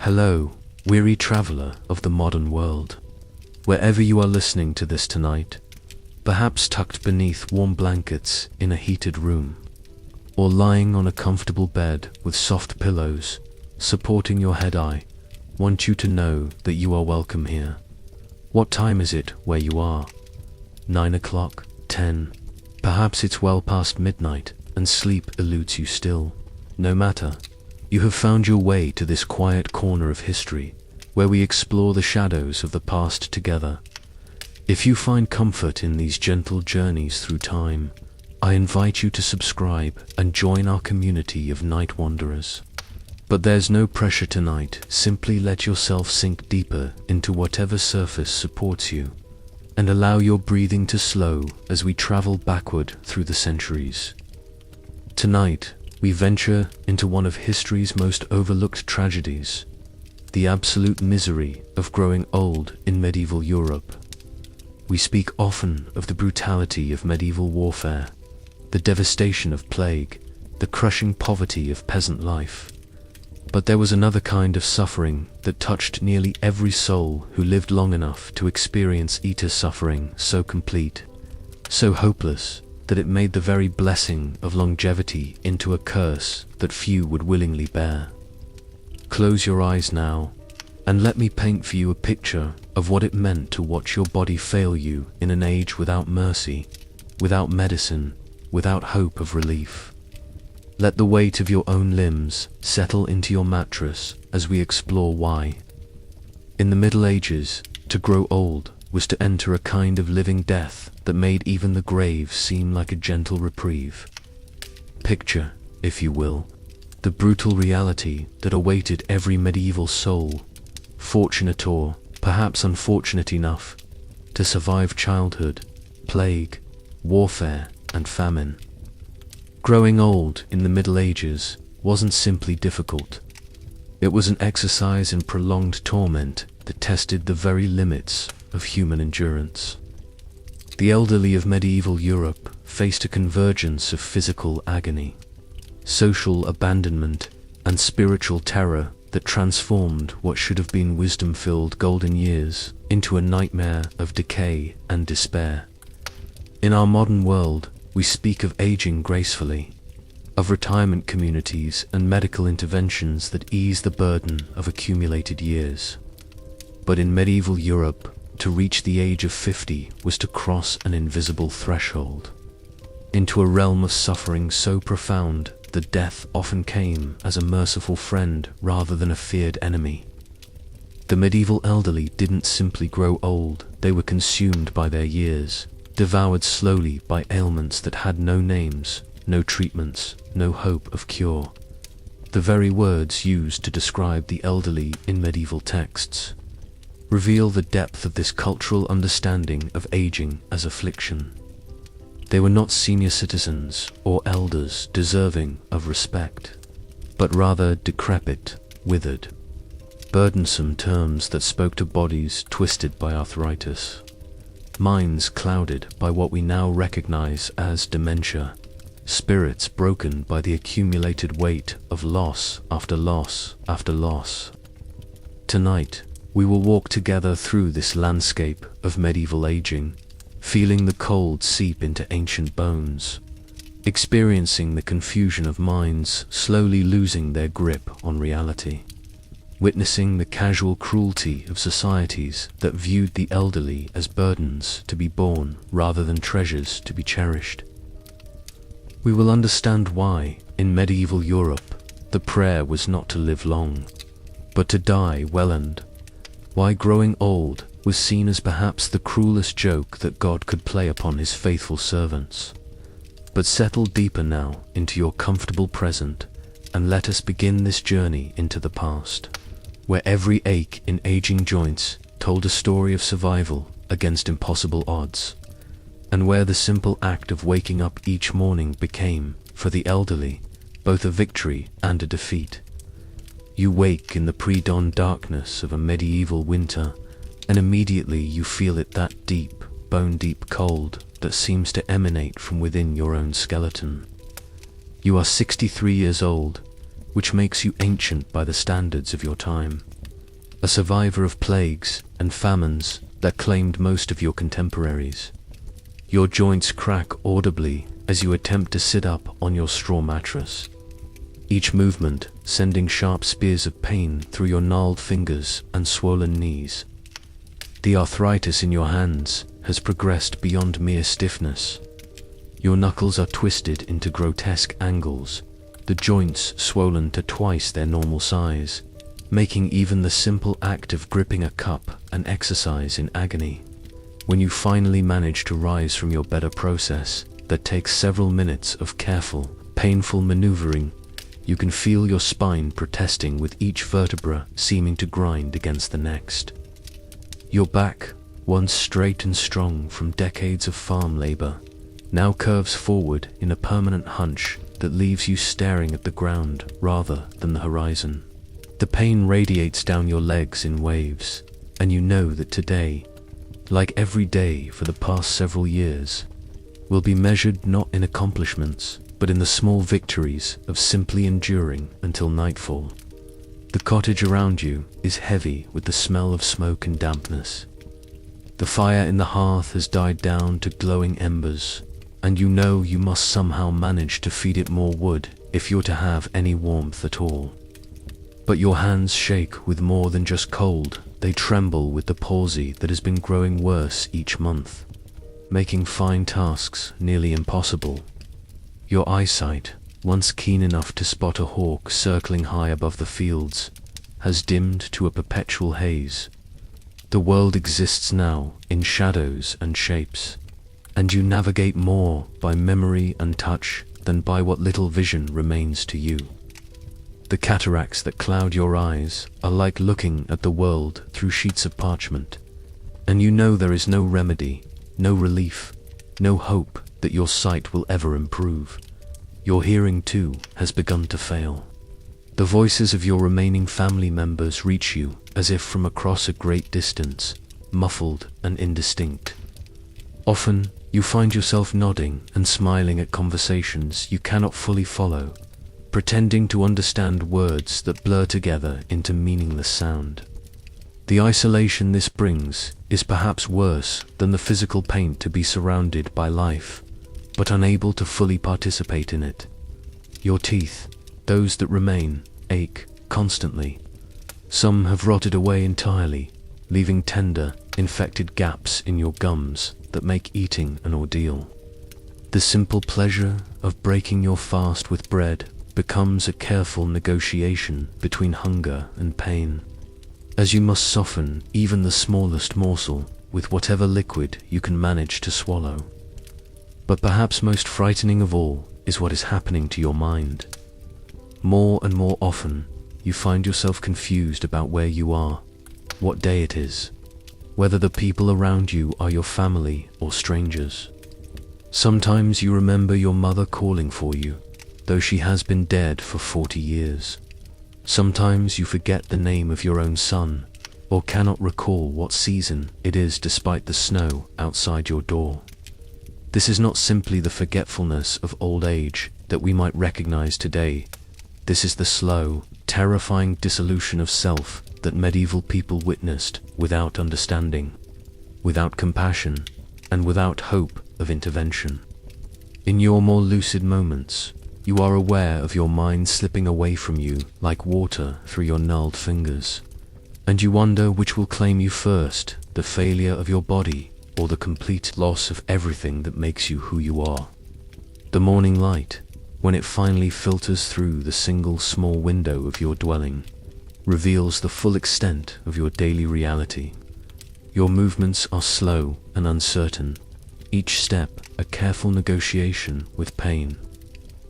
Hello, weary traveler of the modern world. Wherever you are listening to this tonight, perhaps tucked beneath warm blankets in a heated room, or lying on a comfortable bed with soft pillows supporting your head, I want you to know that you are welcome here. What time is it where you are? 9 o'clock? 10? Perhaps it's well past midnight and sleep eludes you still. No matter. You have found your way to this quiet corner of history where we explore the shadows of the past together. If you find comfort in these gentle journeys through time, I invite you to subscribe and join our community of night wanderers. But there's no pressure tonight. Simply let yourself sink deeper into whatever surface supports you, and allow your breathing to slow as we travel backward through the centuries. Tonight, we venture into one of history's most overlooked tragedies, the absolute misery of growing old in medieval Europe. We speak often of the brutality of medieval warfare, the devastation of plague, the crushing poverty of peasant life. But there was another kind of suffering that touched nearly every soul who lived long enough to experience eater suffering so complete, so hopeless, that it made the very blessing of longevity into a curse that few would willingly bear. Close your eyes now, and let me paint for you a picture of what it meant to watch your body fail you in an age without mercy, without medicine, without hope of relief. Let the weight of your own limbs settle into your mattress as we explore why. In the Middle Ages, to grow old was to enter a kind of living death that made even the grave seem like a gentle reprieve. Picture, if you will, the brutal reality that awaited every medieval soul, fortunate or perhaps unfortunate enough to survive childhood, plague, warfare, and famine. Growing old in the Middle Ages wasn't simply difficult. It was an exercise in prolonged torment that tested the very limits of human endurance. The elderly of medieval Europe faced a convergence of physical agony, social abandonment, and spiritual terror that transformed what should have been wisdom-filled golden years into a nightmare of decay and despair. In our modern world, we speak of aging gracefully, of retirement communities and medical interventions that ease the burden of accumulated years. But in medieval Europe, to reach the age of 50 was to cross an invisible threshold, into a realm of suffering so profound that death often came as a merciful friend rather than a feared enemy. The medieval elderly didn't simply grow old, they were consumed by their years, devoured slowly by ailments that had no names, no treatments, no hope of cure. The very words used to describe the elderly in medieval texts reveal the depth of this cultural understanding of aging as affliction. They were not senior citizens or elders deserving of respect, but rather decrepit, withered, burdensome terms that spoke to bodies twisted by arthritis, minds clouded by what we now recognize as dementia, spirits broken by the accumulated weight of loss after loss after loss. Tonight, we will walk together through this landscape of medieval aging, feeling the cold seep into ancient bones, experiencing the confusion of minds slowly losing their grip on reality, witnessing the casual cruelty of societies that viewed the elderly as burdens to be borne rather than treasures to be cherished. We will understand why, in medieval Europe, the prayer was not to live long, but to die well, and why growing old was seen as perhaps the cruelest joke that God could play upon his faithful servants. But settle deeper now into your comfortable present, and let us begin this journey into the past, where every ache in aging joints told a story of survival against impossible odds, and where the simple act of waking up each morning became, for the elderly, both a victory and a defeat. You wake in the pre-dawn darkness of a medieval winter, and immediately you feel it, that deep, bone-deep cold that seems to emanate from within your own skeleton. You are 63 years old, which makes you ancient by the standards of your time. A survivor of plagues and famines that claimed most of your contemporaries. Your joints crack audibly as you attempt to sit up on your straw mattress, each movement sending sharp spears of pain through your gnarled fingers and swollen knees. The arthritis in your hands has progressed beyond mere stiffness. Your knuckles are twisted into grotesque angles, the joints swollen to twice their normal size, making even the simple act of gripping a cup an exercise in agony. When you finally manage to rise from your bed, a process that takes several minutes of careful, painful maneuvering, you can feel your spine protesting with each vertebra seeming to grind against the next. Your back, once straight and strong from decades of farm labor, now curves forward in a permanent hunch that leaves you staring at the ground rather than the horizon. The pain radiates down your legs in waves, and you know that today, like every day for the past several years, will be measured not in accomplishments, but in the small victories of simply enduring until nightfall. The cottage around you is heavy with the smell of smoke and dampness. The fire in the hearth has died down to glowing embers, and you know you must somehow manage to feed it more wood if you're to have any warmth at all. But your hands shake with more than just cold, they tremble with the palsy that has been growing worse each month, making fine tasks nearly impossible. Your eyesight, once keen enough to spot a hawk circling high above the fields, has dimmed to a perpetual haze. The world exists now in shadows and shapes, and you navigate more by memory and touch than by what little vision remains to you. The cataracts that cloud your eyes are like looking at the world through sheets of parchment, and you know there is no remedy, no relief, no hope that your sight will ever improve. Your hearing, too, has begun to fail. The voices of your remaining family members reach you as if from across a great distance, muffled and indistinct. Often, you find yourself nodding and smiling at conversations you cannot fully follow, pretending to understand words that blur together into meaningless sound. The isolation this brings is perhaps worse than the physical pain to be surrounded by life, but unable to fully participate in it. Your teeth, those that remain, ache constantly. Some have rotted away entirely, leaving tender, infected gaps in your gums that make eating an ordeal. The simple pleasure of breaking your fast with bread becomes a careful negotiation between hunger and pain, as you must soften even the smallest morsel with whatever liquid you can manage to swallow. But perhaps most frightening of all is what is happening to your mind. More and more often, you find yourself confused about where you are, what day it is, whether the people around you are your family or strangers. Sometimes you remember your mother calling for you, though she has been dead for 40 years. Sometimes you forget the name of your own son, or cannot recall what season it is despite the snow outside your door. This is not simply the forgetfulness of old age that we might recognize today. This is the slow, terrifying dissolution of self that medieval people witnessed without understanding, without compassion, and without hope of intervention. In your more lucid moments, you are aware of your mind slipping away from you like water through your gnarled fingers, and you wonder which will claim you first, the failure of your body or the complete loss of everything that makes you who you are. The morning light, when it finally filters through the single small window of your dwelling, reveals the full extent of your daily reality. Your movements are slow and uncertain, each step a careful negotiation with pain.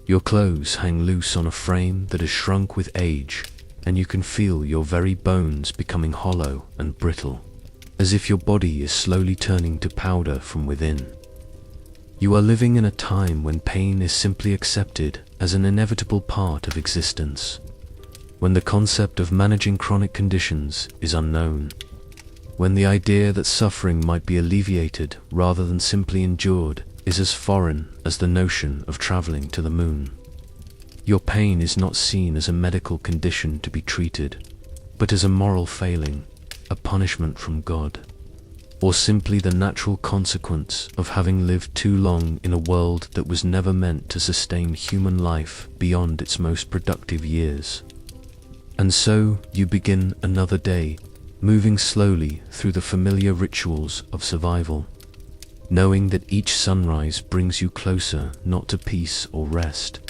Your clothes hang loose on a frame that has shrunk with age, and you can feel your very bones becoming hollow and brittle, as if your body is slowly turning to powder from within. You are living in a time when pain is simply accepted as an inevitable part of existence, when the concept of managing chronic conditions is unknown, when the idea that suffering might be alleviated rather than simply endured is as foreign as the notion of traveling to the moon. Your pain is not seen as a medical condition to be treated, but as a moral failing, a punishment from God, or simply the natural consequence of having lived too long in a world that was never meant to sustain human life beyond its most productive years. And so you begin another day, moving slowly through the familiar rituals of survival, knowing that each sunrise brings you closer not to peace or rest,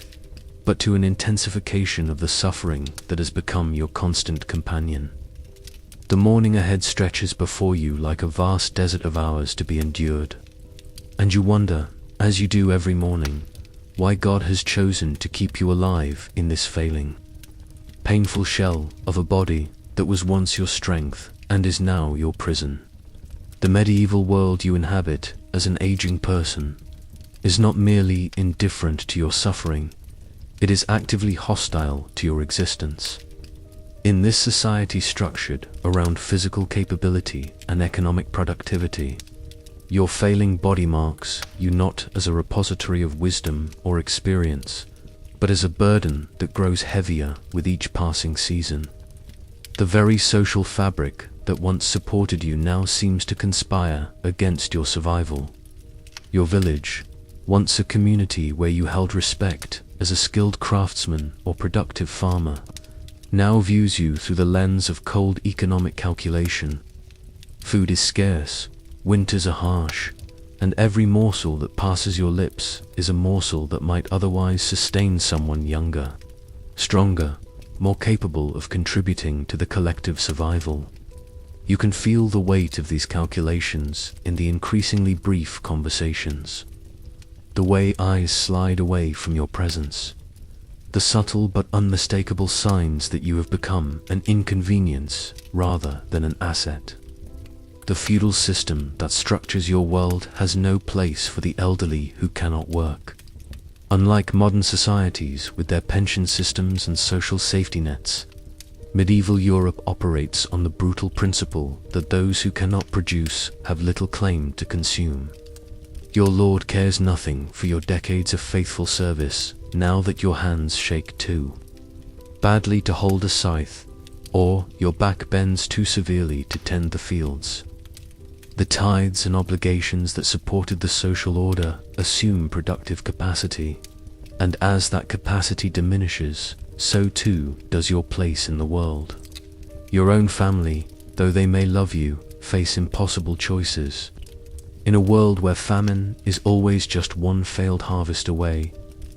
but to an intensification of the suffering that has become your constant companion. The morning ahead stretches before you like a vast desert of hours to be endured, and you wonder, as you do every morning, why God has chosen to keep you alive in this failing, painful shell of a body that was once your strength and is now your prison. The medieval world you inhabit as an aging person is not merely indifferent to your suffering, it is actively hostile to your existence. In this society structured around physical capability and economic productivity, your failing body marks you not as a repository of wisdom or experience, but as a burden that grows heavier with each passing season. The very social fabric that once supported you now seems to conspire against your survival. Your village, once a community where you held respect as a skilled craftsman or productive farmer, now views you through the lens of cold economic calculation. Food is scarce, winters are harsh, and every morsel that passes your lips is a morsel that might otherwise sustain someone younger, stronger, more capable of contributing to the collective survival. You can feel the weight of these calculations in the increasingly brief conversations, the way eyes slide away from your presence, the subtle but unmistakable signs that you have become an inconvenience rather than an asset. The feudal system that structures your world has no place for the elderly who cannot work. Unlike modern societies with their pension systems and social safety nets, medieval Europe operates on the brutal principle that those who cannot produce have little claim to consume. Your Lord cares nothing for your decades of faithful service now that your hands shake too badly to hold a scythe, or your back bends too severely to tend the fields. The tithes and obligations that supported the social order assume productive capacity, and as that capacity diminishes, so too does your place in the world. Your own family, though they may love you, face impossible choices. In a world where famine is always just one failed harvest away,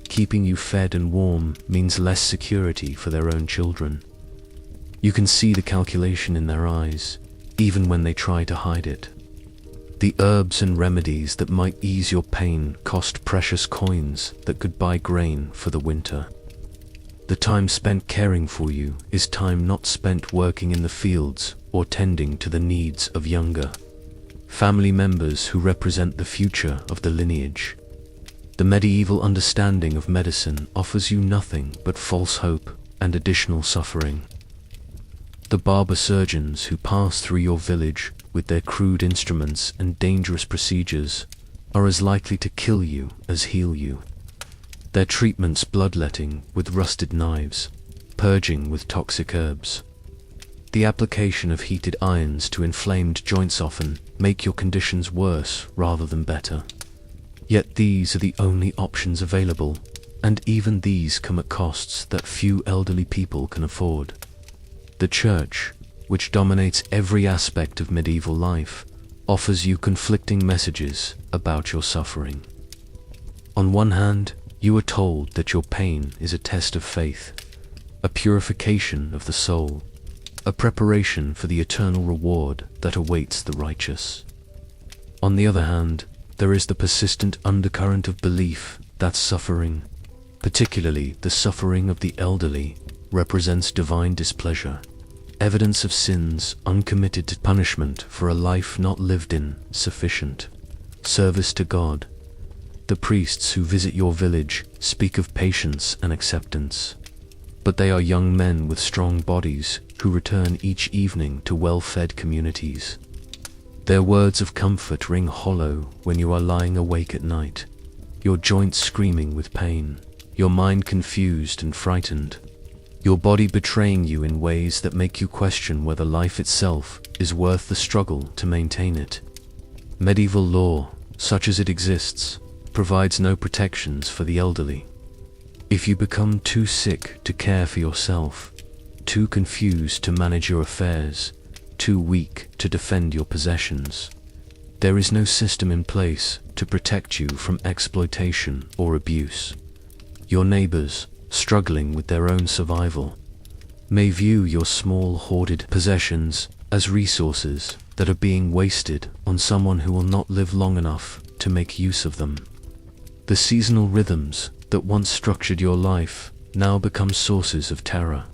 keeping you fed and warm means less security for their own children. You can see the calculation in their eyes, even when they try to hide it. The herbs and remedies that might ease your pain cost precious coins that could buy grain for the winter. The time spent caring for you is time not spent working in the fields or tending to the needs of younger family members who represent the future of the lineage. The medieval understanding of medicine offers you nothing but false hope and additional suffering. The barber surgeons who pass through your village with their crude instruments and dangerous procedures are as likely to kill you as heal you. Their treatments bloodletting with rusted knives, purging with toxic herbs. The application of heated irons to inflamed joints often make your conditions worse rather than better. Yet these are the only options available, and even these come at costs that few elderly people can afford. The Church, which dominates every aspect of medieval life, offers you conflicting messages about your suffering. On one hand, you are told that your pain is a test of faith, a purification of the soul, a preparation for the eternal reward that awaits the righteous. On the other hand, there is the persistent undercurrent of belief that suffering, particularly the suffering of the elderly, represents divine displeasure, evidence of sins uncommitted to punishment for a life not lived in sufficient service to God. The priests who visit your village speak of patience and acceptance, but they are young men with strong bodies who return each evening to well-fed communities. Their words of comfort ring hollow when you are lying awake at night, your joints screaming with pain, your mind confused and frightened, your body betraying you in ways that make you question whether life itself is worth the struggle to maintain it. Medieval law, such as it exists, provides no protections for the elderly. If you become too sick to care for yourself, too confused to manage your affairs, too weak to defend your possessions, there is no system in place to protect you from exploitation or abuse. Your neighbors, struggling with their own survival, may view your small hoarded possessions as resources that are being wasted on someone who will not live long enough to make use of them. The seasonal rhythms that once structured your life now become sources of terror.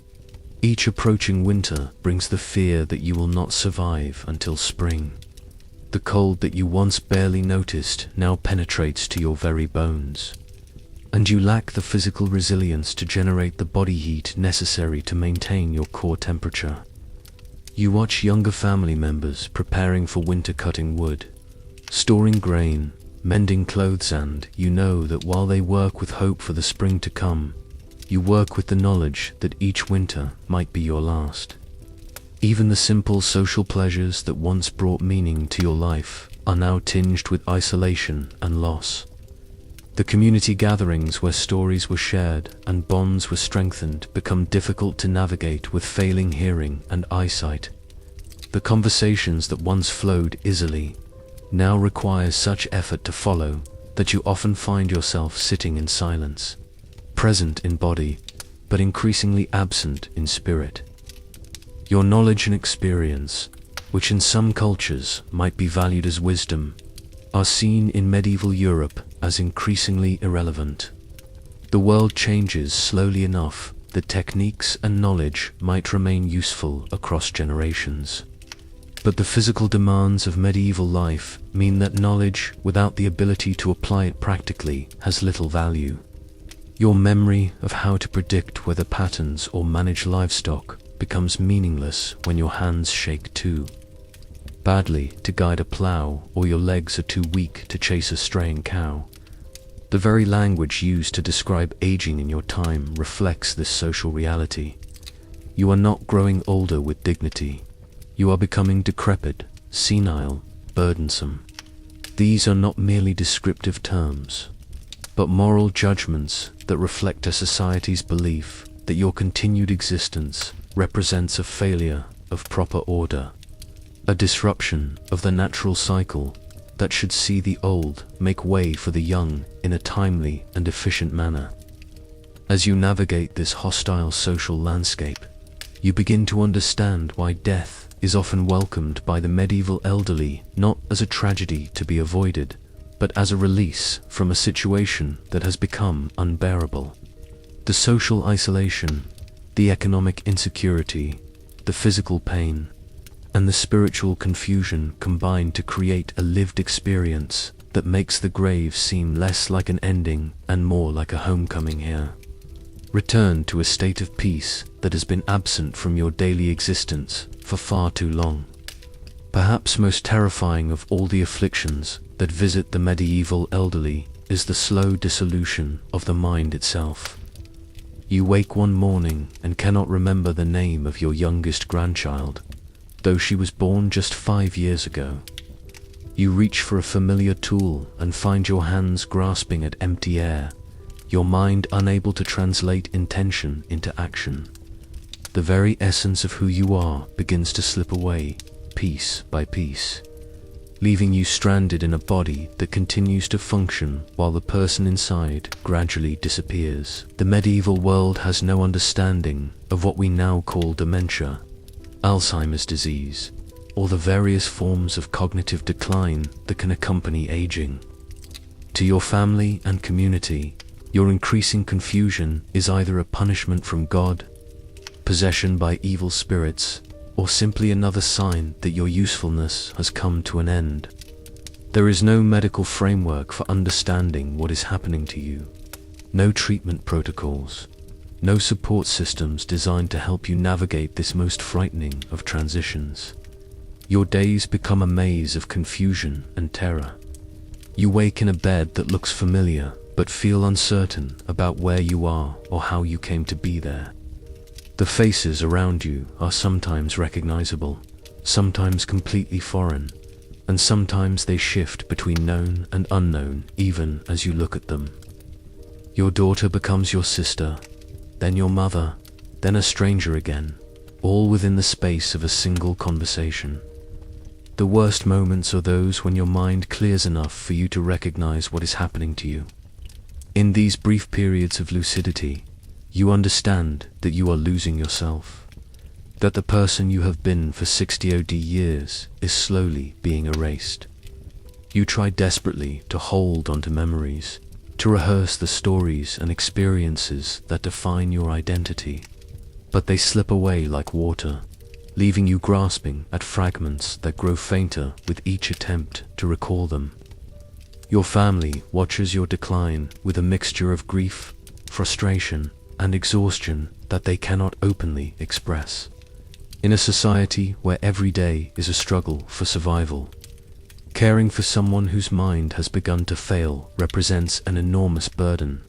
Each approaching winter brings the fear that you will not survive until spring. The cold that you once barely noticed now penetrates to your very bones, and you lack the physical resilience to generate the body heat necessary to maintain your core temperature. You watch younger family members preparing for winter, cutting wood, storing grain, mending clothes, and you know that while they work with hope for the spring to come, you work with the knowledge that each winter might be your last. Even the simple social pleasures that once brought meaning to your life are now tinged with isolation and loss. The community gatherings where stories were shared and bonds were strengthened become difficult to navigate with failing hearing and eyesight. The conversations that once flowed easily now require such effort to follow that you often find yourself sitting in silence, present in body, but increasingly absent in spirit. Your knowledge and experience, which in some cultures might be valued as wisdom, are seen in medieval Europe as increasingly irrelevant. The world changes slowly enough that techniques and knowledge might remain useful across generations. But the physical demands of medieval life mean that knowledge without the ability to apply it practically has little value. Your memory of how to predict weather patterns or manage livestock becomes meaningless when your hands shake too badly to guide a plow or your legs are too weak to chase a straying cow. The very language used to describe aging in your time reflects this social reality. You are not growing older with dignity. You are becoming decrepit, senile, burdensome. These are not merely descriptive terms, but moral judgments that reflect a society's belief that your continued existence represents a failure of proper order, a disruption of the natural cycle that should see the old make way for the young in a timely and efficient manner. As you navigate this hostile social landscape, you begin to understand why death is often welcomed by the medieval elderly not as a tragedy to be avoided, but as a release from a situation that has become unbearable. The social isolation, the economic insecurity, the physical pain, and the spiritual confusion combine to create a lived experience that makes the grave seem less like an ending and more like a homecoming here. Return to a state of peace that has been absent from your daily existence for far too long. Perhaps most terrifying of all the afflictions that visit the medieval elderly is the slow dissolution of the mind itself. You wake one morning and cannot remember the name of your youngest grandchild, though she was born just 5 years ago. You reach for a familiar tool and find your hands grasping at empty air, your mind unable to translate intention into action. The very essence of who you are begins to slip away, piece by piece, leaving you stranded in a body that continues to function while the person inside gradually disappears. The medieval world has no understanding of what we now call dementia, Alzheimer's disease, or the various forms of cognitive decline that can accompany aging. To your family and community, your increasing confusion is either a punishment from God, possession by evil spirits, or simply another sign that your usefulness has come to an end. There is no medical framework for understanding what is happening to you, no treatment protocols, no support systems designed to help you navigate this most frightening of transitions. Your days become a maze of confusion and terror. You wake in a bed that looks familiar, but feel uncertain about where you are or how you came to be there. The faces around you are sometimes recognizable, sometimes completely foreign, and sometimes they shift between known and unknown even as you look at them. Your daughter becomes your sister, then your mother, then a stranger again, all within the space of a single conversation. The worst moments are those when your mind clears enough for you to recognize what is happening to you. In these brief periods of lucidity, you understand that you are losing yourself, that the person you have been for 60 odd years is slowly being erased. You try desperately to hold onto memories, to rehearse the stories and experiences that define your identity, but they slip away like water, leaving you grasping at fragments that grow fainter with each attempt to recall them. Your family watches your decline with a mixture of grief, frustration, and exhaustion that they cannot openly express. In a society where every day is a struggle for survival, caring for someone whose mind has begun to fail represents an enormous burden.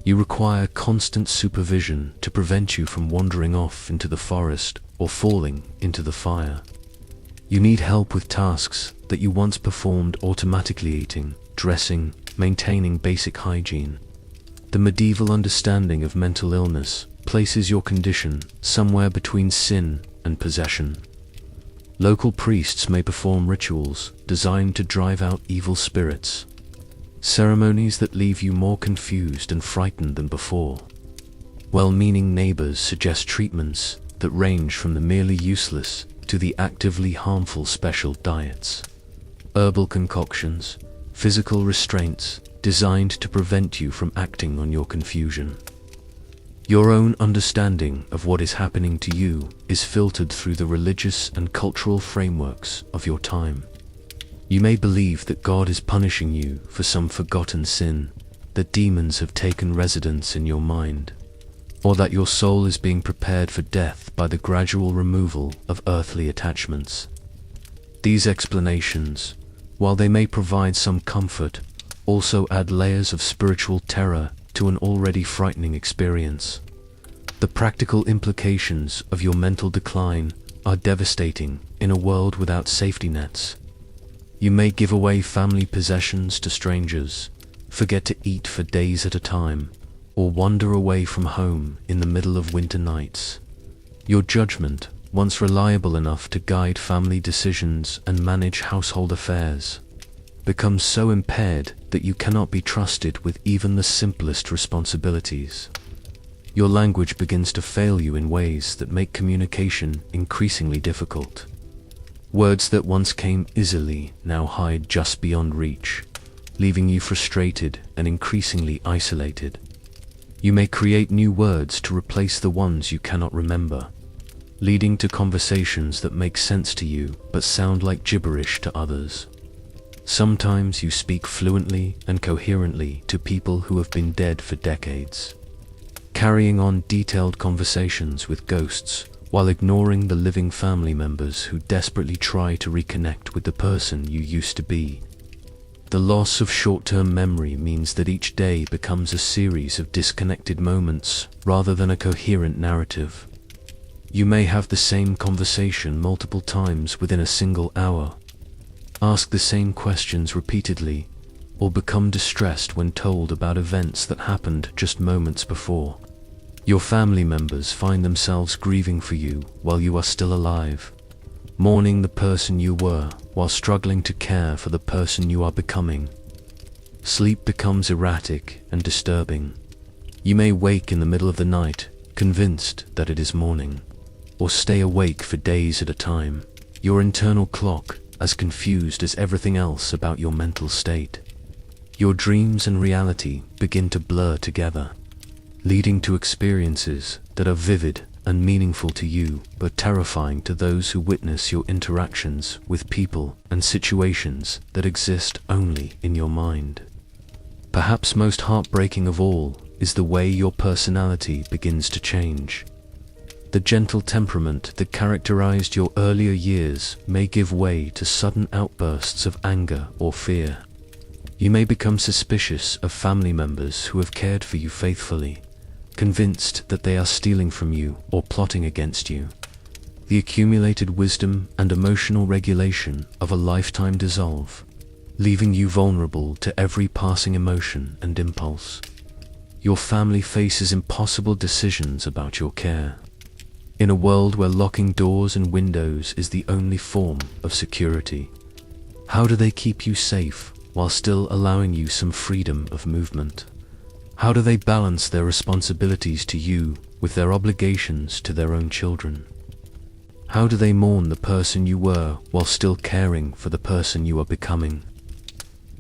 You require constant supervision to prevent you from wandering off into the forest or falling into the fire. You need help with tasks that you once performed automatically: eating, dressing, maintaining basic hygiene. The medieval understanding of mental illness places your condition somewhere between sin and possession. Local priests may perform rituals designed to drive out evil spirits, ceremonies that leave you more confused and frightened than before. Well-meaning neighbors suggest treatments that range from the merely useless to the actively harmful special diets, herbal concoctions, physical restraints designed to prevent you from acting on your confusion. Your own understanding of what is happening to you is filtered through the religious and cultural frameworks of your time. You may believe that God is punishing you for some forgotten sin, that demons have taken residence in your mind, or that your soul is being prepared for death by the gradual removal of earthly attachments. These explanations, while they may provide some comfort, also add layers of spiritual terror to an already frightening experience. The practical implications of your mental decline are devastating in a world without safety nets. You may give away family possessions to strangers, forget to eat for days at a time, or wander away from home in the middle of winter nights. Your judgment, once reliable enough to guide family decisions and manage household affairs, becomes so impaired that you cannot be trusted with even the simplest responsibilities. Your language begins to fail you in ways that make communication increasingly difficult. Words that once came easily now hide just beyond reach, leaving you frustrated and increasingly isolated. You may create new words to replace the ones you cannot remember, leading to conversations that make sense to you but sound like gibberish to others. Sometimes you speak fluently and coherently to people who have been dead for decades, carrying on detailed conversations with ghosts while ignoring the living family members who desperately try to reconnect with the person you used to be. The loss of short-term memory means that each day becomes a series of disconnected moments rather than a coherent narrative. You may have the same conversation multiple times within a single hour, ask the same questions repeatedly, or become distressed when told about events that happened just moments before. Your family members find themselves grieving for you while you are still alive, mourning the person you were while struggling to care for the person you are becoming. Sleep becomes erratic and disturbing. You may wake in the middle of the night, convinced that it is morning, or stay awake for days at a time, your internal clock as confused as everything else about your mental state. Your dreams and reality begin to blur together, leading to experiences that are vivid and meaningful to you, but terrifying to those who witness your interactions with people and situations that exist only in your mind. Perhaps most heartbreaking of all is the way your personality begins to change. The gentle temperament that characterized your earlier years may give way to sudden outbursts of anger or fear. You may become suspicious of family members who have cared for you faithfully, convinced that they are stealing from you or plotting against you. The accumulated wisdom and emotional regulation of a lifetime dissolve, leaving you vulnerable to every passing emotion and impulse. Your family faces impossible decisions about your care. In a world where locking doors and windows is the only form of security, how do they keep you safe while still allowing you some freedom of movement? How do they balance their responsibilities to you with their obligations to their own children? How do they mourn the person you were while still caring for the person you are becoming?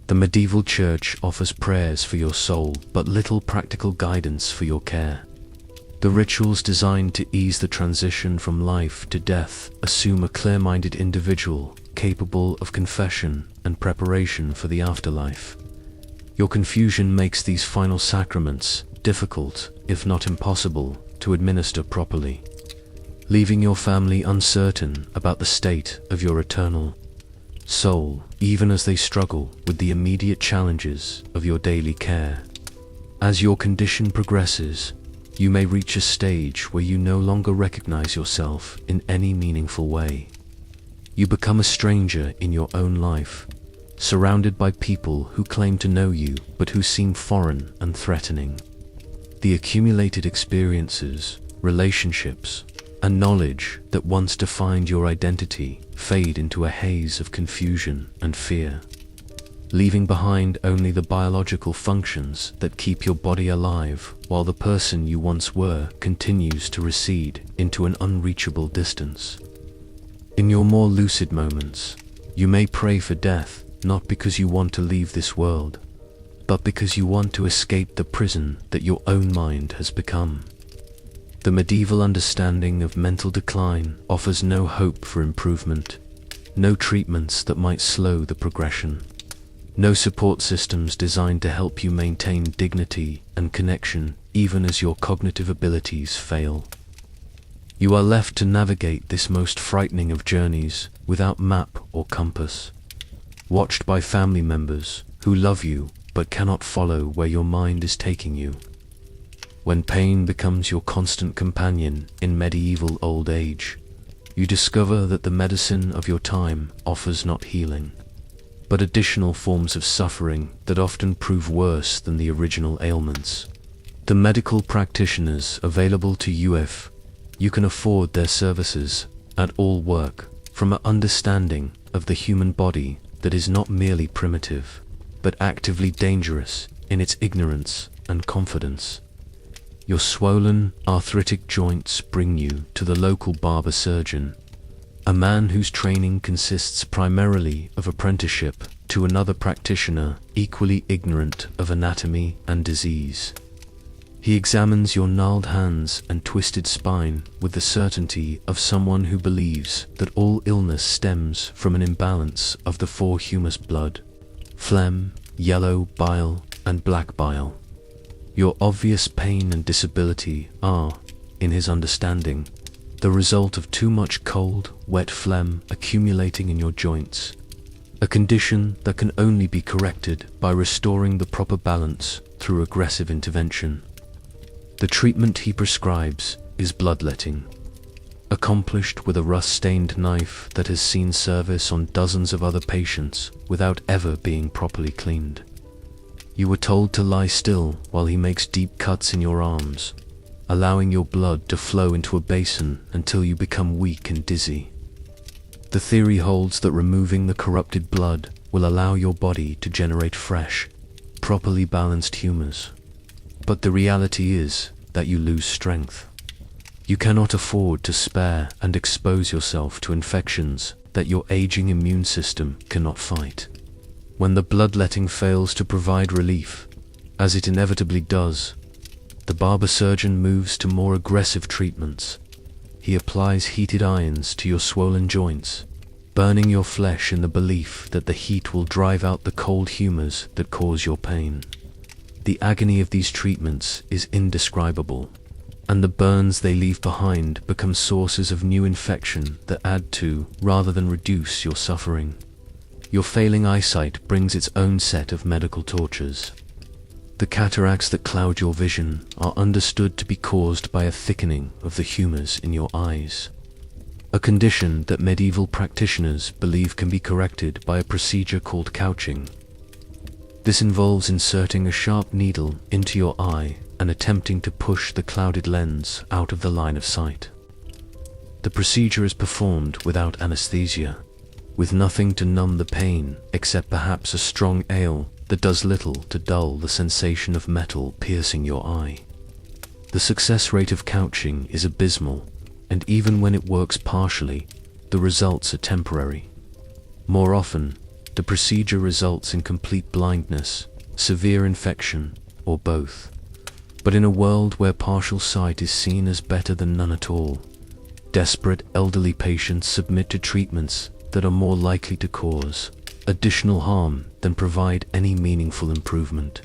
The medieval church offers prayers for your soul, but little practical guidance for your care. The rituals designed to ease the transition from life to death assume a clear-minded individual capable of confession and preparation for the afterlife. Your confusion makes these final sacraments difficult, if not impossible, to administer properly, leaving your family uncertain about the state of your eternal soul, even as they struggle with the immediate challenges of your daily care. As your condition progresses, you may reach a stage where you no longer recognize yourself in any meaningful way. You become a stranger in your own life, surrounded by people who claim to know you but who seem foreign and threatening. The accumulated experiences, relationships, and knowledge that once defined your identity fade into a haze of confusion and fear, leaving behind only the biological functions that keep your body alive, while the person you once were continues to recede into an unreachable distance. In your more lucid moments, you may pray for death, not because you want to leave this world, but because you want to escape the prison that your own mind has become. The medieval understanding of mental decline offers no hope for improvement, no treatments that might slow the progression, no support systems designed to help you maintain dignity and connection even as your cognitive abilities fail. You are left to navigate this most frightening of journeys without map or compass, watched by family members who love you but cannot follow where your mind is taking you. When pain becomes your constant companion in medieval old age, you discover that the medicine of your time offers not healing, but additional forms of suffering that often prove worse than the original ailments. The medical practitioners available to you, if you can afford their services, at all work from an understanding of the human body that is not merely primitive, but actively dangerous in its ignorance and confidence. Your swollen, arthritic joints bring you to the local barber surgeon, a man whose training consists primarily of apprenticeship to another practitioner equally ignorant of anatomy and disease. He examines your gnarled hands and twisted spine with the certainty of someone who believes that all illness stems from an imbalance of the four humus blood: phlegm, yellow bile, and black bile. Your obvious pain and disability are, in his understanding, the result of too much cold, wet phlegm accumulating in your joints, a condition that can only be corrected by restoring the proper balance through aggressive intervention. The treatment he prescribes is bloodletting, accomplished with a rust-stained knife that has seen service on dozens of other patients without ever being properly cleaned. You were told to lie still while he makes deep cuts in your arms, allowing your blood to flow into a basin until you become weak and dizzy. The theory holds that removing the corrupted blood will allow your body to generate fresh, properly balanced humus. But the reality is that you lose strength. You cannot afford to spare and expose yourself to infections that your aging immune system cannot fight. When the bloodletting fails to provide relief, as it inevitably does, the barber surgeon moves to more aggressive treatments. He applies heated irons to your swollen joints, burning your flesh in the belief that the heat will drive out the cold humors that cause your pain. The agony of these treatments is indescribable, and the burns they leave behind become sources of new infection that add to, rather than reduce, your suffering. Your failing eyesight brings its own set of medical tortures. The cataracts that cloud your vision are understood to be caused by a thickening of the humors in your eyes, a condition that medieval practitioners believe can be corrected by a procedure called couching. This involves inserting a sharp needle into your eye and attempting to push the clouded lens out of the line of sight. The procedure is performed without anesthesia, with nothing to numb the pain except perhaps a strong ale that does little to dull the sensation of metal piercing your eye. The success rate of couching is abysmal, and even when it works partially, the results are temporary. More often, the procedure results in complete blindness, severe infection, or both. But in a world where partial sight is seen as better than none at all, desperate elderly patients submit to treatments that are more likely to cause additional harm than provide any meaningful improvement.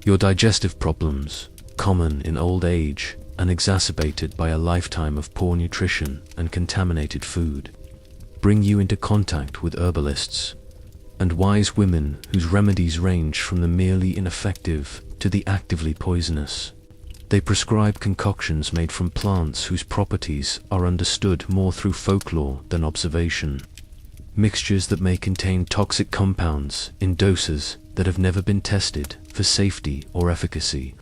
Your digestive problems, common in old age and exacerbated by a lifetime of poor nutrition and contaminated food, bring you into contact with herbalists and wise women whose remedies range from the merely ineffective to the actively poisonous. They prescribe concoctions made from plants whose properties are understood more through folklore than observation. Mixtures that may contain toxic compounds in doses that have never been tested for safety or efficacy.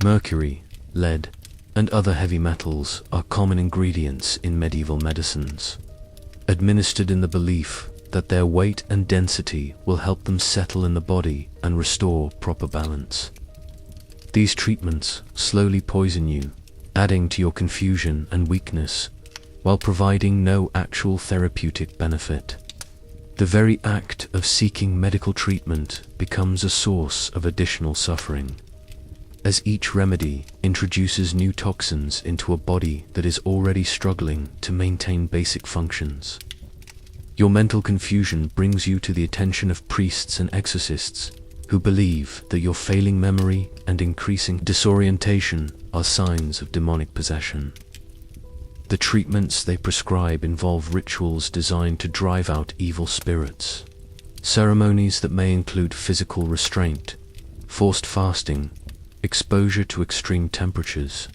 Mercury, lead, and other heavy metals are common ingredients in medieval medicines, administered in the belief that their weight and density will help them settle in the body and restore proper balance. These treatments slowly poison you, adding to your confusion and weakness, while providing no actual therapeutic benefit. The very act of seeking medical treatment becomes a source of additional suffering, as each remedy introduces new toxins into a body that is already struggling to maintain basic functions. Your mental confusion brings you to the attention of priests and exorcists, who believe that your failing memory and increasing disorientation are signs of demonic possession. The treatments they prescribe involve rituals designed to drive out evil spirits, ceremonies that may include physical restraint, forced fasting, exposure to extreme temperatures,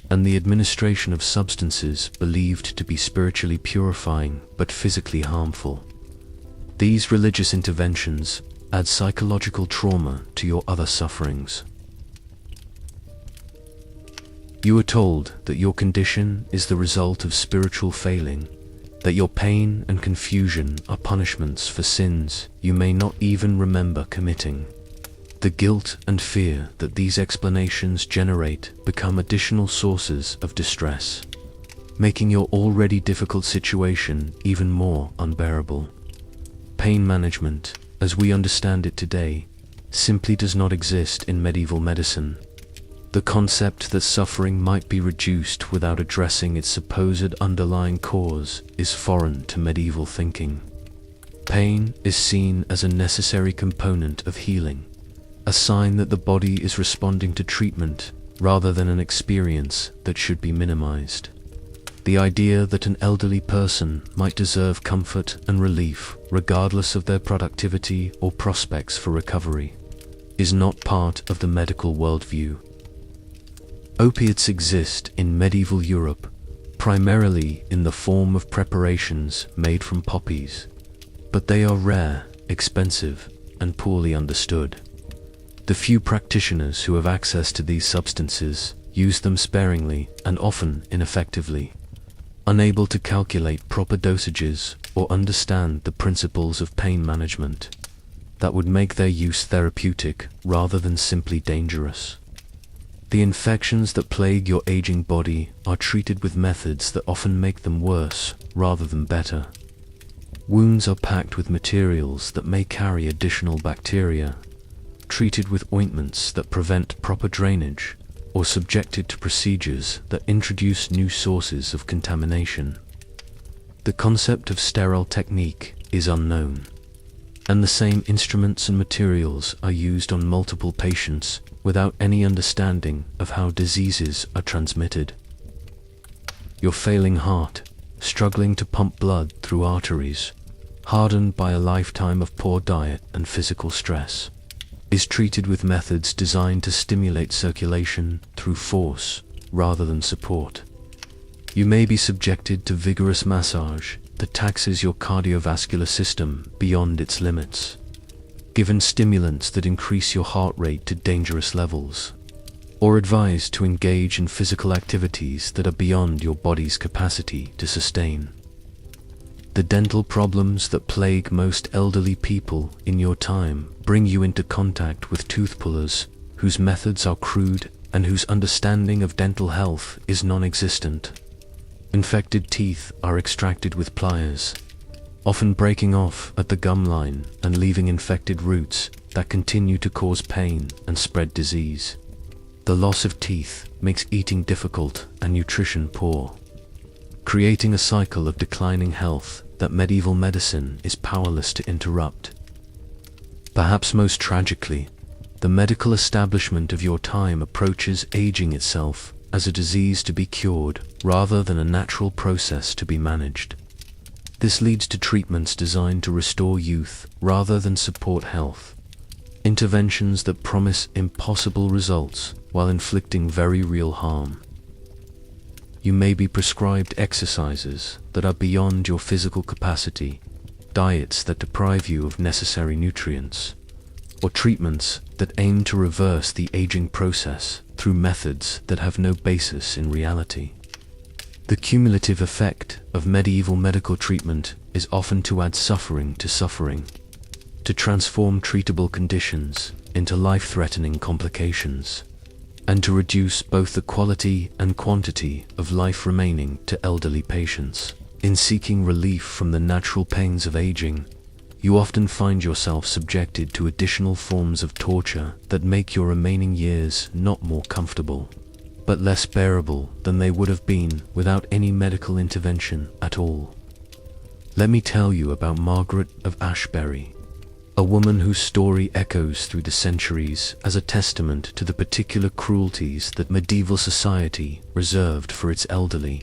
and the administration of substances believed to be spiritually purifying but physically harmful. These religious interventions add psychological trauma to your other sufferings. You are told that your condition is the result of spiritual failing, that your pain and confusion are punishments for sins you may not even remember committing. The guilt and fear that these explanations generate become additional sources of distress, making your already difficult situation even more unbearable. Pain management, as we understand it today, simply does not exist in medieval medicine. The concept that suffering might be reduced without addressing its supposed underlying cause is foreign to medieval thinking. Pain is seen as a necessary component of healing, a sign that the body is responding to treatment rather than an experience that should be minimized. The idea that an elderly person might deserve comfort and relief regardless of their productivity or prospects for recovery is not part of the medical worldview. Opiates exist in medieval Europe, primarily in the form of preparations made from poppies, but they are rare, expensive, and poorly understood. The few practitioners who have access to these substances use them sparingly and often ineffectively, unable to calculate proper dosages or understand the principles of pain management that would make their use therapeutic rather than simply dangerous. The infections that plague your aging body are treated with methods that often make them worse rather than better. Wounds are packed with materials that may carry additional bacteria, treated with ointments that prevent proper drainage, or subjected to procedures that introduce new sources of contamination. The concept of sterile technique is unknown, and the same instruments and materials are used on multiple patients without any understanding of how diseases are transmitted. Your failing heart, struggling to pump blood through arteries, hardened by a lifetime of poor diet and physical stress, is treated with methods designed to stimulate circulation through force rather than support. You may be subjected to vigorous massage that taxes your cardiovascular system beyond its limits, given stimulants that increase your heart rate to dangerous levels, or advised to engage in physical activities that are beyond your body's capacity to sustain. The dental problems that plague most elderly people in your time bring you into contact with tooth pullers whose methods are crude and whose understanding of dental health is non-existent. Infected teeth are extracted with pliers, often breaking off at the gum line and leaving infected roots that continue to cause pain and spread disease. The loss of teeth makes eating difficult and nutrition poor, creating a cycle of declining health that medieval medicine is powerless to interrupt. Perhaps most tragically, the medical establishment of your time approaches aging itself as a disease to be cured rather than a natural process to be managed. This leads to treatments designed to restore youth rather than support health, interventions that promise impossible results while inflicting very real harm. You may be prescribed exercises that are beyond your physical capacity, diets that deprive you of necessary nutrients, or treatments that aim to reverse the aging process through methods that have no basis in reality. The cumulative effect of medieval medical treatment is often to add suffering, to transform treatable conditions into life-threatening complications, and to reduce both the quality and quantity of life remaining to elderly patients. In seeking relief from the natural pains of aging, you often find yourself subjected to additional forms of torture that make your remaining years not more comfortable, but less bearable than they would have been without any medical intervention at all. Let me tell you about Margaret of Ashbury, a woman whose story echoes through the centuries as a testament to the particular cruelties that medieval society reserved for its elderly.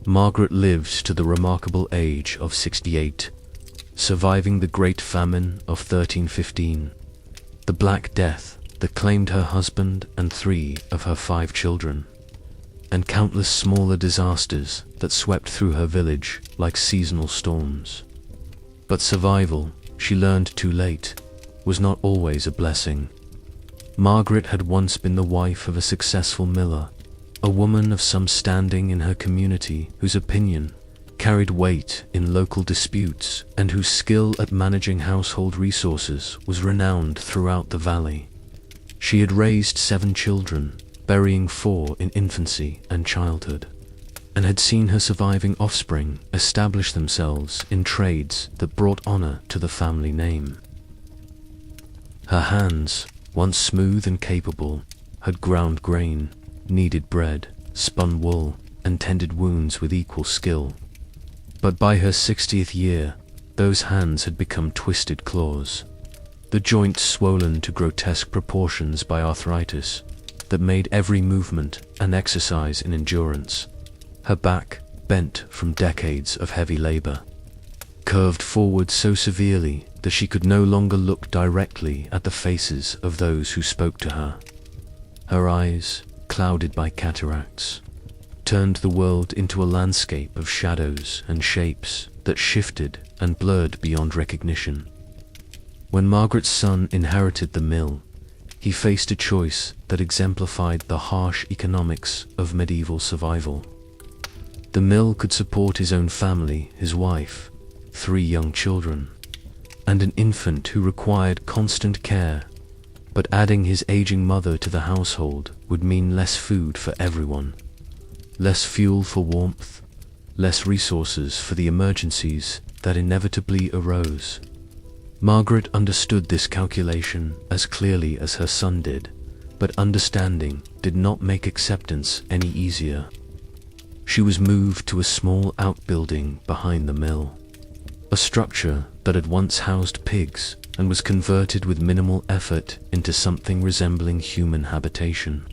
Margaret lived to the remarkable age of 68, surviving the Great Famine of 1315, the Black Death that claimed her husband and 3 of her 5 children, and countless smaller disasters that swept through her village like seasonal storms. But survival, she learned too late, was not always a blessing. Margaret had once been the wife of a successful miller, a woman of some standing in her community whose opinion carried weight in local disputes and whose skill at managing household resources was renowned throughout the valley. She had raised 7 children, burying 4 in infancy and childhood, and had seen her surviving offspring establish themselves in trades that brought honor to the family name. Her hands, once smooth and capable, had ground grain, kneaded bread, spun wool, and tended wounds with equal skill. But by her 60th year, those hands had become twisted claws, the joints swollen to grotesque proportions by arthritis that made every movement an exercise in endurance. Her back, bent from decades of heavy labor, curved forward so severely that she could no longer look directly at the faces of those who spoke to her. Her eyes, clouded by cataracts, turned the world into a landscape of shadows and shapes that shifted and blurred beyond recognition. When Margaret's son inherited the mill, he faced a choice that exemplified the harsh economics of medieval survival. The mill could support his own family, his wife, 3 young children, and an infant who required constant care, but adding his aging mother to the household would mean less food for everyone, less fuel for warmth, less resources for the emergencies that inevitably arose. Margaret understood this calculation as clearly as her son did, but understanding did not make acceptance any easier. She was moved to a small outbuilding behind the mill, a structure that had once housed pigs and was converted with minimal effort into something resembling human habitation.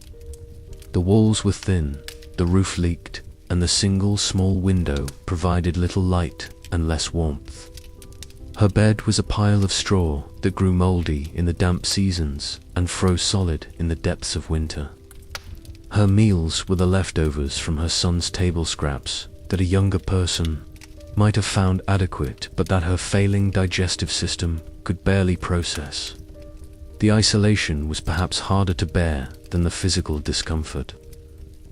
The walls were thin, the roof leaked, and the single small window provided little light and less warmth. Her bed was a pile of straw that grew moldy in the damp seasons and froze solid in the depths of winter. Her meals were the leftovers from her son's table scraps that a younger person might have found adequate, but that her failing digestive system could barely process. The isolation was perhaps harder to bear than the physical discomfort.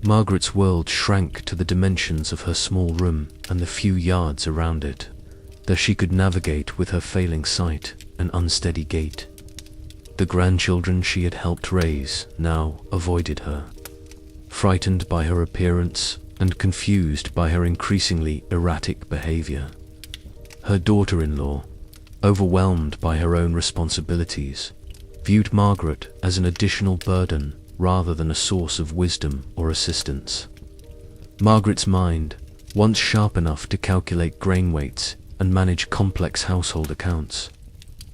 Margaret's world shrank to the dimensions of her small room and the few yards around it that she could navigate with her failing sight and unsteady gait. The grandchildren she had helped raise now avoided her, frightened by her appearance and confused by her increasingly erratic behavior. Her daughter-in-law, overwhelmed by her own responsibilities, viewed Margaret as an additional burden rather than a source of wisdom or assistance. Margaret's mind, once sharp enough to calculate grain weights and manage complex household accounts,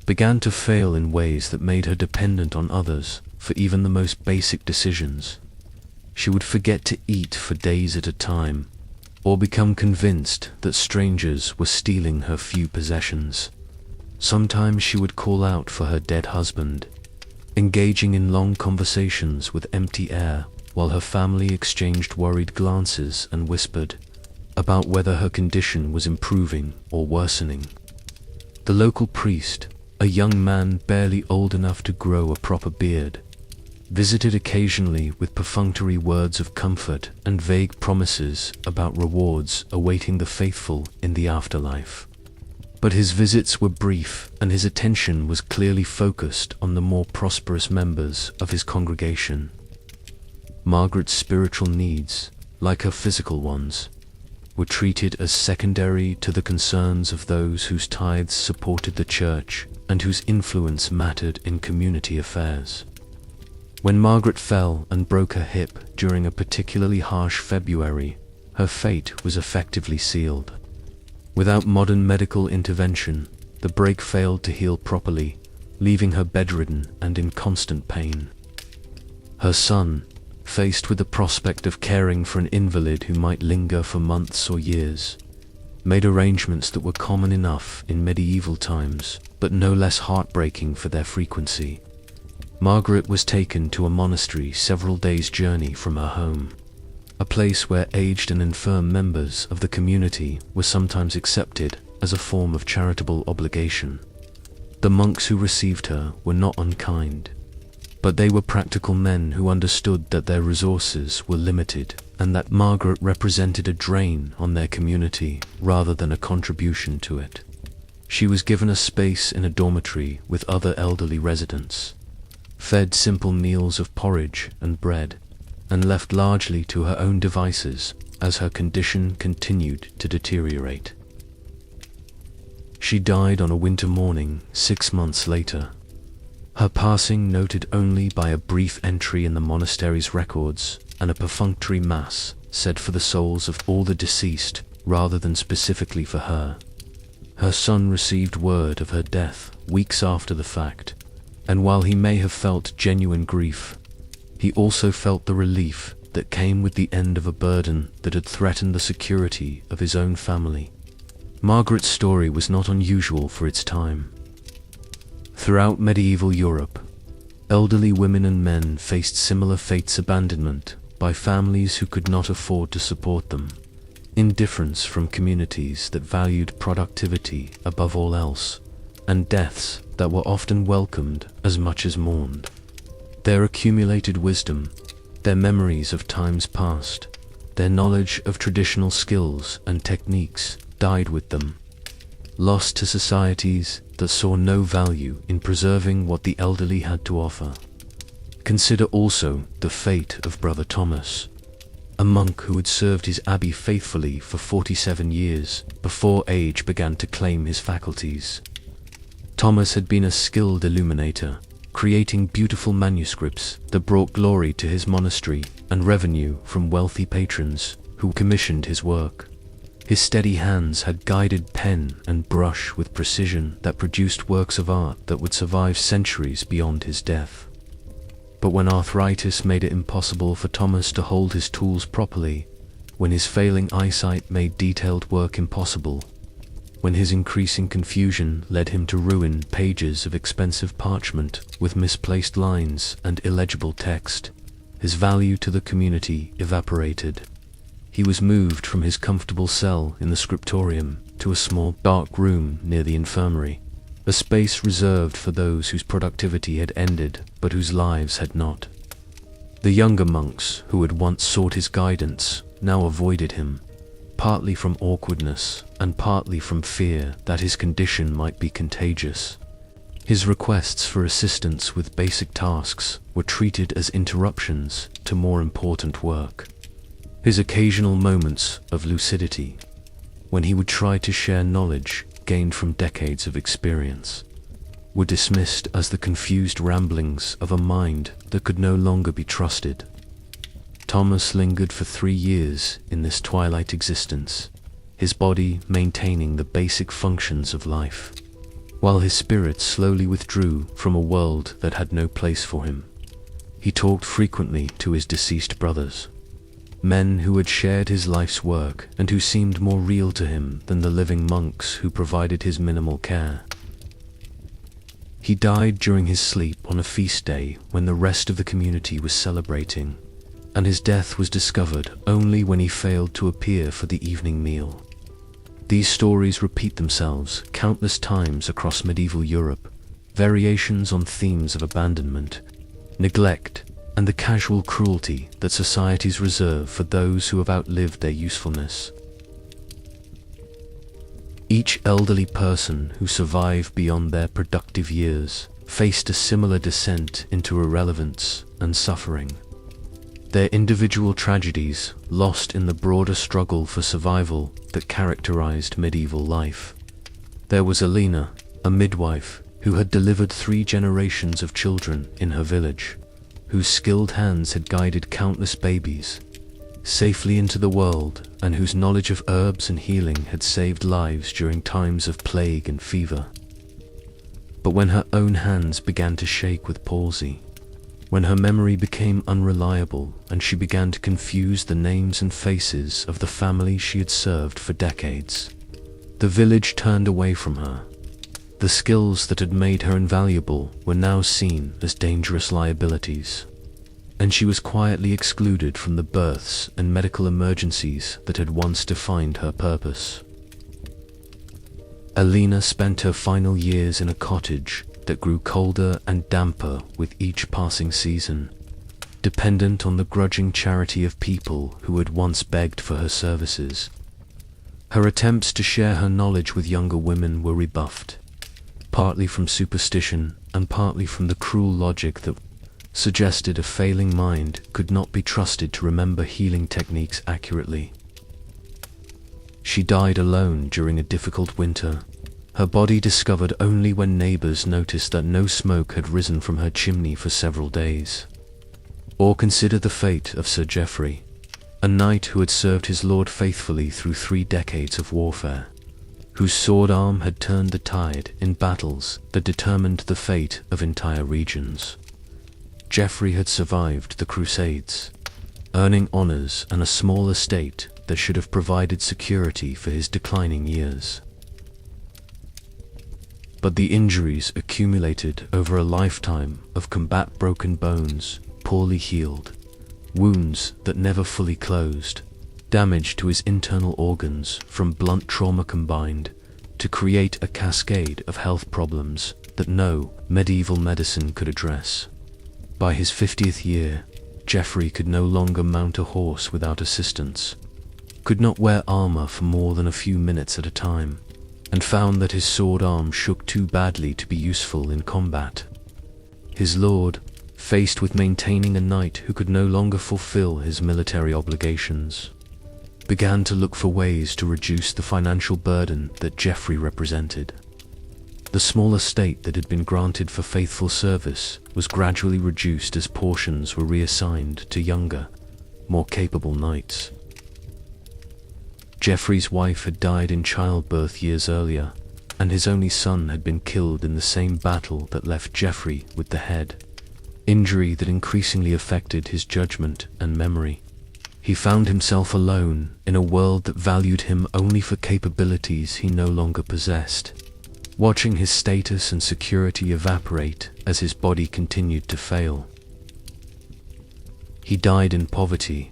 began to fail in ways that made her dependent on others for even the most basic decisions. She would forget to eat for days at a time, or become convinced that strangers were stealing her few possessions. Sometimes she would call out for her dead husband, engaging in long conversations with empty air while her family exchanged worried glances and whispered about whether her condition was improving or worsening. The local priest, a young man barely old enough to grow a proper beard, visited occasionally with perfunctory words of comfort and vague promises about rewards awaiting the faithful in the afterlife. But his visits were brief, and his attention was clearly focused on the more prosperous members of his congregation. Margaret's spiritual needs, like her physical ones, were treated as secondary to the concerns of those whose tithes supported the church and whose influence mattered in community affairs. When Margaret fell and broke her hip during a particularly harsh February, her fate was effectively sealed. Without modern medical intervention, the break failed to heal properly, leaving her bedridden and in constant pain. Her son, faced with the prospect of caring for an invalid who might linger for months or years, made arrangements that were common enough in medieval times, but no less heartbreaking for their frequency. Margaret was taken to a monastery several days' journey from her home, a place where aged and infirm members of the community were sometimes accepted as a form of charitable obligation. The monks who received her were not unkind, but they were practical men who understood that their resources were limited and that Margaret represented a drain on their community rather than a contribution to it. She was given a space in a dormitory with other elderly residents, fed simple meals of porridge and bread, and left largely to her own devices as her condition continued to deteriorate. She died on a winter morning 6 months later, her passing noted only by a brief entry in the monastery's records and a perfunctory mass said for the souls of all the deceased rather than specifically for her. Her son received word of her death weeks after the fact, and while he may have felt genuine grief, he also felt the relief that came with the end of a burden that had threatened the security of his own family. Margaret's story was not unusual for its time. Throughout medieval Europe, elderly women and men faced similar fates: abandonment by families who could not afford to support them, indifference from communities that valued productivity above all else, and deaths that were often welcomed as much as mourned. Their accumulated wisdom, their memories of times past, their knowledge of traditional skills and techniques died with them, lost to societies that saw no value in preserving what the elderly had to offer. Consider also the fate of Brother Thomas, a monk who had served his abbey faithfully for 47 years before age began to claim his faculties. Thomas had been a skilled illuminator, creating beautiful manuscripts that brought glory to his monastery and revenue from wealthy patrons who commissioned his work. His steady hands had guided pen and brush with precision that produced works of art that would survive centuries beyond his death. But when arthritis made it impossible for Thomas to hold his tools properly, when his failing eyesight made detailed work impossible, when his increasing confusion led him to ruin pages of expensive parchment with misplaced lines and illegible text, his value to the community evaporated. He was moved from his comfortable cell in the scriptorium to a small, dark room near the infirmary, a space reserved for those whose productivity had ended but whose lives had not. The younger monks who had once sought his guidance now avoided him, partly from awkwardness and partly from fear that his condition might be contagious. His requests for assistance with basic tasks were treated as interruptions to more important work. His occasional moments of lucidity, when he would try to share knowledge gained from decades of experience, were dismissed as the confused ramblings of a mind that could no longer be trusted. Thomas lingered for 3 years in this twilight existence, his body maintaining the basic functions of life, while his spirit slowly withdrew from a world that had no place for him. He talked frequently to his deceased brothers, men who had shared his life's work and who seemed more real to him than the living monks who provided his minimal care. He died during his sleep on a feast day when the rest of the community was celebrating, and his death was discovered only when he failed to appear for the evening meal. These stories repeat themselves countless times across medieval Europe, variations on themes of abandonment, neglect, and the casual cruelty that societies reserve for those who have outlived their usefulness. Each elderly person who survived beyond their productive years faced a similar descent into irrelevance and suffering. Their individual tragedies lost in the broader struggle for survival that characterized medieval life. There was Elena, a midwife who had delivered 3 generations of children in her village, whose skilled hands had guided countless babies safely into the world, and whose knowledge of herbs and healing had saved lives during times of plague and fever. But when her own hands began to shake with palsy, when her memory became unreliable and she began to confuse the names and faces of the family she had served for decades, the village turned away from her. The skills that had made her invaluable were now seen as dangerous liabilities, and she was quietly excluded from the births and medical emergencies that had once defined her purpose. Elena spent her final years in a cottage that grew colder and damper with each passing season, dependent on the grudging charity of people who had once begged for her services. Her attempts to share her knowledge with younger women were rebuffed, partly from superstition and partly from the cruel logic that suggested a failing mind could not be trusted to remember healing techniques accurately. She died alone during a difficult winter, her body discovered only when neighbors noticed that no smoke had risen from her chimney for several days. Or consider the fate of Sir Geoffrey, a knight who had served his lord faithfully through 3 decades of warfare, whose sword arm had turned the tide in battles that determined the fate of entire regions. Geoffrey had survived the Crusades, earning honors and a small estate that should have provided security for his declining years. But the injuries accumulated over a lifetime of combat broken bones, poorly healed, wounds that never fully closed, damage to his internal organs from blunt trauma combined to create a cascade of health problems that no medieval medicine could address. By his 50th year, Geoffrey could no longer mount a horse without assistance, could not wear armor for more than a few minutes at a time, and found that his sword arm shook too badly to be useful in combat. His lord, faced with maintaining a knight who could no longer fulfill his military obligations, began to look for ways to reduce the financial burden that Geoffrey represented. The small estate that had been granted for faithful service was gradually reduced as portions were reassigned to younger, more capable knights. Geoffrey's wife had died in childbirth years earlier, and his only son had been killed in the same battle that left Geoffrey with the head, injury that increasingly affected his judgment and memory. He found himself alone in a world that valued him only for capabilities he no longer possessed, watching his status and security evaporate as his body continued to fail. He died in poverty,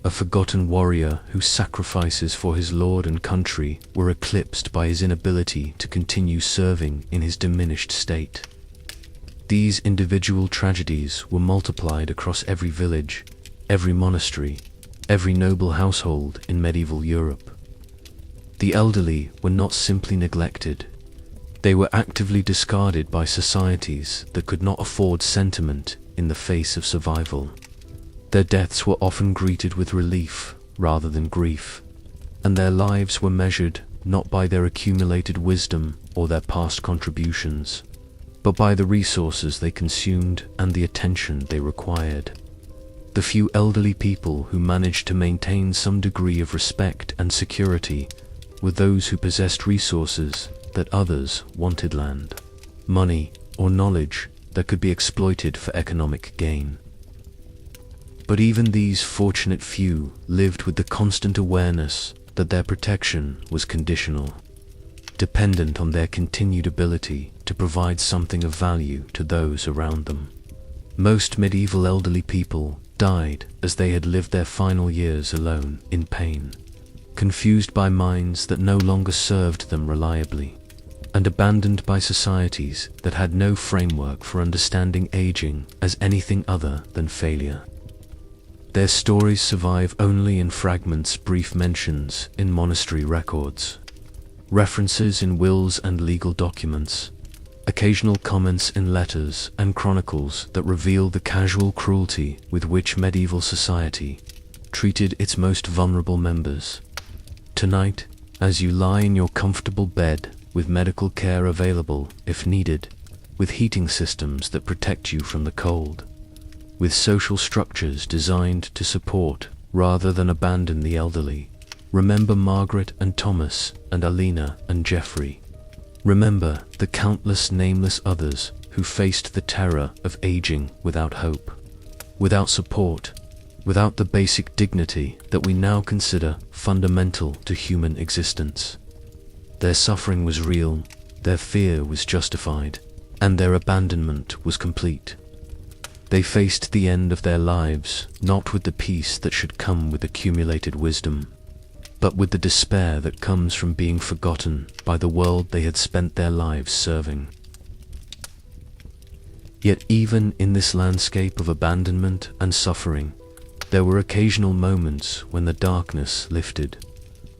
a forgotten warrior whose sacrifices for his lord and country were eclipsed by his inability to continue serving in his diminished state. These individual tragedies were multiplied across every village, every monastery, every noble household in medieval Europe. The elderly were not simply neglected, they were actively discarded by societies that could not afford sentiment in the face of survival. Their deaths were often greeted with relief rather than grief, and their lives were measured not by their accumulated wisdom or their past contributions, but by the resources they consumed and the attention they required. The few elderly people who managed to maintain some degree of respect and security were those who possessed resources that others wanted: land, money, or knowledge that could be exploited for economic gain. But even these fortunate few lived with the constant awareness that their protection was conditional, dependent on their continued ability to provide something of value to those around them. Most medieval elderly people died as they had lived their final years alone in pain, confused by minds that no longer served them reliably, and abandoned by societies that had no framework for understanding aging as anything other than failure. Their stories survive only in fragments, brief mentions in monastery records, references in wills and legal documents, occasional comments in letters and chronicles that reveal the casual cruelty with which medieval society treated its most vulnerable members. Tonight, as you lie in your comfortable bed with medical care available if needed, with heating systems that protect you from the cold, with social structures designed to support rather than abandon the elderly, remember Margaret and Thomas and Elena and Geoffrey. Remember the countless nameless others who faced the terror of aging without hope, without support, without the basic dignity that we now consider fundamental to human existence. Their suffering was real, their fear was justified, and their abandonment was complete. They faced the end of their lives not with the peace that should come with accumulated wisdom, but with the despair that comes from being forgotten by the world they had spent their lives serving. Yet even in this landscape of abandonment and suffering, there were occasional moments when the darkness lifted,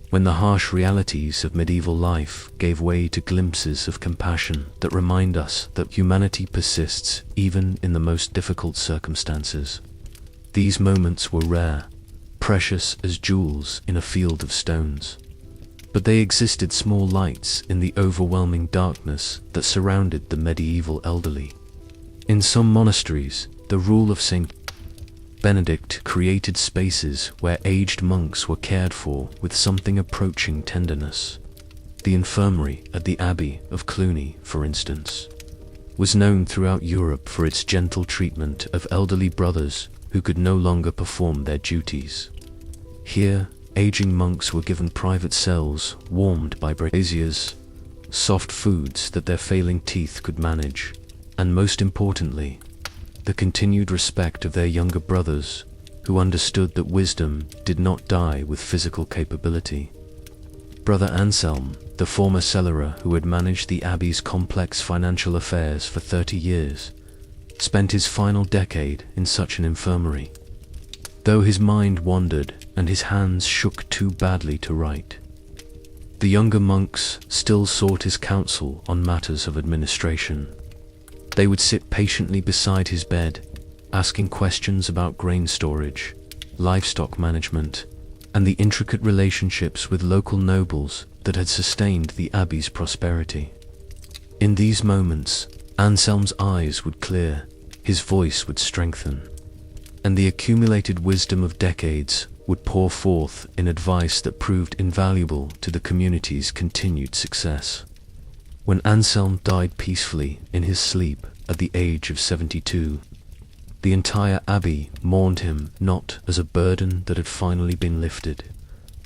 when the harsh realities of medieval life gave way to glimpses of compassion that remind us that humanity persists even in the most difficult circumstances. These moments were rare, precious as jewels in a field of stones, but they existed small lights in the overwhelming darkness that surrounded the medieval elderly. In some monasteries, the rule of Saint Benedict created spaces where aged monks were cared for with something approaching tenderness. The infirmary at the Abbey of Cluny, for instance, was known throughout Europe for its gentle treatment of elderly brothers who could no longer perform their duties. Here, aging monks were given private cells warmed by braziers, soft foods that their failing teeth could manage, and most importantly, the continued respect of their younger brothers, who understood that wisdom did not die with physical capability. Brother Anselm, the former cellarer who had managed the abbey's complex financial affairs for 30 years, spent his final decade in such an infirmary. Though his mind wandered and his hands shook too badly to write, the younger monks still sought his counsel on matters of administration. They would sit patiently beside his bed, asking questions about grain storage, livestock management, and the intricate relationships with local nobles that had sustained the abbey's prosperity. In these moments, Anselm's eyes would clear, his voice would strengthen, and the accumulated wisdom of decades would pour forth in advice that proved invaluable to the community's continued success. When Anselm died peacefully in his sleep at the age of 72, The entire abbey mourned him not as a burden that had finally been lifted,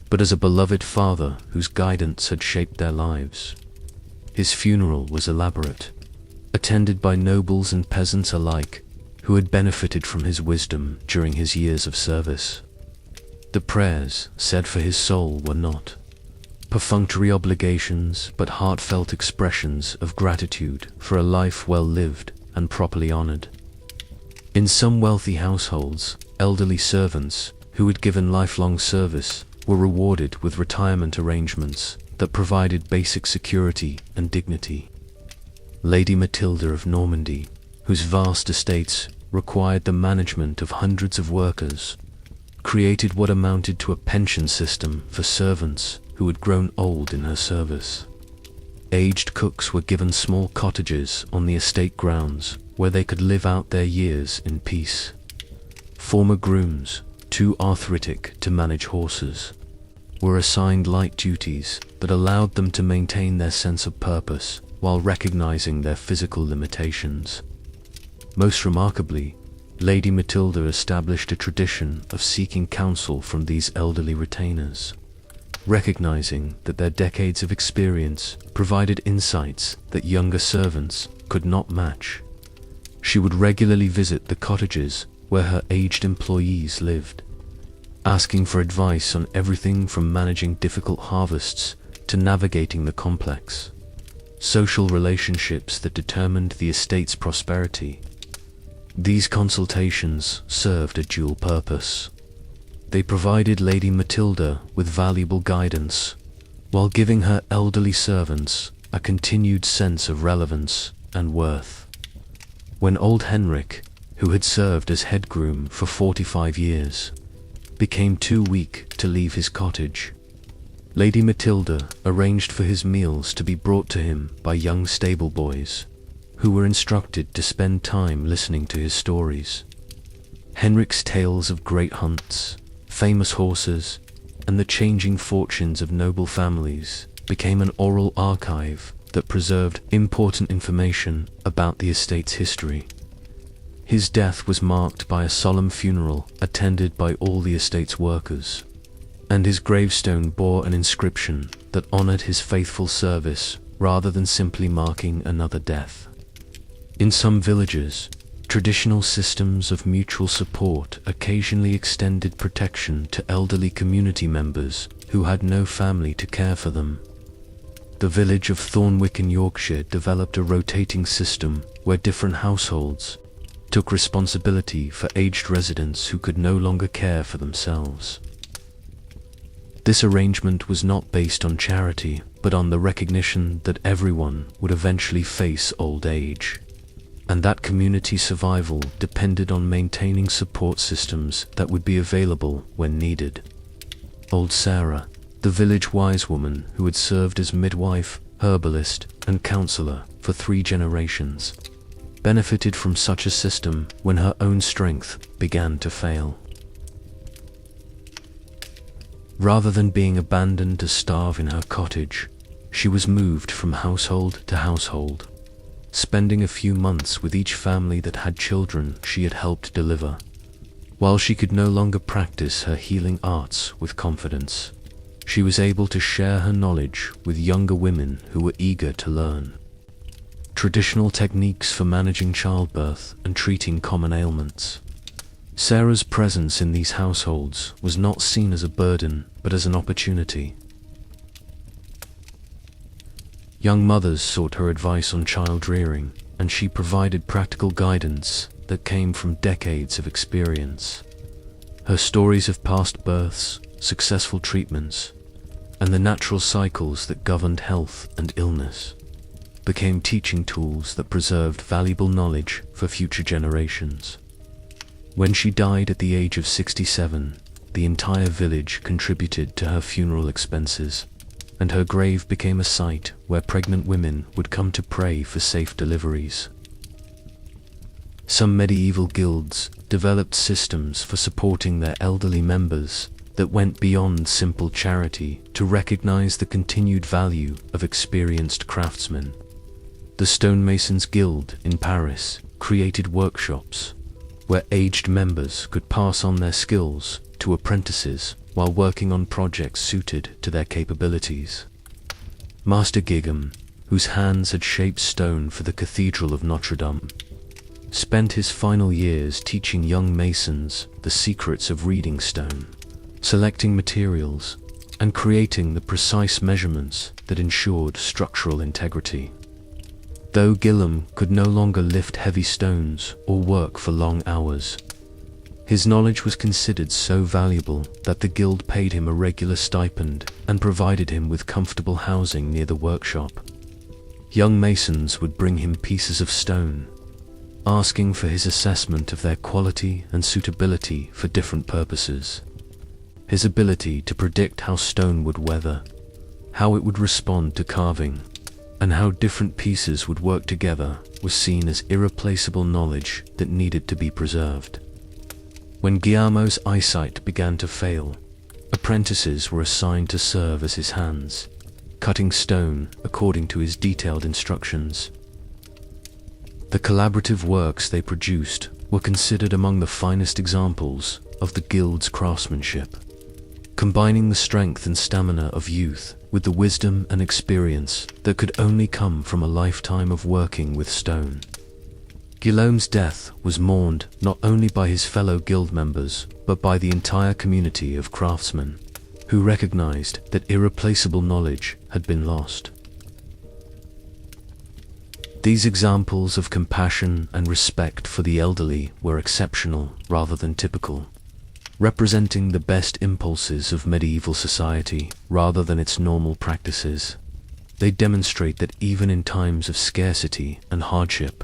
but as a beloved father whose guidance had shaped their lives. His funeral was elaborate, attended by nobles and peasants alike who had benefited from his wisdom during his years of service. The prayers said for his soul were not perfunctory obligations, but heartfelt expressions of gratitude for a life well lived and properly honored. In some wealthy households, elderly servants who had given lifelong service were rewarded with retirement arrangements that provided basic security and dignity. Lady Matilda of Normandy, whose vast estates required the management of hundreds of workers, created what amounted to a pension system for servants who had grown old in her service. Aged cooks were given small cottages on the estate grounds where they could live out their years in peace. Former grooms, too arthritic to manage horses, were assigned light duties that allowed them to maintain their sense of purpose while recognizing their physical limitations. Most remarkably, Lady Matilda established a tradition of seeking counsel from these elderly retainers, recognizing that their decades of experience provided insights that younger servants could not match. She would regularly visit the cottages where her aged employees lived, asking for advice on everything from managing difficult harvests to navigating the complex social relationships that determined the estate's prosperity. These consultations served a dual purpose. They provided Lady Matilda with valuable guidance, while giving her elderly servants a continued sense of relevance and worth. When old Henrik, who had served as head groom for 45 years, became too weak to leave his cottage, Lady Matilda arranged for his meals to be brought to him by young stable boys, who were instructed to spend time listening to his stories. Henrik's tales of great hunts, famous horses, and the changing fortunes of noble families became an oral archive that preserved important information about the estate's history. His death was marked by a solemn funeral attended by all the estate's workers, and his gravestone bore an inscription that honored his faithful service rather than simply marking another death. In some villages, traditional systems of mutual support occasionally extended protection to elderly community members who had no family to care for them. The village of Thornwick in Yorkshire developed a rotating system where different households took responsibility for aged residents who could no longer care for themselves. This arrangement was not based on charity, but on the recognition that everyone would eventually face old age, and that community survival depended on maintaining support systems that would be available when needed. Old Sarah, the village wise woman who had served as midwife, herbalist, and counselor for 3 generations, benefited from such a system when her own strength began to fail. Rather than being abandoned to starve in her cottage, she was moved from household to household, spending a few months with each family that had children she had helped deliver. While she could no longer practice her healing arts with confidence, she was able to share her knowledge with younger women who were eager to learn. Traditional techniques for managing childbirth and treating common ailments. Sarah's presence in these households was not seen as a burden, but as an opportunity. Young mothers sought her advice on child rearing, and she provided practical guidance that came from decades of experience. Her stories of past births, successful treatments, and the natural cycles that governed health and illness became teaching tools that preserved valuable knowledge for future generations. When she died at the age of 67, the entire village contributed to her funeral expenses, and her grave became a site where pregnant women would come to pray for safe deliveries. Some medieval guilds developed systems for supporting their elderly members that went beyond simple charity to recognize the continued value of experienced craftsmen. The Stonemasons Guild in Paris created workshops where aged members could pass on their skills to apprentices while working on projects suited to their capabilities. Master Gigam, whose hands had shaped stone for the Cathedral of Notre Dame, spent his final years teaching young masons the secrets of reading stone, selecting materials, and creating the precise measurements that ensured structural integrity. Though Gillam could no longer lift heavy stones or work for long hours, his knowledge was considered so valuable that the guild paid him a regular stipend and provided him with comfortable housing near the workshop. Young masons would bring him pieces of stone, asking for his assessment of their quality and suitability for different purposes. His ability to predict how stone would weather, how it would respond to carving, and how different pieces would work together was seen as irreplaceable knowledge that needed to be preserved. When Guillermo's eyesight began to fail, apprentices were assigned to serve as his hands, cutting stone according to his detailed instructions. The collaborative works they produced were considered among the finest examples of the guild's craftsmanship, combining the strength and stamina of youth with the wisdom and experience that could only come from a lifetime of working with stone. Guillaume's death was mourned not only by his fellow guild members, but by the entire community of craftsmen, who recognized that irreplaceable knowledge had been lost. These examples of compassion and respect for the elderly were exceptional rather than typical, representing the best impulses of medieval society rather than its normal practices. They demonstrate that even in times of scarcity and hardship,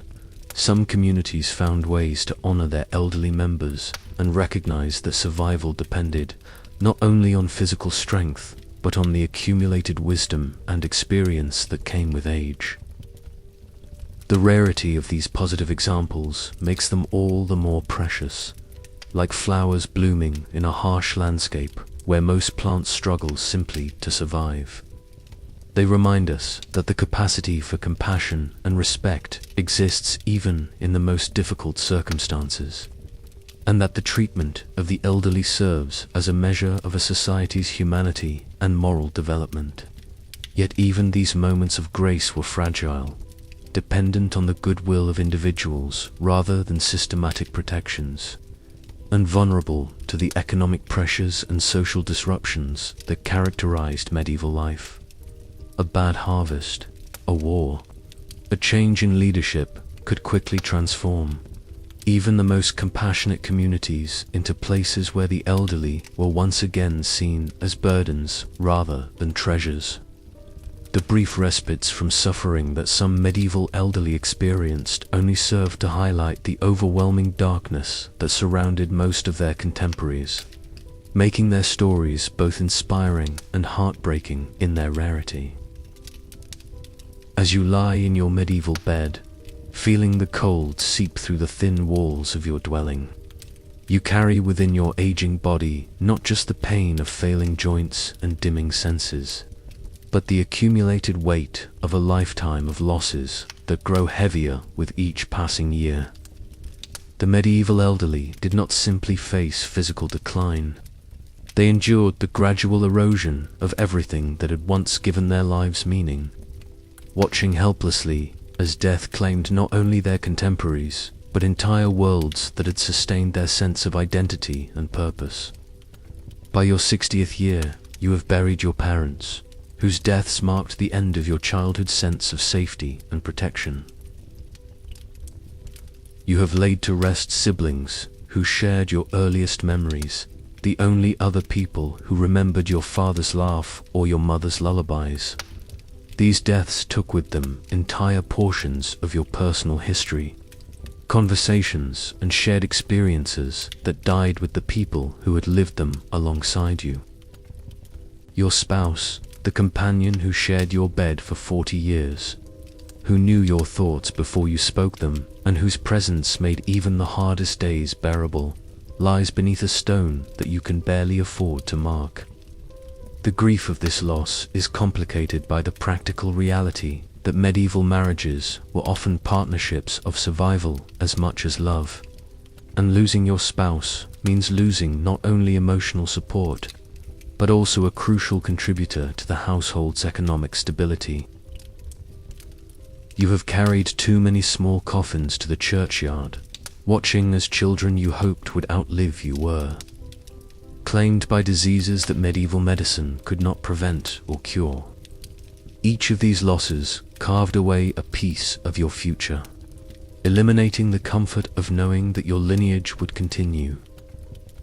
some communities found ways to honor their elderly members and recognize that survival depended not only on physical strength, but on the accumulated wisdom and experience that came with age. The rarity of these positive examples makes them all the more precious, like flowers blooming in a harsh landscape where most plants struggle simply to survive. They remind us that the capacity for compassion and respect exists even in the most difficult circumstances, and that the treatment of the elderly serves as a measure of a society's humanity and moral development. Yet even these moments of grace were fragile, dependent on the goodwill of individuals rather than systematic protections, and vulnerable to the economic pressures and social disruptions that characterized medieval life. A bad harvest, a war, a change in leadership could quickly transform even the most compassionate communities into places where the elderly were once again seen as burdens rather than treasures. The brief respites from suffering that some medieval elderly experienced only served to highlight the overwhelming darkness that surrounded most of their contemporaries, making their stories both inspiring and heartbreaking in their rarity. As you lie in your medieval bed, feeling the cold seep through the thin walls of your dwelling, you carry within your aging body not just the pain of failing joints and dimming senses, but the accumulated weight of a lifetime of losses that grow heavier with each passing year. The medieval elderly did not simply face physical decline. They endured the gradual erosion of everything that had once given their lives meaning, watching helplessly as death claimed not only their contemporaries, but entire worlds that had sustained their sense of identity and purpose. By your 60th year, you have buried your parents, whose deaths marked the end of your childhood sense of safety and protection. You have laid to rest siblings who shared your earliest memories, the only other people who remembered your father's laugh or your mother's lullabies. These deaths took with them entire portions of your personal history, conversations and shared experiences that died with the people who had lived them alongside you. Your spouse, the companion who shared your bed for 40 years, who knew your thoughts before you spoke them, and whose presence made even the hardest days bearable, lies beneath a stone that you can barely afford to mark. The grief of this loss is complicated by the practical reality that medieval marriages were often partnerships of survival as much as love. And losing your spouse means losing not only emotional support, but also a crucial contributor to the household's economic stability. You have carried too many small coffins to the churchyard, watching as children you hoped would outlive you were claimed by diseases that medieval medicine could not prevent or cure. Each of these losses carved away a piece of your future, eliminating the comfort of knowing that your lineage would continue,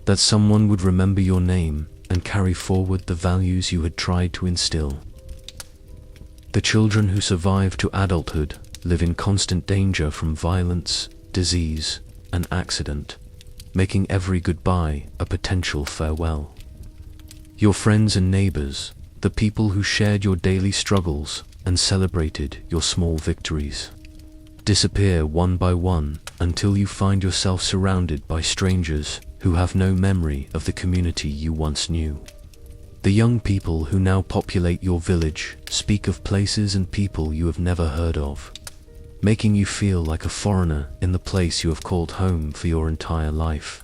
that someone would remember your name and carry forward the values you had tried to instill. The children who survive to adulthood live in constant danger from violence, disease, and accident, making every goodbye a potential farewell. Your friends and neighbors, the people who shared your daily struggles and celebrated your small victories, disappear one by one until you find yourself surrounded by strangers who have no memory of the community you once knew. The young people who now populate your village speak of places and people you have never heard of, making you feel like a foreigner in the place you have called home for your entire life.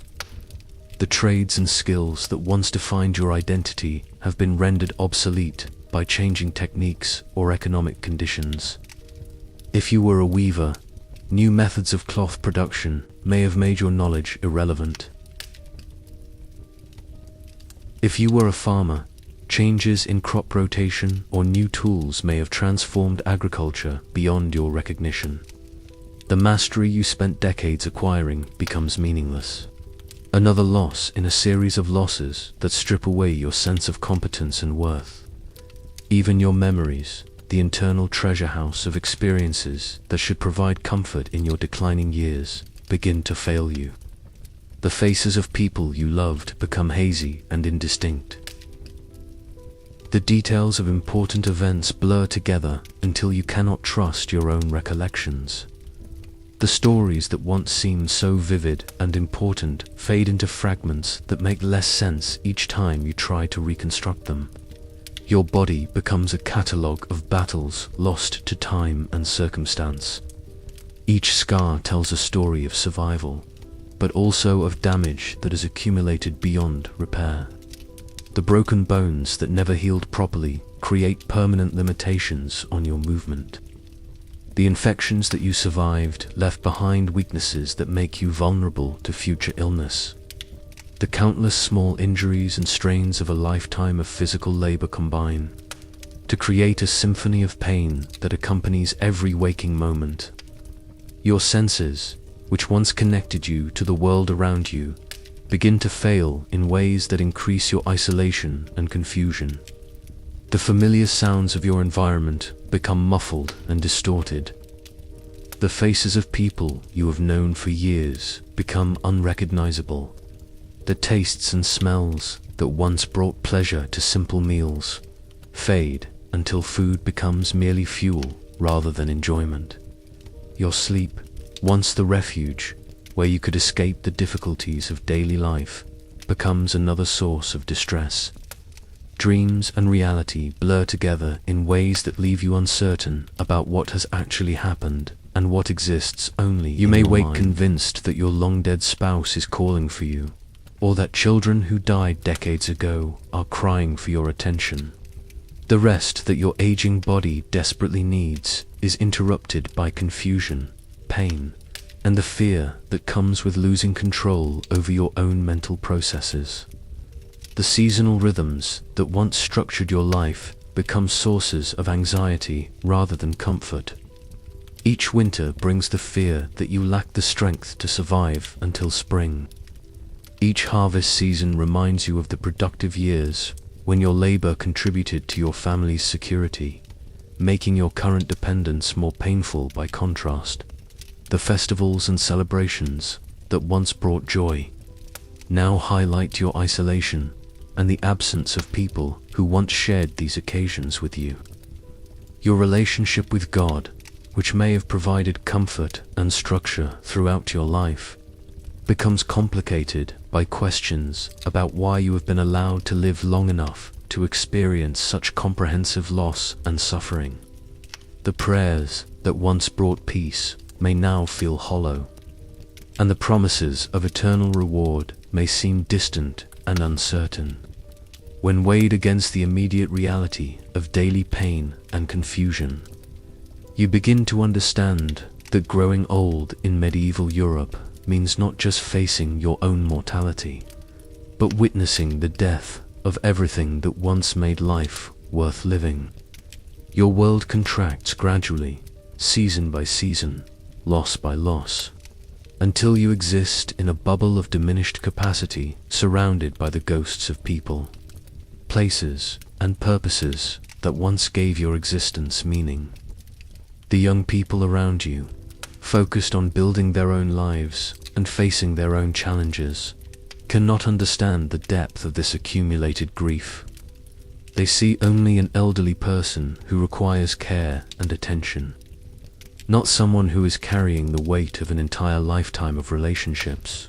The trades and skills that once defined your identity have been rendered obsolete by changing techniques or economic conditions. If you were a weaver, new methods of cloth production may have made your knowledge irrelevant. If you were a farmer, changes in crop rotation or new tools may have transformed agriculture beyond your recognition. The mastery you spent decades acquiring becomes meaningless. Another loss in a series of losses that strip away your sense of competence and worth. Even your memories, the internal treasure house of experiences that should provide comfort in your declining years, begin to fail you. The faces of people you loved become hazy and indistinct. The details of important events blur together until you cannot trust your own recollections. The stories that once seemed so vivid and important fade into fragments that make less sense each time you try to reconstruct them. Your body becomes a catalogue of battles lost to time and circumstance. Each scar tells a story of survival, but also of damage that has accumulated beyond repair. The broken bones that never healed properly create permanent limitations on your movement. The infections that you survived left behind weaknesses that make you vulnerable to future illness. The countless small injuries and strains of a lifetime of physical labor combine to create a symphony of pain that accompanies every waking moment. Your senses, which once connected you to the world around you, begin to fail in ways that increase your isolation and confusion. The familiar sounds of your environment become muffled and distorted. The faces of people you have known for years become unrecognizable. The tastes and smells that once brought pleasure to simple meals fade until food becomes merely fuel rather than enjoyment. Your sleep, once the refuge where you could escape the difficulties of daily life, becomes another source of distress. Dreams and reality blur together in ways that leave you uncertain about what has actually happened and what exists only in your mind. You may wake convinced that your long-dead spouse is calling for you, or that children who died decades ago are crying for your attention. The rest that your aging body desperately needs is interrupted by confusion, pain, and the fear that comes with losing control over your own mental processes. The seasonal rhythms that once structured your life become sources of anxiety rather than comfort. Each winter brings the fear that you lack the strength to survive until spring. Each harvest season reminds you of the productive years when your labor contributed to your family's security, making your current dependence more painful by contrast. The festivals and celebrations that once brought joy now highlight your isolation and the absence of people who once shared these occasions with you. Your relationship with God, which may have provided comfort and structure throughout your life, becomes complicated by questions about why you have been allowed to live long enough to experience such comprehensive loss and suffering. The prayers that once brought peace may now feel hollow, and the promises of eternal reward may seem distant and uncertain. When weighed against the immediate reality of daily pain and confusion, you begin to understand that growing old in medieval Europe means not just facing your own mortality, but witnessing the death of everything that once made life worth living. Your world contracts gradually, season by season, loss by loss, until you exist in a bubble of diminished capacity, surrounded by the ghosts of people, places, and purposes that once gave your existence meaning. The young people around you, focused on building their own lives and facing their own challenges, cannot understand the depth of this accumulated grief. They see only an elderly person who requires care and attention, not someone who is carrying the weight of an entire lifetime of relationships,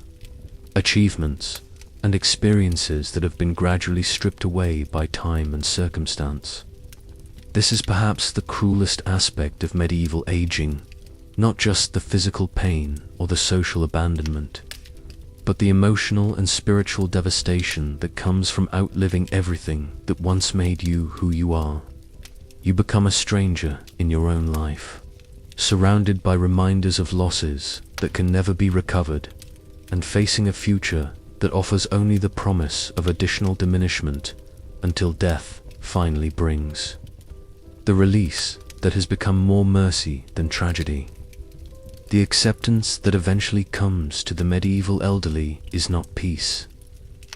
achievements, and experiences that have been gradually stripped away by time and circumstance. This is perhaps the cruelest aspect of medieval aging, not just the physical pain or the social abandonment, but the emotional and spiritual devastation that comes from outliving everything that once made you who you are. You become a stranger in your own life, surrounded by reminders of losses that can never be recovered, and facing a future that offers only the promise of additional diminishment until death finally brings the release that has become more mercy than tragedy. The acceptance that eventually comes to the medieval elderly is not peace,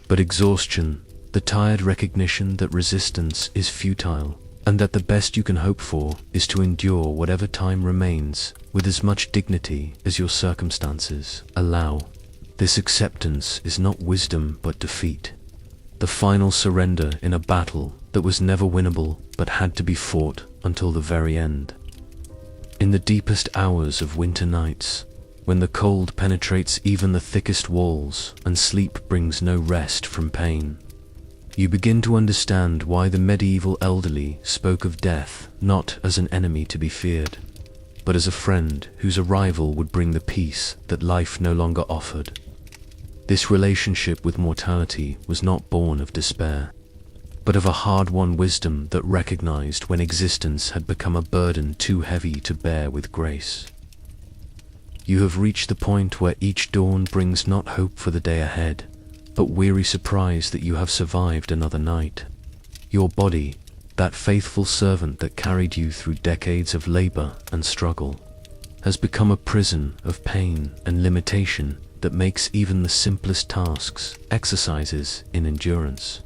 but exhaustion, the tired recognition that resistance is futile, and that the best you can hope for is to endure whatever time remains with as much dignity as your circumstances allow. This acceptance is not wisdom but defeat, the final surrender in a battle that was never winnable but had to be fought until the very end. In the deepest hours of winter nights, when the cold penetrates even the thickest walls and sleep brings no rest from pain, you begin to understand why the medieval elderly spoke of death not as an enemy to be feared, but as a friend whose arrival would bring the peace that life no longer offered. This relationship with mortality was not born of despair, but of a hard-won wisdom that recognized when existence had become a burden too heavy to bear with grace. You have reached the point where each dawn brings not hope for the day ahead, but weary surprise that you have survived another night. Your body, that faithful servant that carried you through decades of labor and struggle, has become a prison of pain and limitation that makes even the simplest tasks exercises in endurance.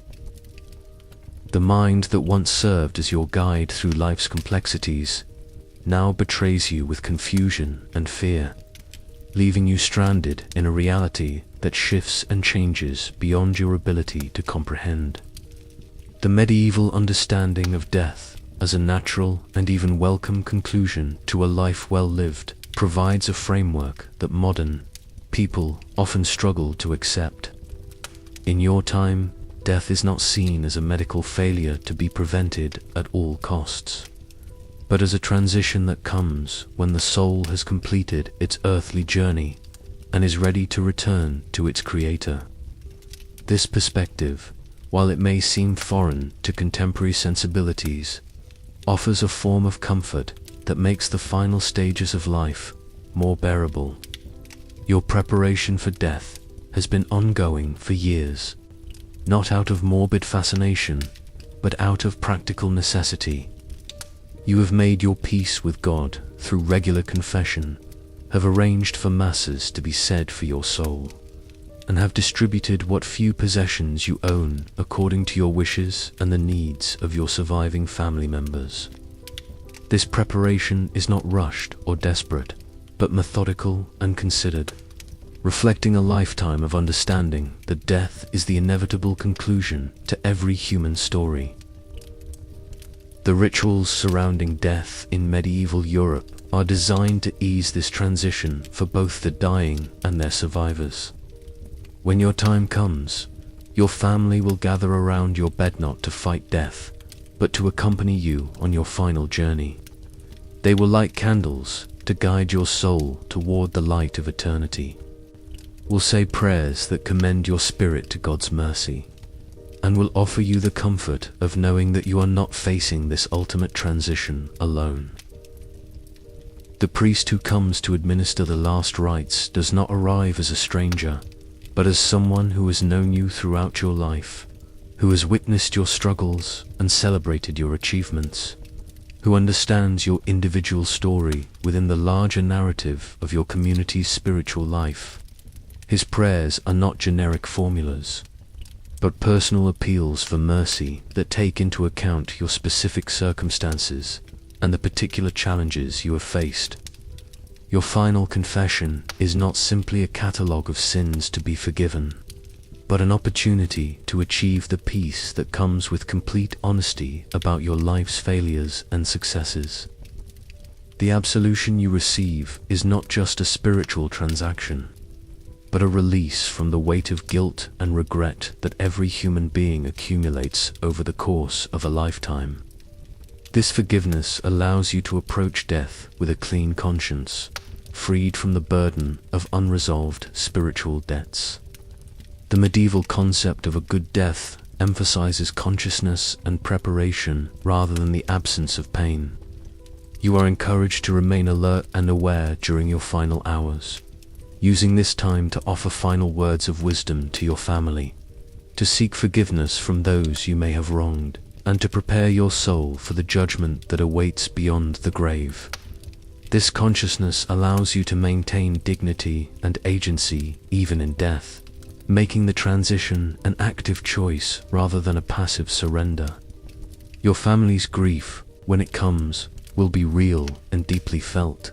The mind that once served as your guide through life's complexities now betrays you with confusion and fear, leaving you stranded in a reality that shifts and changes beyond your ability to comprehend. The medieval understanding of death as a natural and even welcome conclusion to a life well lived provides a framework that modern people often struggle to accept. In your time, death is not seen as a medical failure to be prevented at all costs, but as a transition that comes when the soul has completed its earthly journey and is ready to return to its Creator. This perspective, while it may seem foreign to contemporary sensibilities, offers a form of comfort that makes the final stages of life more bearable. Your preparation for death has been ongoing for years, not out of morbid fascination, but out of practical necessity. You have made your peace with God through regular confession, have arranged for masses to be said for your soul, and have distributed what few possessions you own according to your wishes and the needs of your surviving family members. This preparation is not rushed or desperate, but methodical and considered, reflecting a lifetime of understanding that death is the inevitable conclusion to every human story. The rituals surrounding death in medieval Europe are designed to ease this transition for both the dying and their survivors. When your time comes, your family will gather around your bed not to fight death, but to accompany you on your final journey. They will light candles to guide your soul toward the light of eternity. will say prayers that commend your spirit to God's mercy, and will offer you the comfort of knowing that you are not facing this ultimate transition alone. The priest who comes to administer the last rites does not arrive as a stranger, but as someone who has known you throughout your life, who has witnessed your struggles and celebrated your achievements, who understands your individual story within the larger narrative of your community's spiritual life. His prayers are not generic formulas, but personal appeals for mercy that take into account your specific circumstances and the particular challenges you have faced. Your final confession is not simply a catalogue of sins to be forgiven, but an opportunity to achieve the peace that comes with complete honesty about your life's failures and successes. The absolution you receive is not just a spiritual transaction, but a release from the weight of guilt and regret that every human being accumulates over the course of a lifetime. This forgiveness allows you to approach death with a clean conscience, freed from the burden of unresolved spiritual debts. The medieval concept of a good death emphasizes consciousness and preparation rather than the absence of pain. You are encouraged to remain alert and aware during your final hours, using this time to offer final words of wisdom to your family, to seek forgiveness from those you may have wronged, and to prepare your soul for the judgment that awaits beyond the grave. This consciousness allows you to maintain dignity and agency even in death, making the transition an active choice rather than a passive surrender. Your family's grief, when it comes, will be real and deeply felt,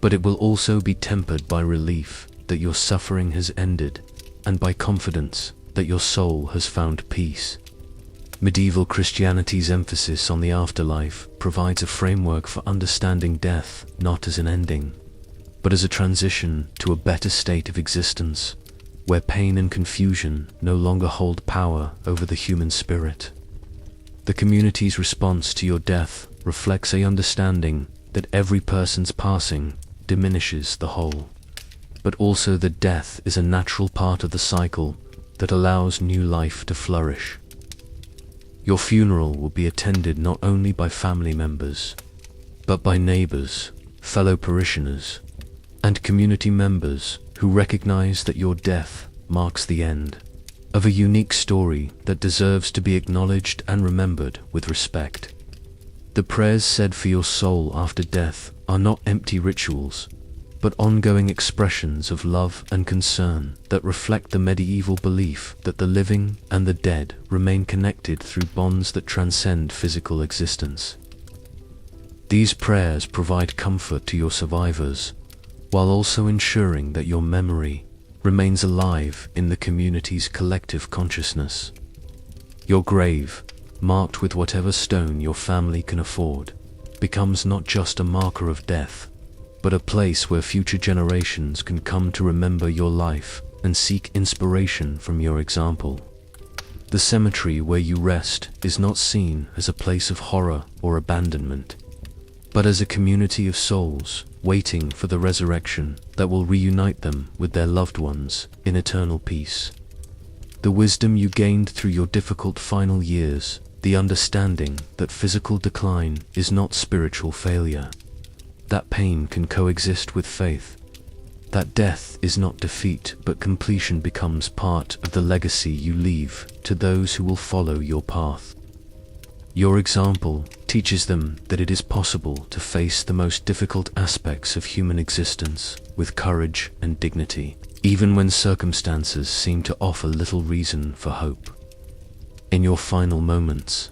but it will also be tempered by relief that your suffering has ended and by confidence that your soul has found peace. Medieval Christianity's emphasis on the afterlife provides a framework for understanding death not as an ending, but as a transition to a better state of existence, where pain and confusion no longer hold power over the human spirit. The community's response to your death reflects an understanding that every person's passing diminishes the whole, but also that death is a natural part of the cycle that allows new life to flourish. Your funeral will be attended not only by family members, but by neighbors, fellow parishioners, and community members who recognize that your death marks the end of a unique story that deserves to be acknowledged and remembered with respect. The prayers said for your soul after death are not empty rituals, but ongoing expressions of love and concern that reflect the medieval belief that the living and the dead remain connected through bonds that transcend physical existence. These prayers provide comfort to your survivors, while also ensuring that your memory remains alive in the community's collective consciousness. Your grave, marked with whatever stone your family can afford, becomes not just a marker of death, but a place where future generations can come to remember your life and seek inspiration from your example. The cemetery where you rest is not seen as a place of horror or abandonment, but as a community of souls waiting for the resurrection that will reunite them with their loved ones in eternal peace. The wisdom you gained through your difficult final years, the understanding that physical decline is not spiritual failure, that pain can coexist with faith, that death is not defeat but completion becomes part of the legacy you leave to those who will follow your path. Your example teaches them that it is possible to face the most difficult aspects of human existence with courage and dignity, even when circumstances seem to offer little reason for hope. In your final moments,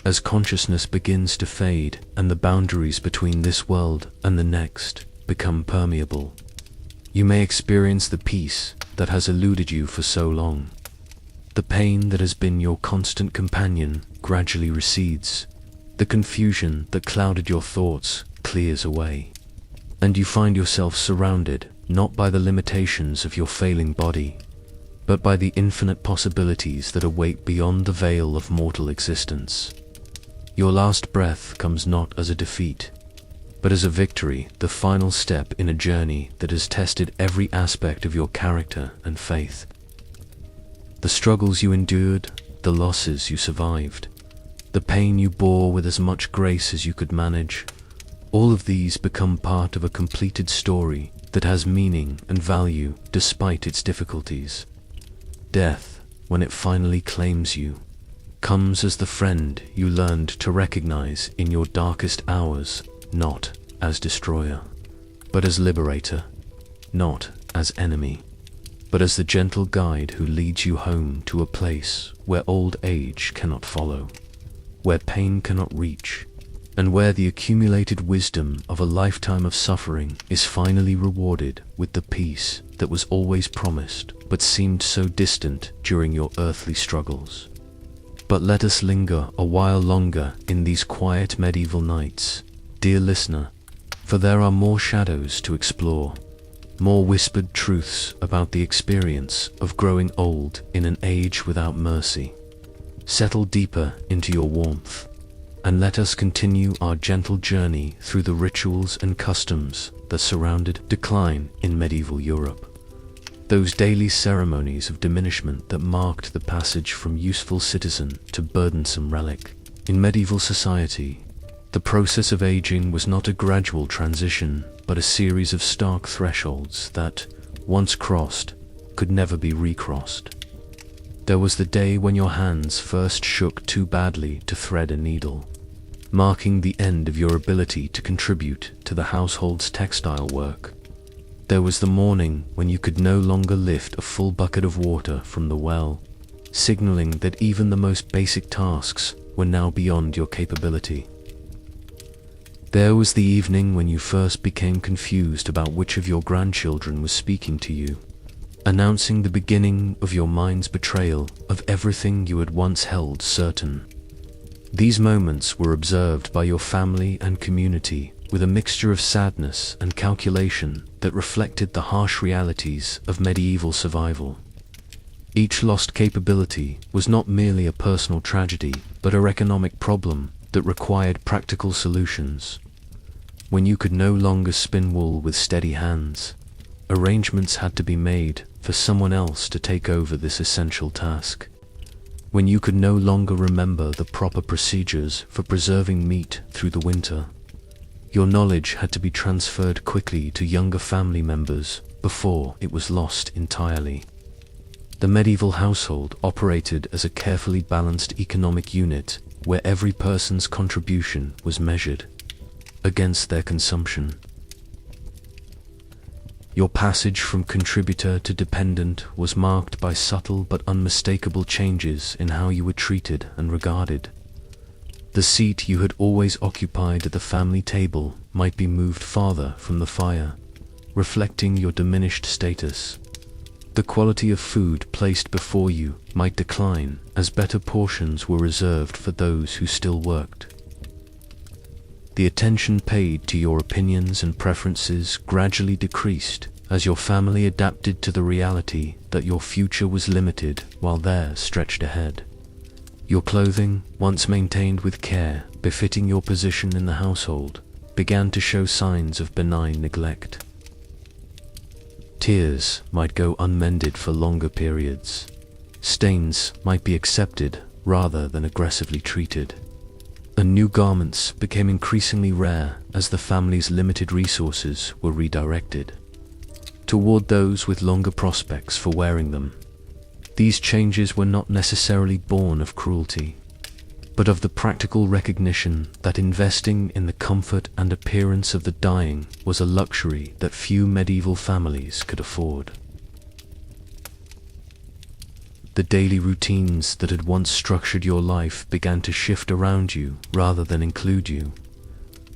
as consciousness begins to fade and the boundaries between this world and the next become permeable, you may experience the peace that has eluded you for so long. The pain that has been your constant companion gradually recedes, the confusion that clouded your thoughts clears away, and you find yourself surrounded not by the limitations of your failing body, but by the infinite possibilities that await beyond the veil of mortal existence. Your last breath comes not as a defeat, but as a victory, the final step in a journey that has tested every aspect of your character and faith. The struggles you endured, the losses you survived, the pain you bore with as much grace as you could manage, all of these become part of a completed story that has meaning and value despite its difficulties. Death, when it finally claims you, comes as the friend you learned to recognize in your darkest hours, not as destroyer, but as liberator, not as enemy, but as the gentle guide who leads you home to a place where old age cannot follow, where pain cannot reach, and where the accumulated wisdom of a lifetime of suffering is finally rewarded with the peace that was always promised but seemed so distant during your earthly struggles. But let us linger a while longer in these quiet medieval nights, dear listener, for there are more shadows to explore, more whispered truths about the experience of growing old in an age without mercy. Settle deeper into your warmth, and let us continue our gentle journey through the rituals and customs that surrounded decline in medieval Europe. Those daily ceremonies of diminishment that marked the passage from useful citizen to burdensome relic. In medieval society, the process of aging was not a gradual transition, but a series of stark thresholds that, once crossed, could never be recrossed. There was the day when your hands first shook too badly to thread a needle, marking the end of your ability to contribute to the household's textile work. There was the morning when you could no longer lift a full bucket of water from the well, signaling that even the most basic tasks were now beyond your capability. There was the evening when you first became confused about which of your grandchildren was speaking to you, announcing the beginning of your mind's betrayal of everything you had once held certain. These moments were observed by your family and community with a mixture of sadness and calculation that reflected the harsh realities of medieval survival. Each lost capability was not merely a personal tragedy, but an economic problem that required practical solutions. When you could no longer spin wool with steady hands, arrangements had to be made for someone else to take over this essential task. When you could no longer remember the proper procedures for preserving meat through the winter, your knowledge had to be transferred quickly to younger family members before it was lost entirely. The medieval household operated as a carefully balanced economic unit where every person's contribution was measured against their consumption. Your passage from contributor to dependent was marked by subtle but unmistakable changes in how you were treated and regarded. The seat you had always occupied at the family table might be moved farther from the fire, reflecting your diminished status. The quality of food placed before you might decline as better portions were reserved for those who still worked. The attention paid to your opinions and preferences gradually decreased as your family adapted to the reality that your future was limited while theirs stretched ahead. Your clothing, once maintained with care befitting your position in the household, began to show signs of benign neglect. Tears might go unmended for longer periods. Stains might be accepted rather than aggressively treated. And new garments became increasingly rare as the family's limited resources were redirected toward those with longer prospects for wearing them. These changes were not necessarily born of cruelty, but of the practical recognition that investing in the comfort and appearance of the dying was a luxury that few medieval families could afford. The daily routines that had once structured your life began to shift around you rather than include you.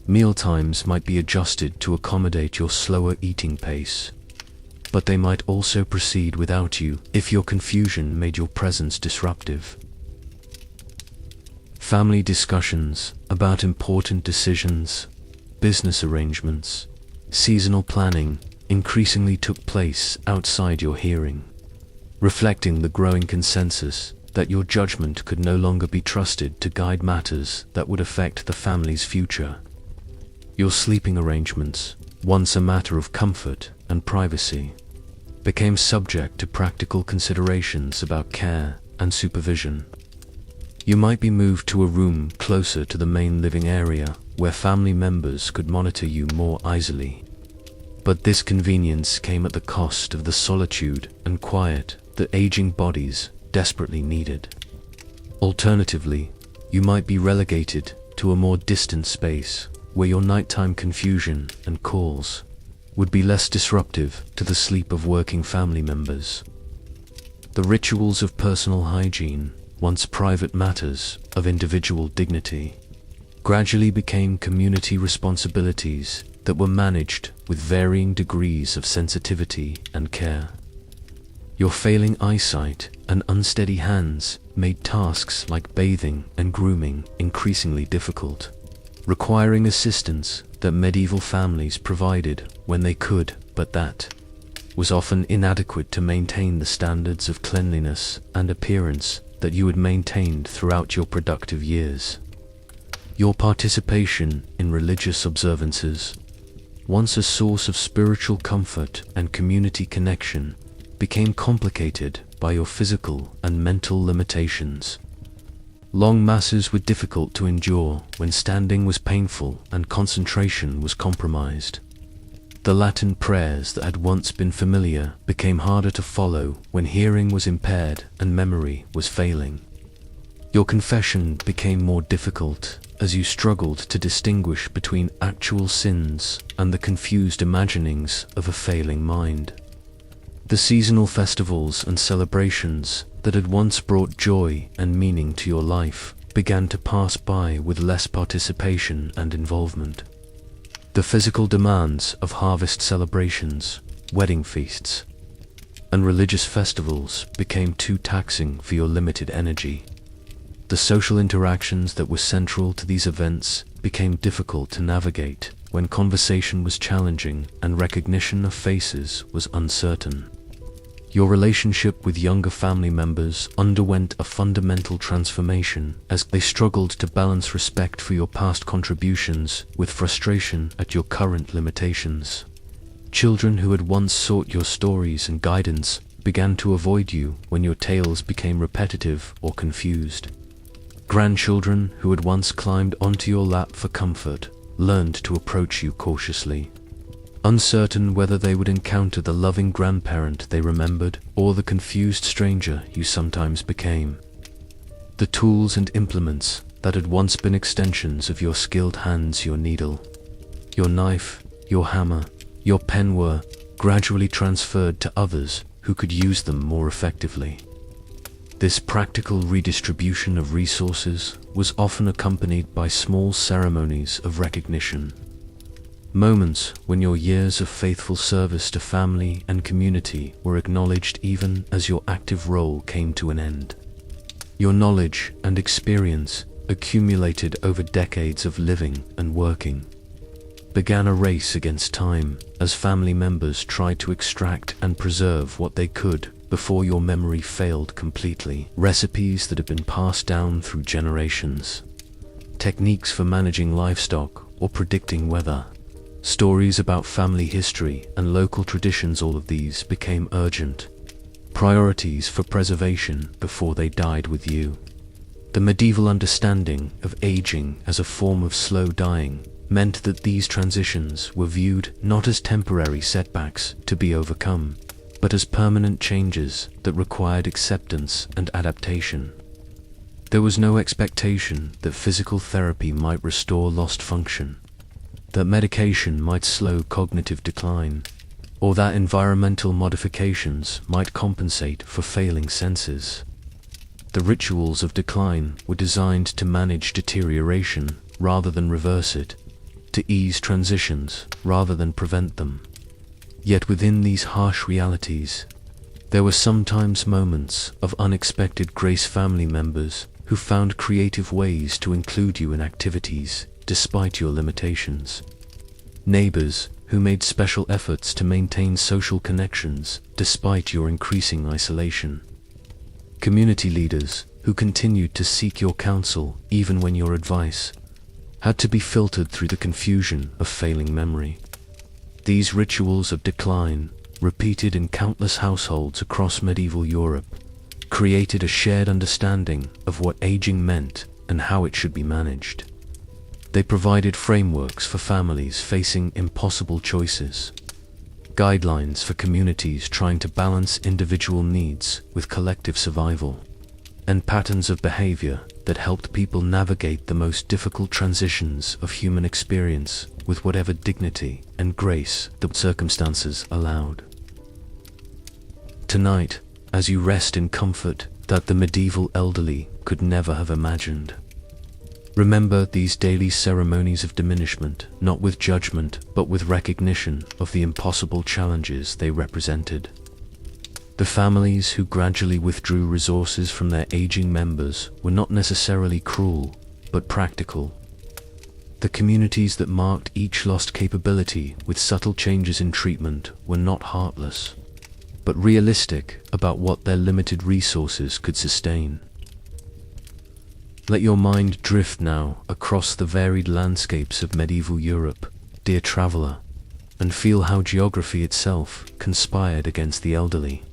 Mealtimes might be adjusted to accommodate your slower eating pace, but they might also proceed without you if your confusion made your presence disruptive. Family discussions about important decisions, business arrangements, seasonal planning increasingly took place outside your hearing, reflecting the growing consensus that your judgment could no longer be trusted to guide matters that would affect the family's future. Your sleeping arrangements, once a matter of comfort and privacy, became subject to practical considerations about care and supervision. You might be moved to a room closer to the main living area where family members could monitor you more easily. But this convenience came at the cost of the solitude and quiet that aging bodies desperately needed. Alternatively, you might be relegated to a more distant space where your nighttime confusion and calls would be less disruptive to the sleep of working family members. The rituals of personal hygiene, once private matters of individual dignity, gradually became community responsibilities that were managed with varying degrees of sensitivity and care. Your failing eyesight and unsteady hands made tasks like bathing and grooming increasingly difficult, requiring assistance that medieval families provided when they could, but that was often inadequate to maintain the standards of cleanliness and appearance that you had maintained throughout your productive years. Your participation in religious observances, once a source of spiritual comfort and community connection, became complicated by your physical and mental limitations. Long masses were difficult to endure when standing was painful and concentration was compromised. The Latin prayers that had once been familiar became harder to follow when hearing was impaired and memory was failing. Your confession became more difficult as you struggled to distinguish between actual sins and the confused imaginings of a failing mind. The seasonal festivals and celebrations that had once brought joy and meaning to your life began to pass by with less participation and involvement. The physical demands of harvest celebrations, wedding feasts, and religious festivals became too taxing for your limited energy. The social interactions that were central to these events became difficult to navigate when conversation was challenging and recognition of faces was uncertain. Your relationship with younger family members underwent a fundamental transformation as they struggled to balance respect for your past contributions with frustration at your current limitations. Children who had once sought your stories and guidance began to avoid you when your tales became repetitive or confused. Grandchildren who had once climbed onto your lap for comfort learned to approach you cautiously, uncertain whether they would encounter the loving grandparent they remembered or the confused stranger you sometimes became. The tools and implements that had once been extensions of your skilled hands, your needle, your knife, your hammer, your pen, were gradually transferred to others who could use them more effectively. This practical redistribution of resources was often accompanied by small ceremonies of recognition. Moments when your years of faithful service to family and community were acknowledged even as your active role came to an end. Your knowledge and experience, accumulated over decades of living and working, began a race against time as family members tried to extract and preserve what they could before your memory failed completely. Recipes that had been passed down through generations, techniques for managing livestock or predicting weather, stories about family history and local traditions, all of these became urgent priorities for preservation before they died with you. The medieval understanding of aging as a form of slow dying meant that these transitions were viewed not as temporary setbacks to be overcome, but as permanent changes that required acceptance and adaptation. There was no expectation that physical therapy might restore lost function, that medication might slow cognitive decline, or that environmental modifications might compensate for failing senses. The rituals of decline were designed to manage deterioration rather than reverse it, to ease transitions rather than prevent them. Yet within these harsh realities, there were sometimes moments of unexpected grace. Family members who found creative ways to include you in activities despite your limitations. Neighbors who made special efforts to maintain social connections despite your increasing isolation. Community leaders who continued to seek your counsel even when your advice had to be filtered through the confusion of failing memory. These rituals of decline, repeated in countless households across medieval Europe, created a shared understanding of what aging meant and how it should be managed. They provided frameworks for families facing impossible choices, guidelines for communities trying to balance individual needs with collective survival, and patterns of behavior that helped people navigate the most difficult transitions of human experience with whatever dignity and grace the circumstances allowed. Tonight, as you rest in comfort that the medieval elderly could never have imagined, remember these daily ceremonies of diminishment, not with judgment, but with recognition of the impossible challenges they represented. The families who gradually withdrew resources from their aging members were not necessarily cruel, but practical. The communities that marked each lost capability with subtle changes in treatment were not heartless, but realistic about what their limited resources could sustain. Let your mind drift now across the varied landscapes of medieval Europe, dear traveler, and feel how geography itself conspired against the elderly,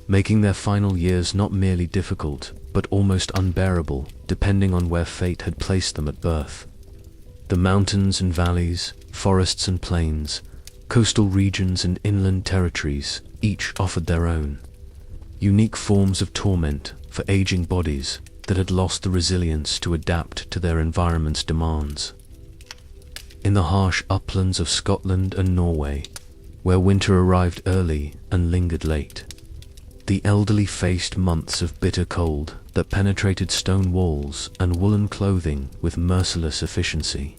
making their final years not merely difficult, but almost unbearable, depending on where fate had placed them at birth. The mountains and valleys, forests and plains, coastal regions and inland territories, each offered their own unique forms of torment for aging bodies that had lost the resilience to adapt to their environment's demands. In the harsh uplands of Scotland and Norway, where winter arrived early and lingered late, the elderly faced months of bitter cold that penetrated stone walls and woolen clothing with merciless efficiency.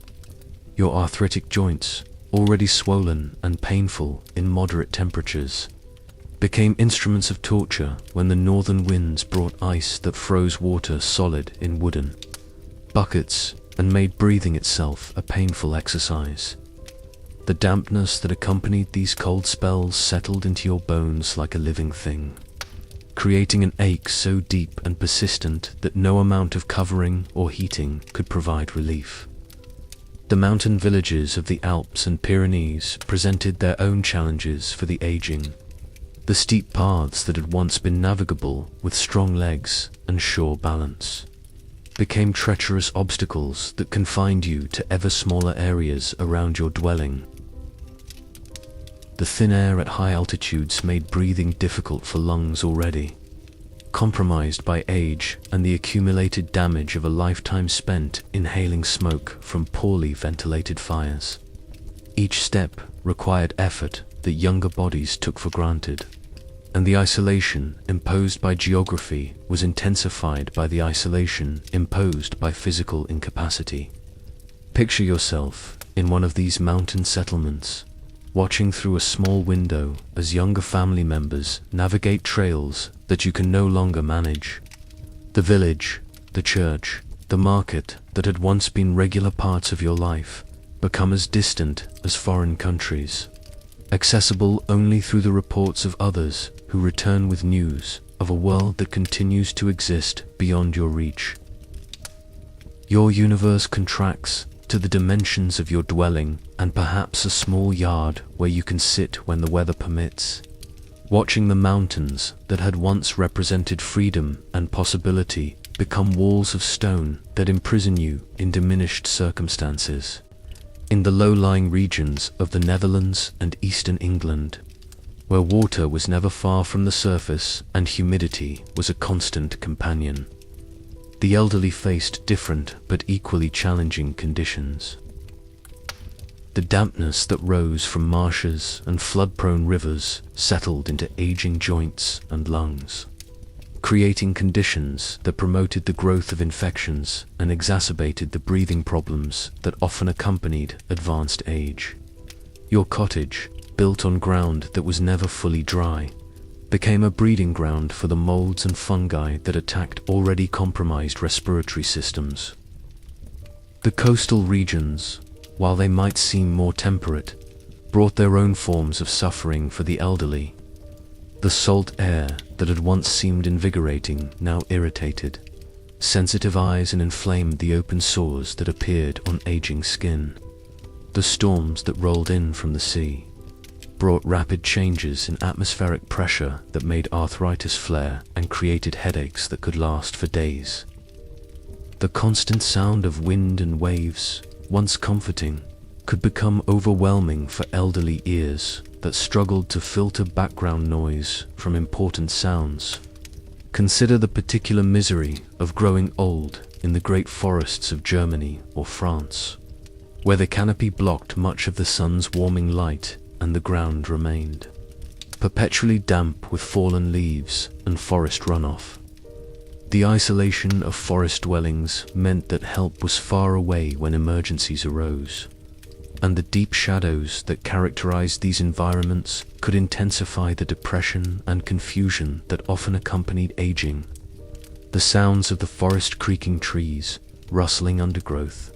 Your arthritic joints, already swollen and painful in moderate temperatures, became instruments of torture when the northern winds brought ice that froze water solid in wooden buckets and made breathing itself a painful exercise. The dampness that accompanied these cold spells settled into your bones like a living thing, creating an ache so deep and persistent that no amount of covering or heating could provide relief. The mountain villages of the Alps and Pyrenees presented their own challenges for the aging. The steep paths that had once been navigable with strong legs and sure balance became treacherous obstacles that confined you to ever smaller areas around your dwelling. The thin air at high altitudes made breathing difficult for lungs already compromised by age and the accumulated damage of a lifetime spent inhaling smoke from poorly ventilated fires. Each step required effort that younger bodies took for granted, and the isolation imposed by geography was intensified by the isolation imposed by physical incapacity. Picture yourself in one of these mountain settlements, watching through a small window as younger family members navigate trails that you can no longer manage. The village, the church, the market that had once been regular parts of your life become as distant as foreign countries, accessible only through the reports of others who return with news of a world that continues to exist beyond your reach. Your universe contracts to the dimensions of your dwelling and perhaps a small yard where you can sit when the weather permits, watching the mountains that had once represented freedom and possibility become walls of stone that imprison you in diminished circumstances. In the low-lying regions of the Netherlands and eastern England, where water was never far from the surface and humidity was a constant companion, the elderly faced different but equally challenging conditions. The dampness that rose from marshes and flood-prone rivers settled into aging joints and lungs, creating conditions that promoted the growth of infections and exacerbated the breathing problems that often accompanied advanced age. Your cottage, built on ground that was never fully dry, became a breeding ground for the molds and fungi that attacked already compromised respiratory systems. The coastal regions, while they might seem more temperate, brought their own forms of suffering for the elderly. The salt air that had once seemed invigorating now irritated, sensitive eyes and inflamed the open sores that appeared on aging skin. The storms that rolled in from the sea brought rapid changes in atmospheric pressure that made arthritis flare and created headaches that could last for days. The constant sound of wind and waves, once comforting, could become overwhelming for elderly ears that struggled to filter background noise from important sounds. Consider the particular misery of growing old in the great forests of Germany or France, where the canopy blocked much of the sun's warming light and the ground remained perpetually damp with fallen leaves and forest runoff. The isolation of forest dwellings meant that help was far away when emergencies arose, and the deep shadows that characterized these environments could intensify the depression and confusion that often accompanied aging. The sounds of the forest creaking trees, rustling undergrowth,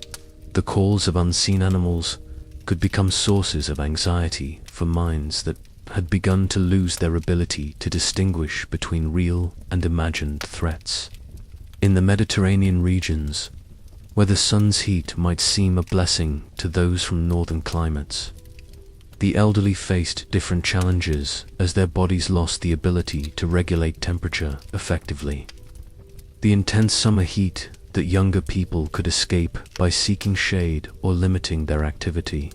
the calls of unseen animals could become sources of anxiety for minds that had begun to lose their ability to distinguish between real and imagined threats. In the Mediterranean regions, where the sun's heat might seem a blessing to those from northern climates, the elderly faced different challenges as their bodies lost the ability to regulate temperature effectively. The intense summer heat that younger people could escape by seeking shade or limiting their activity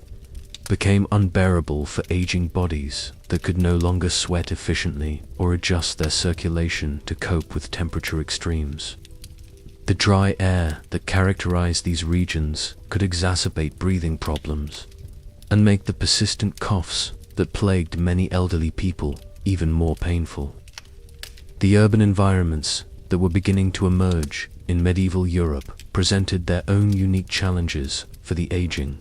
became unbearable for aging bodies that could no longer sweat efficiently or adjust their circulation to cope with temperature extremes. The dry air that characterized these regions could exacerbate breathing problems and make the persistent coughs that plagued many elderly people even more painful. The urban environments that were beginning to emerge in medieval Europe presented their own unique challenges for the aging.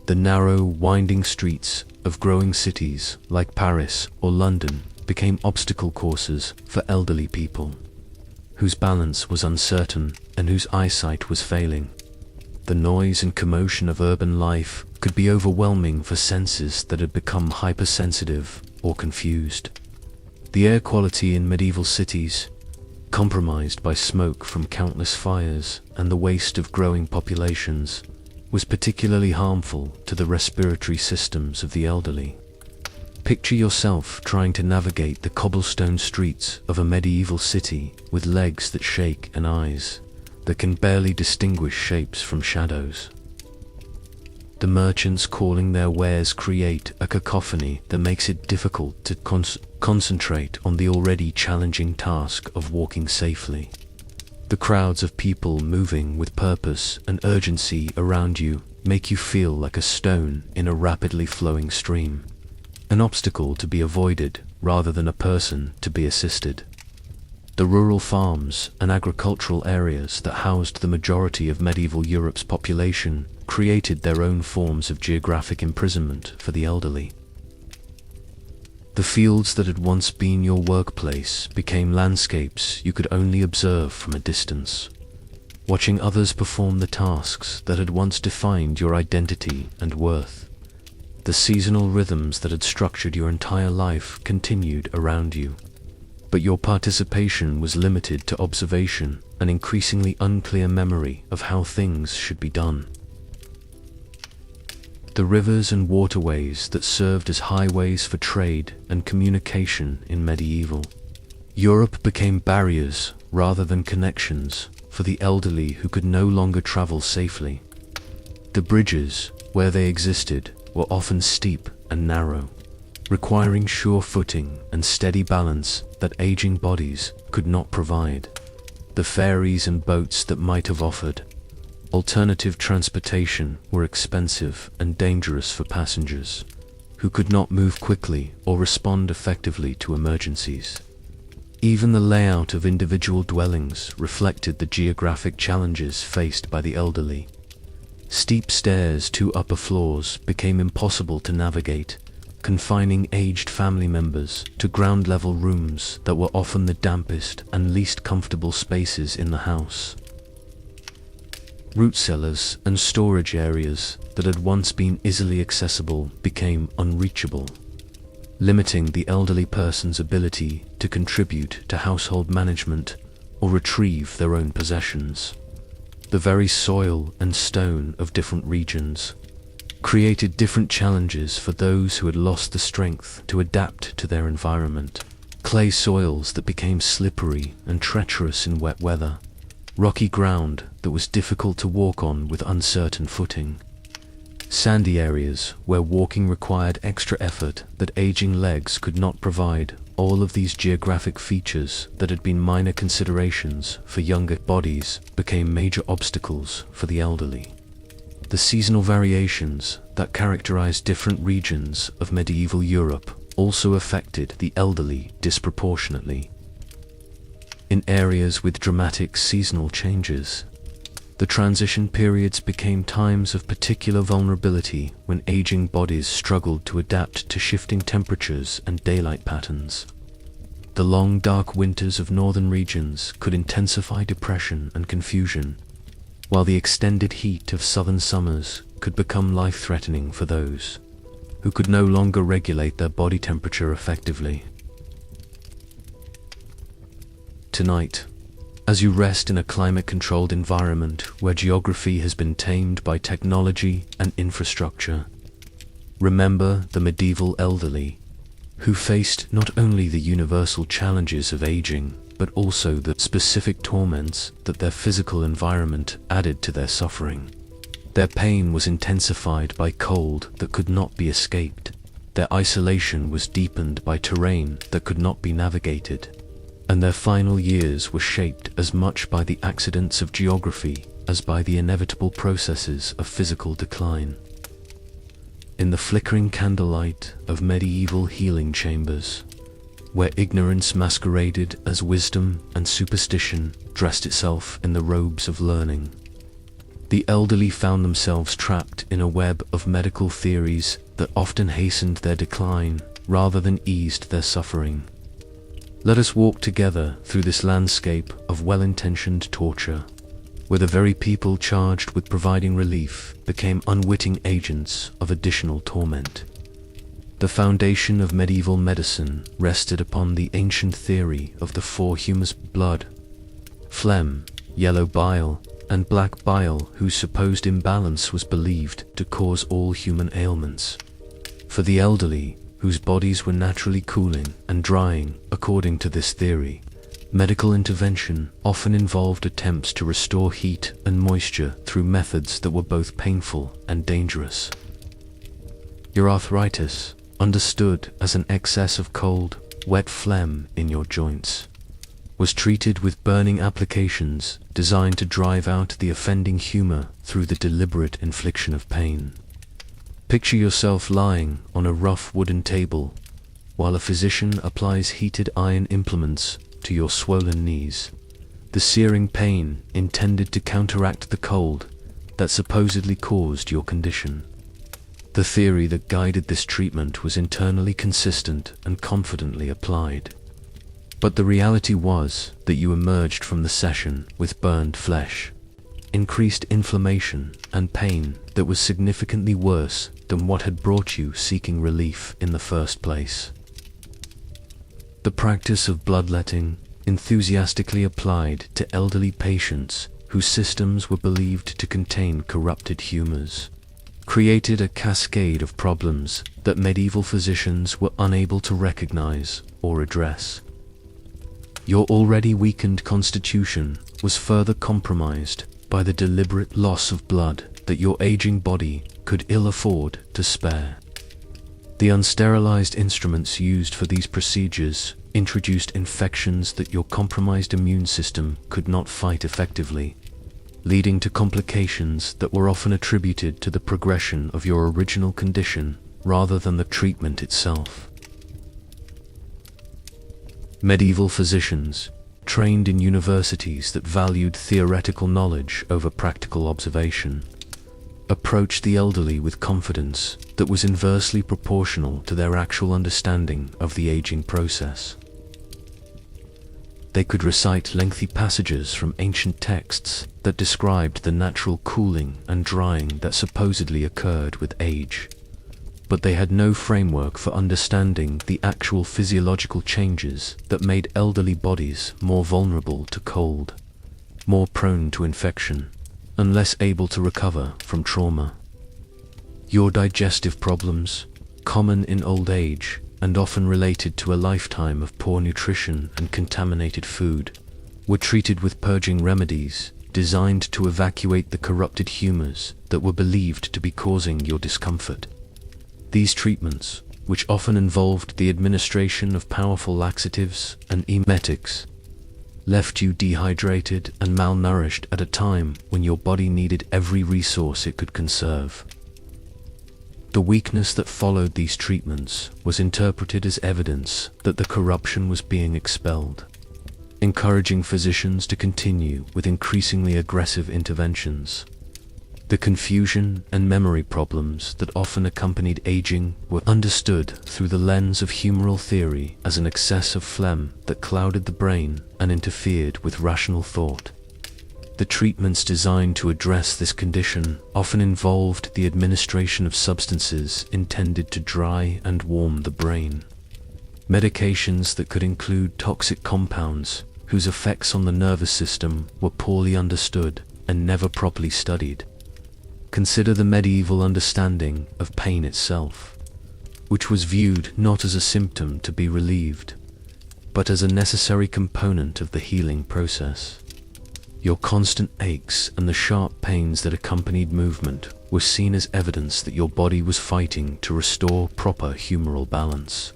The narrow, winding streets of growing cities like Paris or London became obstacle courses for elderly people, whose balance was uncertain and whose eyesight was failing. The noise and commotion of urban life could be overwhelming for senses that had become hypersensitive or confused. The air quality in medieval cities, compromised by smoke from countless fires and the waste of growing populations, was particularly harmful to the respiratory systems of the elderly. Picture yourself trying to navigate the cobblestone streets of a medieval city with legs that shake and eyes that can barely distinguish shapes from shadows. The merchants calling their wares create a cacophony that makes it difficult to concentrate on the already challenging task of walking safely. The crowds of people moving with purpose and urgency around you make you feel like a stone in a rapidly flowing stream, an obstacle to be avoided rather than a person to be assisted. The rural farms and agricultural areas that housed the majority of medieval Europe's population created their own forms of geographic imprisonment for the elderly. The fields that had once been your workplace became landscapes you could only observe from a distance, watching others perform the tasks that had once defined your identity and worth. The seasonal rhythms that had structured your entire life continued around you, but your participation was limited to observation and increasingly unclear memory of how things should be done. The rivers and waterways that served as highways for trade and communication in medieval Europe became barriers rather than connections for the elderly who could no longer travel safely. The bridges, where they existed, were often steep and narrow, requiring sure footing and steady balance that aging bodies could not provide. The ferries and boats that might have offered alternative transportation were expensive and dangerous for passengers who could not move quickly or respond effectively to emergencies. Even the layout of individual dwellings reflected the geographic challenges faced by the elderly. Steep stairs to upper floors became impossible to navigate, confining aged family members to ground-level rooms that were often the dampest and least comfortable spaces in the house. Root cellars and storage areas that had once been easily accessible became unreachable, limiting the elderly person's ability to contribute to household management or retrieve their own possessions. The very soil and stone of different regions created different challenges for those who had lost the strength to adapt to their environment. Clay soils that became slippery and treacherous in wet weather, rocky ground that was difficult to walk on with uncertain footing, sandy areas where walking required extra effort that aging legs could not provide. All of these geographic features that had been minor considerations for younger bodies became major obstacles for the elderly. The seasonal variations that characterized different regions of medieval Europe also affected the elderly disproportionately. In areas with dramatic seasonal changes, the transition periods became times of particular vulnerability when aging bodies struggled to adapt to shifting temperatures and daylight patterns. The long, dark winters of northern regions could intensify depression and confusion, while the extended heat of southern summers could become life-threatening for those who could no longer regulate their body temperature effectively. Tonight, as you rest in a climate-controlled environment where geography has been tamed by technology and infrastructure, remember the medieval elderly, who faced not only the universal challenges of aging, but also the specific torments that their physical environment added to their suffering. Their pain was intensified by cold that could not be escaped. Their isolation was deepened by terrain that could not be navigated. And their final years were shaped as much by the accidents of geography as by the inevitable processes of physical decline. In the flickering candlelight of medieval healing chambers, where ignorance masqueraded as wisdom and superstition dressed itself in the robes of learning, the elderly found themselves trapped in a web of medical theories that often hastened their decline rather than eased their suffering. Let us walk together through this landscape of well-intentioned torture, where the very people charged with providing relief became unwitting agents of additional torment. The foundation of medieval medicine rested upon the ancient theory of the four humus: blood, phlegm, yellow bile, and black bile, whose supposed imbalance was believed to cause all human ailments. For the elderly, whose bodies were naturally cooling and drying according to this theory, medical intervention often involved attempts to restore heat and moisture through methods that were both painful and dangerous. Your arthritis, understood as an excess of cold, wet phlegm in your joints, was treated with burning applications designed to drive out the offending humor through the deliberate infliction of pain. Picture yourself lying on a rough wooden table while a physician applies heated iron implements to your swollen knees, the searing pain intended to counteract the cold that supposedly caused your condition. The theory that guided this treatment was internally consistent and confidently applied. But the reality was that you emerged from the session with burned flesh, increased inflammation, and pain that was significantly worse than what had brought you seeking relief in the first place. The practice of bloodletting, enthusiastically applied to elderly patients whose systems were believed to contain corrupted humors, created a cascade of problems that medieval physicians were unable to recognize or address. Your already weakened constitution was further compromised by the deliberate loss of blood that your aging body could ill afford to spare. The unsterilized instruments used for these procedures introduced infections that your compromised immune system could not fight effectively, leading to complications that were often attributed to the progression of your original condition rather than the treatment itself. Medieval physicians, trained in universities that valued theoretical knowledge over practical observation, approached the elderly with confidence that was inversely proportional to their actual understanding of the aging process. They could recite lengthy passages from ancient texts that described the natural cooling and drying that supposedly occurred with age, but they had no framework for understanding the actual physiological changes that made elderly bodies more vulnerable to cold, more prone to infection, and less able to recover from trauma. Your digestive problems, common in old age and often related to a lifetime of poor nutrition and contaminated food, were treated with purging remedies designed to evacuate the corrupted humors that were believed to be causing your discomfort. These treatments, which often involved the administration of powerful laxatives and emetics, left you dehydrated and malnourished at a time when your body needed every resource it could conserve. The weakness that followed these treatments was interpreted as evidence that the corruption was being expelled, encouraging physicians to continue with increasingly aggressive interventions. The confusion and memory problems that often accompanied aging were understood through the lens of humoral theory as an excess of phlegm that clouded the brain and interfered with rational thought. The treatments designed to address this condition often involved the administration of substances intended to dry and warm the brain. Medications that could include toxic compounds whose effects on the nervous system were poorly understood and never properly studied. Consider the medieval understanding of pain itself, which was viewed not as a symptom to be relieved, but as a necessary component of the healing process. Your constant aches and the sharp pains that accompanied movement were seen as evidence that your body was fighting to restore proper humoral balance,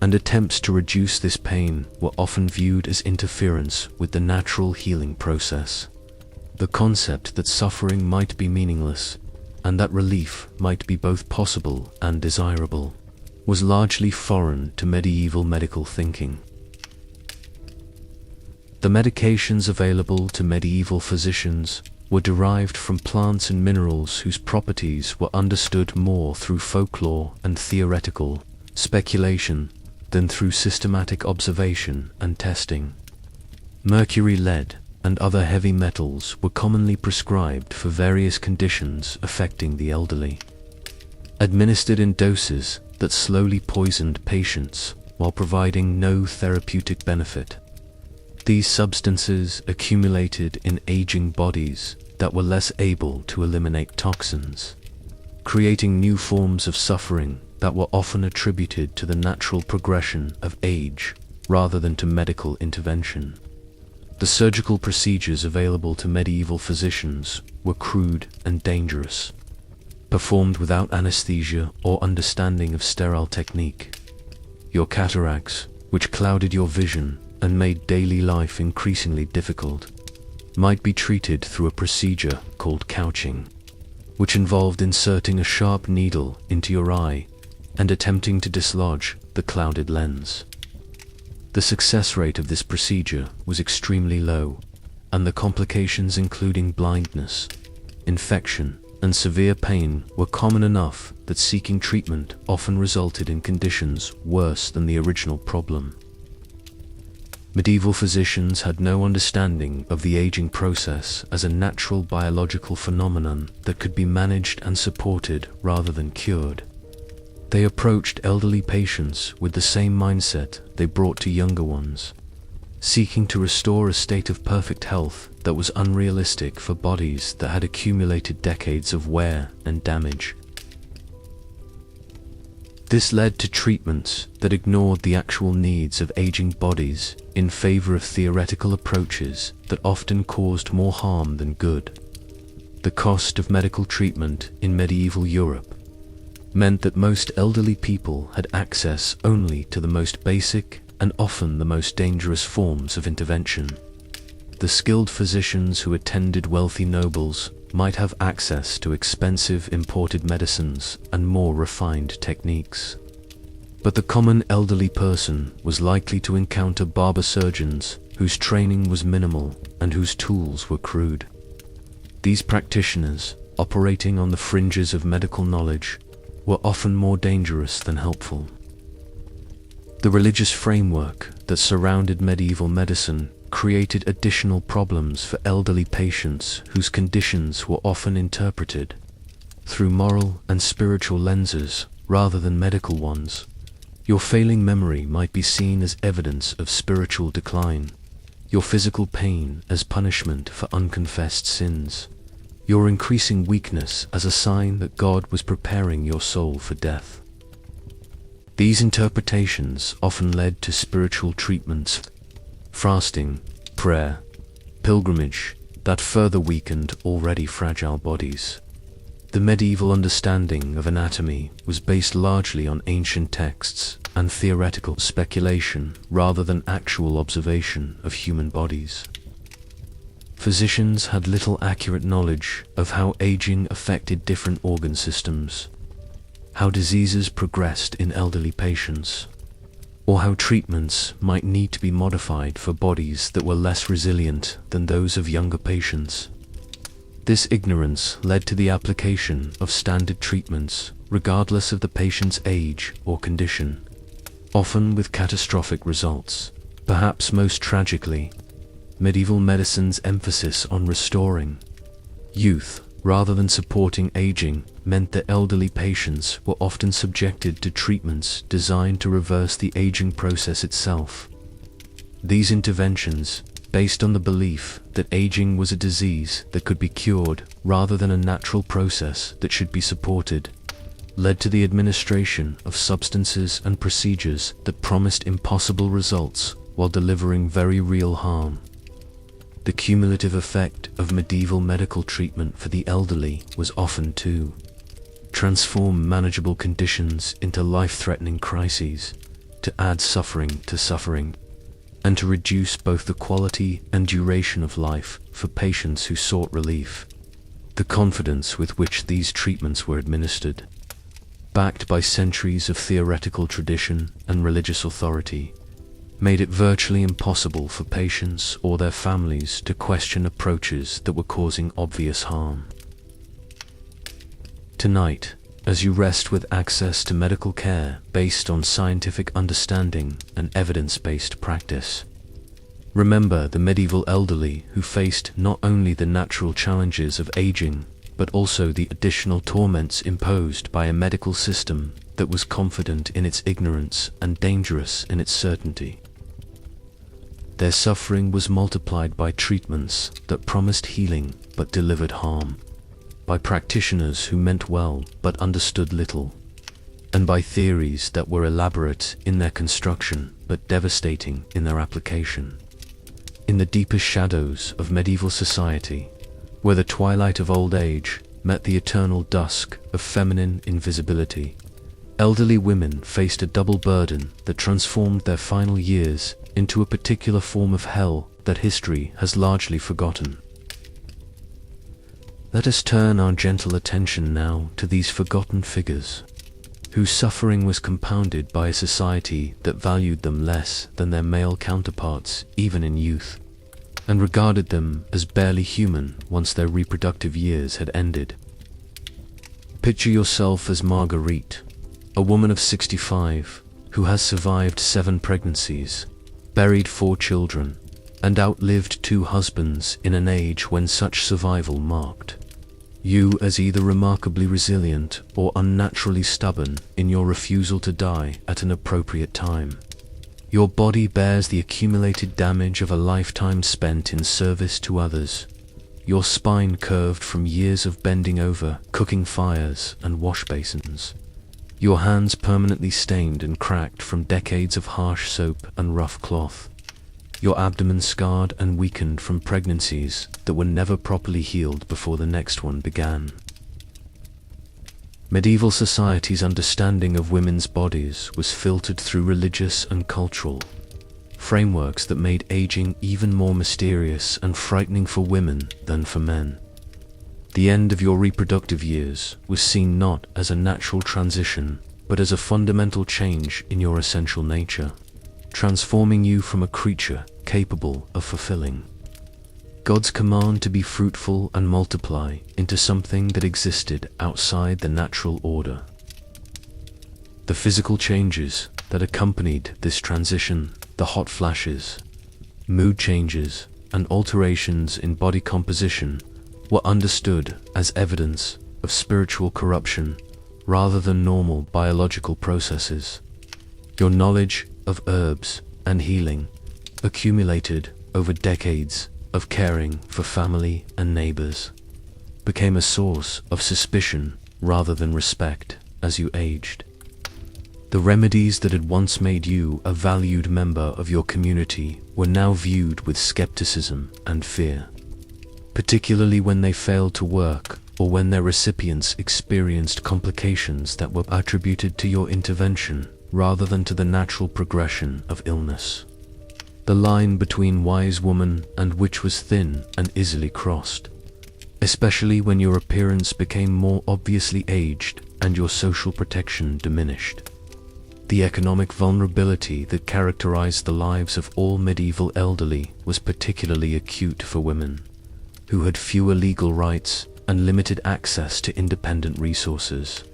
and attempts to reduce this pain were often viewed as interference with the natural healing process. The concept that suffering might be meaningless, and that relief might be both possible and desirable, was largely foreign to medieval medical thinking. The medications available to medieval physicians were derived from plants and minerals whose properties were understood more through folklore and theoretical speculation than through systematic observation and testing. Mercury, lead, and other heavy metals were commonly prescribed for various conditions affecting the elderly, administered in doses that slowly poisoned patients while providing no therapeutic benefit. These substances accumulated in aging bodies that were less able to eliminate toxins, creating new forms of suffering that were often attributed to the natural progression of age rather than to medical intervention. The surgical procedures available to medieval physicians were crude and dangerous, performed without anesthesia or understanding of sterile technique. Your cataracts, which clouded your vision and made daily life increasingly difficult, might be treated through a procedure called couching, which involved inserting a sharp needle into your eye and attempting to dislodge the clouded lens. The success rate of this procedure was extremely low, and the complications including blindness, infection, and severe pain were common enough that seeking treatment often resulted in conditions worse than the original problem. Medieval physicians had no understanding of the aging process as a natural biological phenomenon that could be managed and supported rather than cured. They approached elderly patients with the same mindset they brought to younger ones, seeking to restore a state of perfect health that was unrealistic for bodies that had accumulated decades of wear and damage. This led to treatments that ignored the actual needs of aging bodies in favor of theoretical approaches that often caused more harm than good. The cost of medical treatment in medieval Europe meant that most elderly people had access only to the most basic and often the most dangerous forms of intervention. The skilled physicians who attended wealthy nobles might have access to expensive imported medicines and more refined techniques. But the common elderly person was likely to encounter barber surgeons whose training was minimal and whose tools were crude. These practitioners, operating on the fringes of medical knowledge, were often more dangerous than helpful. The religious framework that surrounded medieval medicine created additional problems for elderly patients whose conditions were often interpreted through moral and spiritual lenses rather than medical ones. Your failing memory might be seen as evidence of spiritual decline, your physical pain as punishment for unconfessed sins, your increasing weakness as a sign that God was preparing your soul for death. These interpretations often led to spiritual treatments, fasting, prayer, pilgrimage, that further weakened already fragile bodies. The medieval understanding of anatomy was based largely on ancient texts and theoretical speculation rather than actual observation of human bodies. Physicians had little accurate knowledge of how aging affected different organ systems, how diseases progressed in elderly patients, or how treatments might need to be modified for bodies that were less resilient than those of younger patients. This ignorance led to the application of standard treatments regardless of the patient's age or condition, often with catastrophic results. Perhaps most tragically, medieval medicine's emphasis on restoring youth rather than supporting aging meant that elderly patients were often subjected to treatments designed to reverse the aging process itself. These interventions, based on the belief that aging was a disease that could be cured rather than a natural process that should be supported, led to the administration of substances and procedures that promised impossible results while delivering very real harm. The cumulative effect of medieval medical treatment for the elderly was often to transform manageable conditions into life-threatening crises, to add suffering to suffering, and to reduce both the quality and duration of life for patients who sought relief. The confidence with which these treatments were administered, backed by centuries of theoretical tradition and religious authority, made it virtually impossible for patients or their families to question approaches that were causing obvious harm. Tonight, as you rest with access to medical care based on scientific understanding and evidence-based practice, remember the medieval elderly who faced not only the natural challenges of aging, but also the additional torments imposed by a medical system that was confident in its ignorance and dangerous in its certainty. Their suffering was multiplied by treatments that promised healing but delivered harm, by practitioners who meant well but understood little, and by theories that were elaborate in their construction but devastating in their application. In the deepest shadows of medieval society, where the twilight of old age met the eternal dusk of feminine invisibility, elderly women faced a double burden that transformed their final years into a particular form of hell that history has largely forgotten. Let us turn our gentle attention now to these forgotten figures, whose suffering was compounded by a society that valued them less than their male counterparts even in youth, and regarded them as barely human once their reproductive years had ended. Picture yourself as Margaret, a woman of 65 who has survived 7 pregnancies, buried 4 children, and outlived 2 husbands in an age when such survival marked you as either remarkably resilient or unnaturally stubborn in your refusal to die at an appropriate time. Your body bears the accumulated damage of a lifetime spent in service to others, your spine curved from years of bending over cooking fires and wash basins, your hands permanently stained and cracked from decades of harsh soap and rough cloth, your abdomen scarred and weakened from pregnancies that were never properly healed before the next one began. Medieval society's understanding of women's bodies was filtered through religious and cultural frameworks that made aging even more mysterious and frightening for women than for men. The end of your reproductive years was seen not as a natural transition, but as a fundamental change in your essential nature, transforming you from a creature capable of fulfilling God's command to be fruitful and multiply into something that existed outside the natural order. The physical changes that accompanied this transition, the hot flashes, mood changes, and alterations in body composition, were understood as evidence of spiritual corruption rather than normal biological processes. Your knowledge of herbs and healing, accumulated over decades of caring for family and neighbors, became a source of suspicion rather than respect as you aged. The remedies that had once made you a valued member of your community were now viewed with skepticism and fear, particularly when they failed to work or when their recipients experienced complications that were attributed to your intervention rather than to the natural progression of illness. The line between wise woman and witch was thin and easily crossed, especially when your appearance became more obviously aged and your social protection diminished. The economic vulnerability that characterized the lives of all medieval elderly was particularly acute for women, who had fewer legal rights and limited access to independent resources.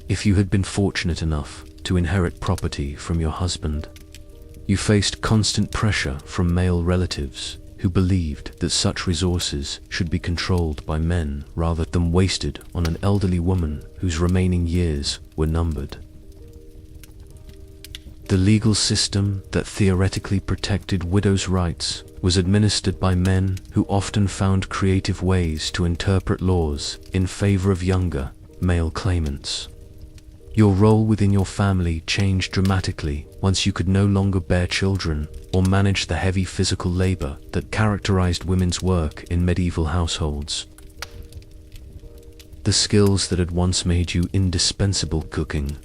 If you had been fortunate enough to inherit property from your husband, you faced constant pressure from male relatives who believed that such resources should be controlled by men rather than wasted on an elderly woman whose remaining years were numbered. The legal system that theoretically protected widows' rights was administered by men who often found creative ways to interpret laws in favor of younger, male claimants. Your role within your family changed dramatically once you could no longer bear children or manage the heavy physical labor that characterized women's work in medieval households. The skills that had once made you indispensable, cooking,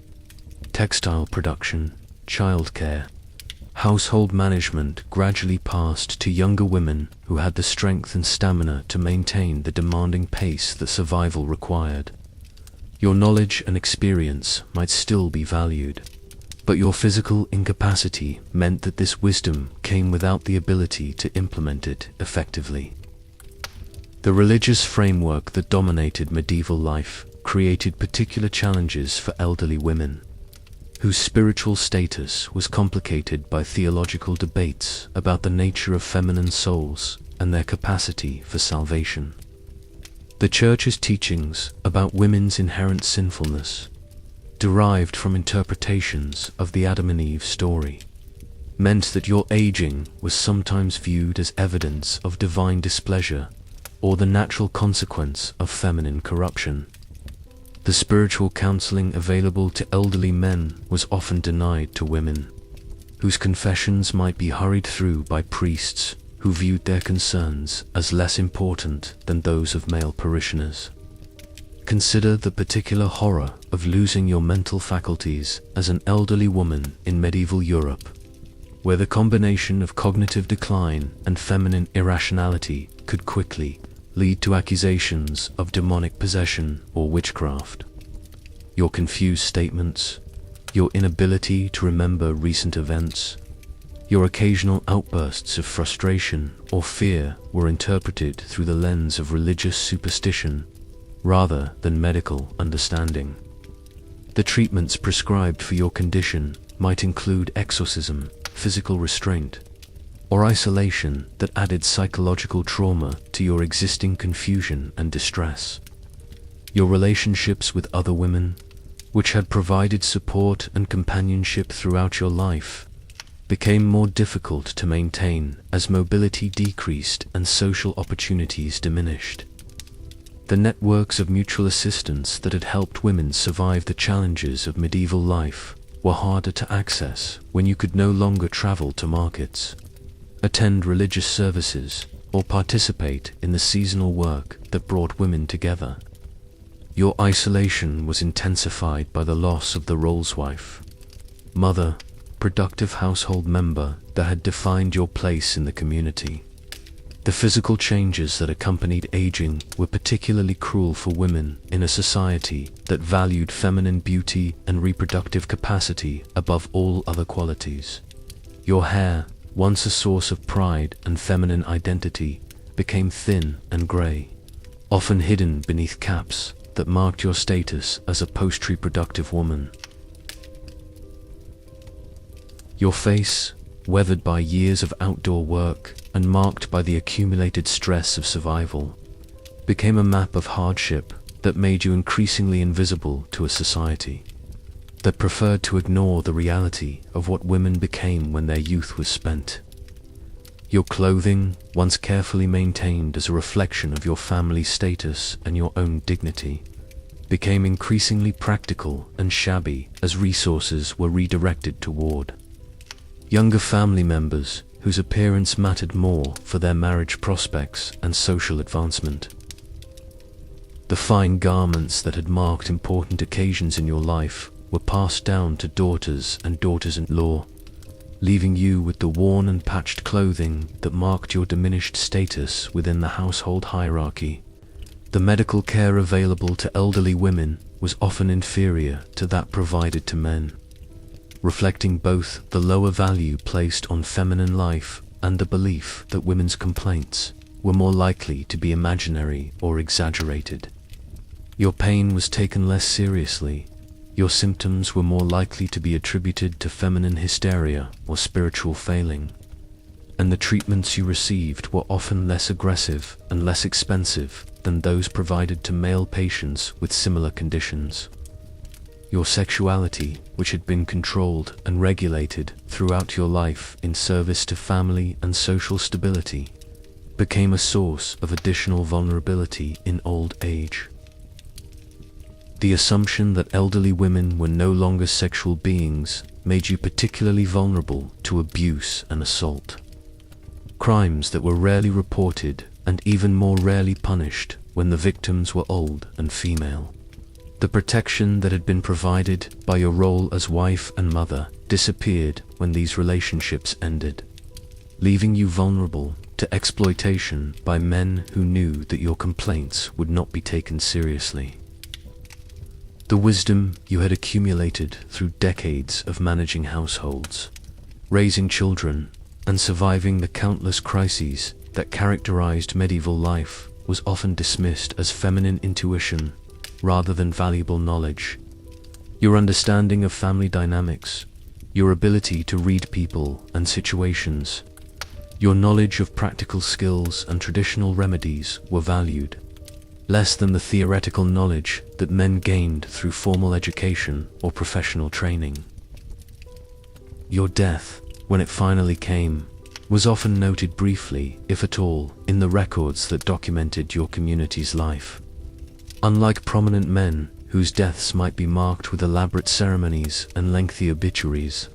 textile production, childcare, household management, gradually passed to younger women who had the strength and stamina to maintain the demanding pace that survival required. Your knowledge and experience might still be valued, but your physical incapacity meant that this wisdom came without the ability to implement it effectively. The religious framework that dominated medieval life created particular challenges for elderly women, whose spiritual status was complicated by theological debates about the nature of feminine souls and their capacity for salvation. The Church's teachings about women's inherent sinfulness, derived from interpretations of the Adam and Eve story, meant that your aging was sometimes viewed as evidence of divine displeasure or the natural consequence of feminine corruption. The spiritual counseling available to elderly men was often denied to women, whose confessions might be hurried through by priests who viewed their concerns as less important than those of male parishioners. Consider the particular horror of losing your mental faculties as an elderly woman in medieval Europe, where the combination of cognitive decline and feminine irrationality could quickly lead to accusations of demonic possession or witchcraft. Your confused statements, your inability to remember recent events, your occasional outbursts of frustration or fear were interpreted through the lens of religious superstition rather than medical understanding. The treatments prescribed for your condition might include exorcism, physical restraint, or isolation that added psychological trauma to your existing confusion and distress. Your relationships with other women, which had provided support and companionship throughout your life, became more difficult to maintain as mobility decreased and social opportunities diminished. The networks of mutual assistance that had helped women survive the challenges of medieval life were harder to access when you could no longer travel to markets, attend religious services, or participate in the seasonal work that brought women together. Your isolation was intensified by the loss of the role's wife, mother, productive household member that had defined your place in the community. The physical changes that accompanied aging were particularly cruel for women in a society that valued feminine beauty and reproductive capacity above all other qualities. Your hair, once a source of pride and feminine identity, became thin and grey, often hidden beneath caps that marked your status as a post-reproductive woman. Your face, weathered by years of outdoor work and marked by the accumulated stress of survival, became a map of hardship that made you increasingly invisible to a society that preferred to ignore the reality of what women became when their youth was spent. Your clothing, once carefully maintained as a reflection of your family's status and your own dignity, became increasingly practical and shabby as resources were redirected toward younger family members whose appearance mattered more for their marriage prospects and social advancement. The fine garments that had marked important occasions in your life were passed down to daughters and daughters-in-law, leaving you with the worn and patched clothing that marked your diminished status within the household hierarchy. The medical care available to elderly women was often inferior to that provided to men, reflecting both the lower value placed on feminine life and the belief that women's complaints were more likely to be imaginary or exaggerated. Your pain was taken less seriously. Your symptoms were more likely to be attributed to feminine hysteria or spiritual failing, and the treatments you received were often less aggressive and less expensive than those provided to male patients with similar conditions. Your sexuality, which had been controlled and regulated throughout your life in service to family and social stability, became a source of additional vulnerability in old age. The assumption that elderly women were no longer sexual beings made you particularly vulnerable to abuse and assault, crimes that were rarely reported and even more rarely punished when the victims were old and female. The protection that had been provided by your role as wife and mother disappeared when these relationships ended, leaving you vulnerable to exploitation by men who knew that your complaints would not be taken seriously. The wisdom you had accumulated through decades of managing households, raising children, and surviving the countless crises that characterized medieval life was often dismissed as feminine intuition rather than valuable knowledge. Your understanding of family dynamics, your ability to read people and situations, your knowledge of practical skills and traditional remedies were valued, less than the theoretical knowledge that men gained through formal education or professional training. Your death, when it finally came, was often noted briefly, if at all, in the records that documented your community's life. Unlike prominent men, whose deaths might be marked with elaborate ceremonies and lengthy obituaries,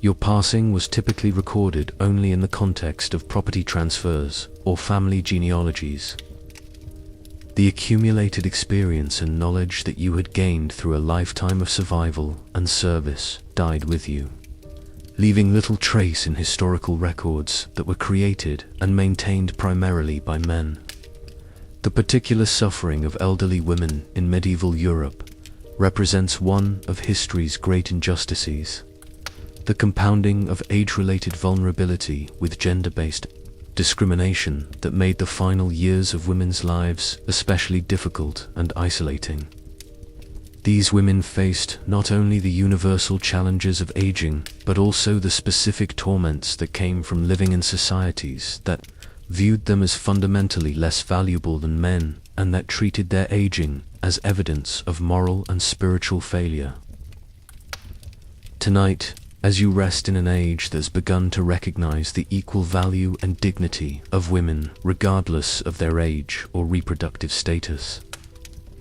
your passing was typically recorded only in the context of property transfers or family genealogies. The accumulated experience and knowledge that you had gained through a lifetime of survival and service died with you, leaving little trace in historical records that were created and maintained primarily by men. The particular suffering of elderly women in medieval Europe represents one of history's great injustices: the compounding of age-related vulnerability with gender-based discrimination that made the final years of women's lives especially difficult and isolating. These women faced not only the universal challenges of aging, but also the specific torments that came from living in societies that viewed them as fundamentally less valuable than men, and that treated their aging as evidence of moral and spiritual failure. Tonight, as you rest in an age that's begun to recognize the equal value and dignity of women regardless of their age or reproductive status,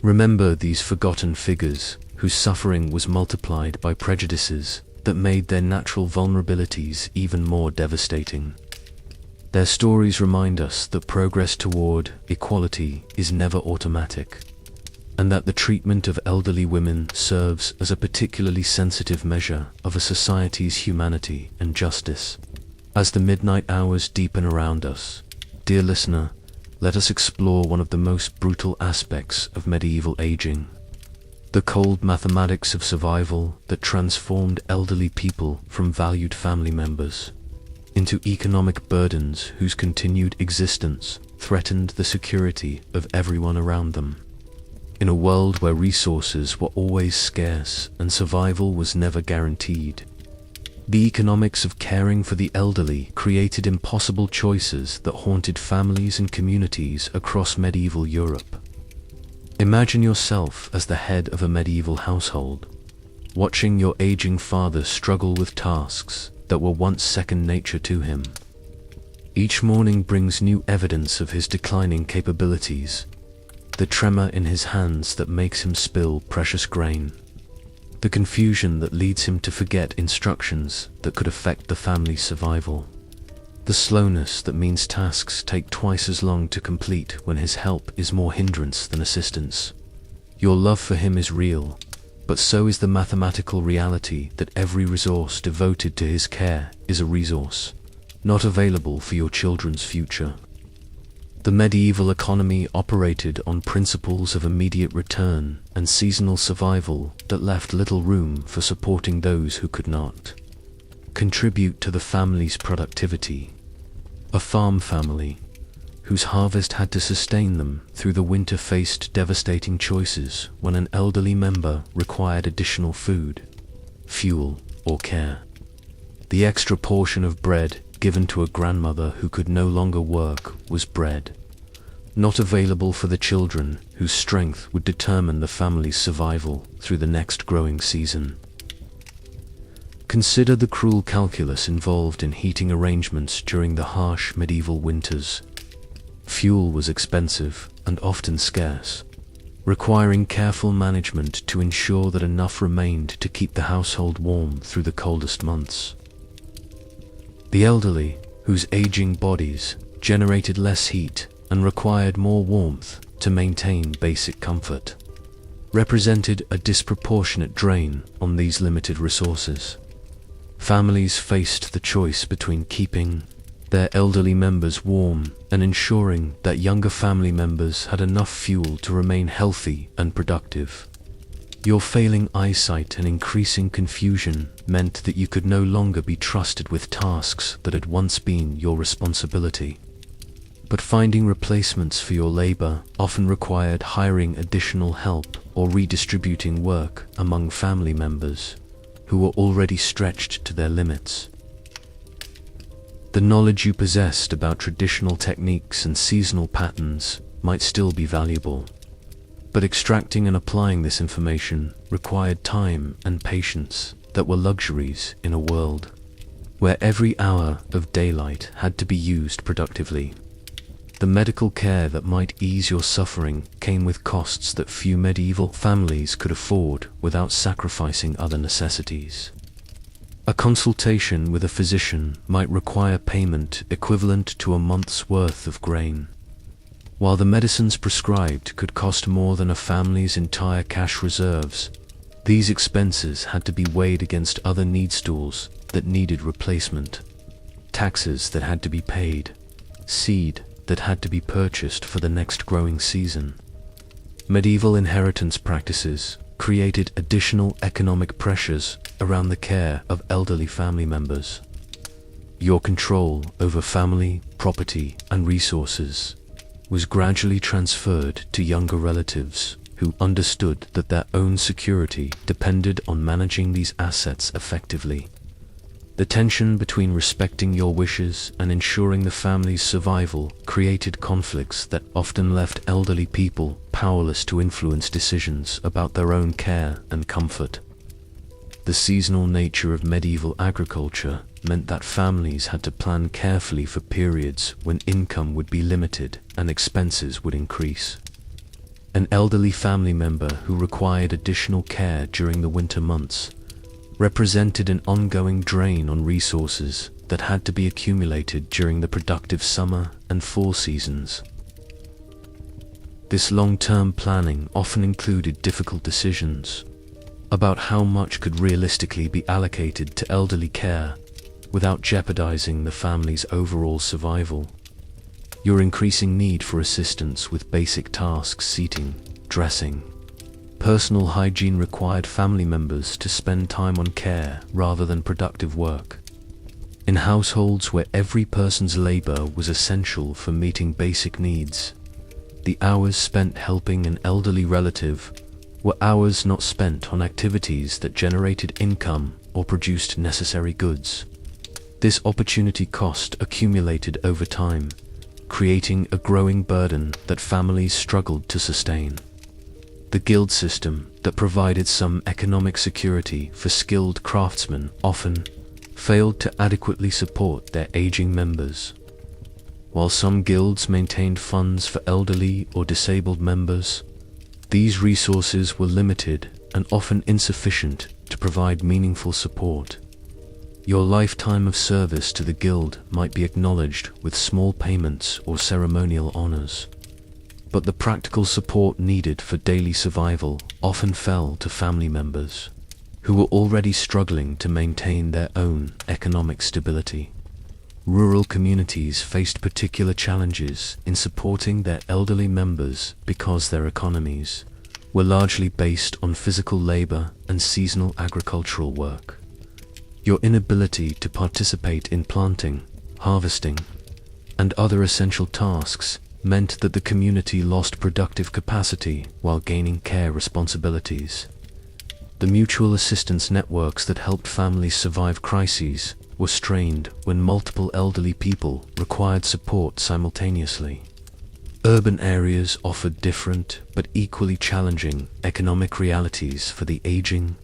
remember these forgotten figures whose suffering was multiplied by prejudices that made their natural vulnerabilities even more devastating. Their stories remind us that progress toward equality is never automatic, and that the treatment of elderly women serves as a particularly sensitive measure of a society's humanity and justice. As the midnight hours deepen around us, dear listener, let us explore one of the most brutal aspects of medieval aging: the cold mathematics of survival that transformed elderly people from valued family members into economic burdens whose continued existence threatened the security of everyone around them. In a world where resources were always scarce and survival was never guaranteed, the economics of caring for the elderly created impossible choices that haunted families and communities across medieval Europe. Imagine yourself as the head of a medieval household, watching your aging father struggle with tasks that were once second nature to him. Each morning brings new evidence of his declining capabilities, the tremor in his hands that makes him spill precious grain, the confusion that leads him to forget instructions that could affect the family's survival, the slowness that means tasks take twice as long to complete when his help is more hindrance than assistance. Your love for him is real, but so is the mathematical reality that every resource devoted to his care is a resource not available for your children's future. The medieval economy operated on principles of immediate return and seasonal survival that left little room for supporting those who could not contribute to the family's productivity. A farm family, whose harvest had to sustain them through the winter, faced devastating choices when an elderly member required additional food, fuel, or care. The extra portion of bread given to a grandmother who could no longer work was bread, not available for the children whose strength would determine the family's survival through the next growing season. Consider the cruel calculus involved in heating arrangements during the harsh medieval winters. Fuel was expensive and often scarce, requiring careful management to ensure that enough remained to keep the household warm through the coldest months. The elderly, whose aging bodies generated less heat and required more warmth to maintain basic comfort, represented a disproportionate drain on these limited resources. Families faced the choice between keeping their elderly members warm and ensuring that younger family members had enough fuel to remain healthy and productive. Your failing eyesight and increasing confusion meant that you could no longer be trusted with tasks that had once been your responsibility. But finding replacements for your labor often required hiring additional help or redistributing work among family members who were already stretched to their limits. The knowledge you possessed about traditional techniques and seasonal patterns might still be valuable, but extracting and applying this information required time and patience that were luxuries in a world where every hour of daylight had to be used productively. The medical care that might ease your suffering came with costs that few medieval families could afford without sacrificing other necessities. A consultation with a physician might require payment equivalent to a month's worth of grain, while the medicines prescribed could cost more than a family's entire cash reserves. These expenses had to be weighed against other needstools that needed replacement, taxes that had to be paid, seed that had to be purchased for the next growing season. Medieval inheritance practices created additional economic pressures around the care of elderly family members. Your control over family, property, and resources was gradually transferred to younger relatives who understood that their own security depended on managing these assets effectively. The tension between respecting your wishes and ensuring the family's survival created conflicts that often left elderly people powerless to influence decisions about their own care and comfort. The seasonal nature of medieval agriculture meant that families had to plan carefully for periods when income would be limited and expenses would increase. An elderly family member who required additional care during the winter months represented an ongoing drain on resources that had to be accumulated during the productive summer and fall seasons. This long-term planning often included difficult decisions about how much could realistically be allocated to elderly care without jeopardizing the family's overall survival. Your increasing need for assistance with basic tasks, seating, dressing, personal hygiene required family members to spend time on care rather than productive work. In households where every person's labor was essential for meeting basic needs, the hours spent helping an elderly relative were hours not spent on activities that generated income or produced necessary goods. This opportunity cost accumulated over time, creating a growing burden that families struggled to sustain. The guild system that provided some economic security for skilled craftsmen often failed to adequately support their aging members. While some guilds maintained funds for elderly or disabled members, these resources were limited and often insufficient to provide meaningful support. Your lifetime of service to the guild might be acknowledged with small payments or ceremonial honors, but the practical support needed for daily survival often fell to family members, who were already struggling to maintain their own economic stability. Rural communities faced particular challenges in supporting their elderly members because their economies were largely based on physical labor and seasonal agricultural work. Your inability to participate in planting, harvesting, and other essential tasks meant that the community lost productive capacity while gaining care responsibilities. The mutual assistance networks that helped families survive crises were strained when multiple elderly people required support simultaneously. Urban areas offered different but equally challenging economic realities for the aging.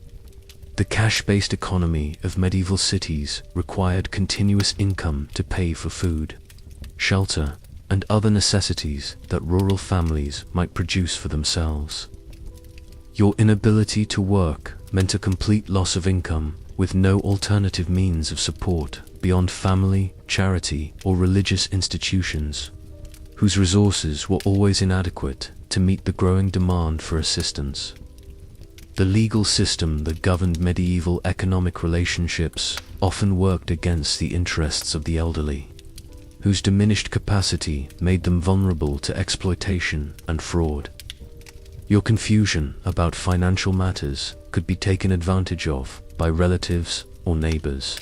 The cash-based economy of medieval cities required continuous income to pay for food, shelter, and other necessities that rural families might produce for themselves. Your inability to work meant a complete loss of income with no alternative means of support beyond family, charity, or religious institutions, whose resources were always inadequate to meet the growing demand for assistance. The legal system that governed medieval economic relationships often worked against the interests of the elderly, whose diminished capacity made them vulnerable to exploitation and fraud. Your confusion about financial matters could be taken advantage of by relatives or neighbors,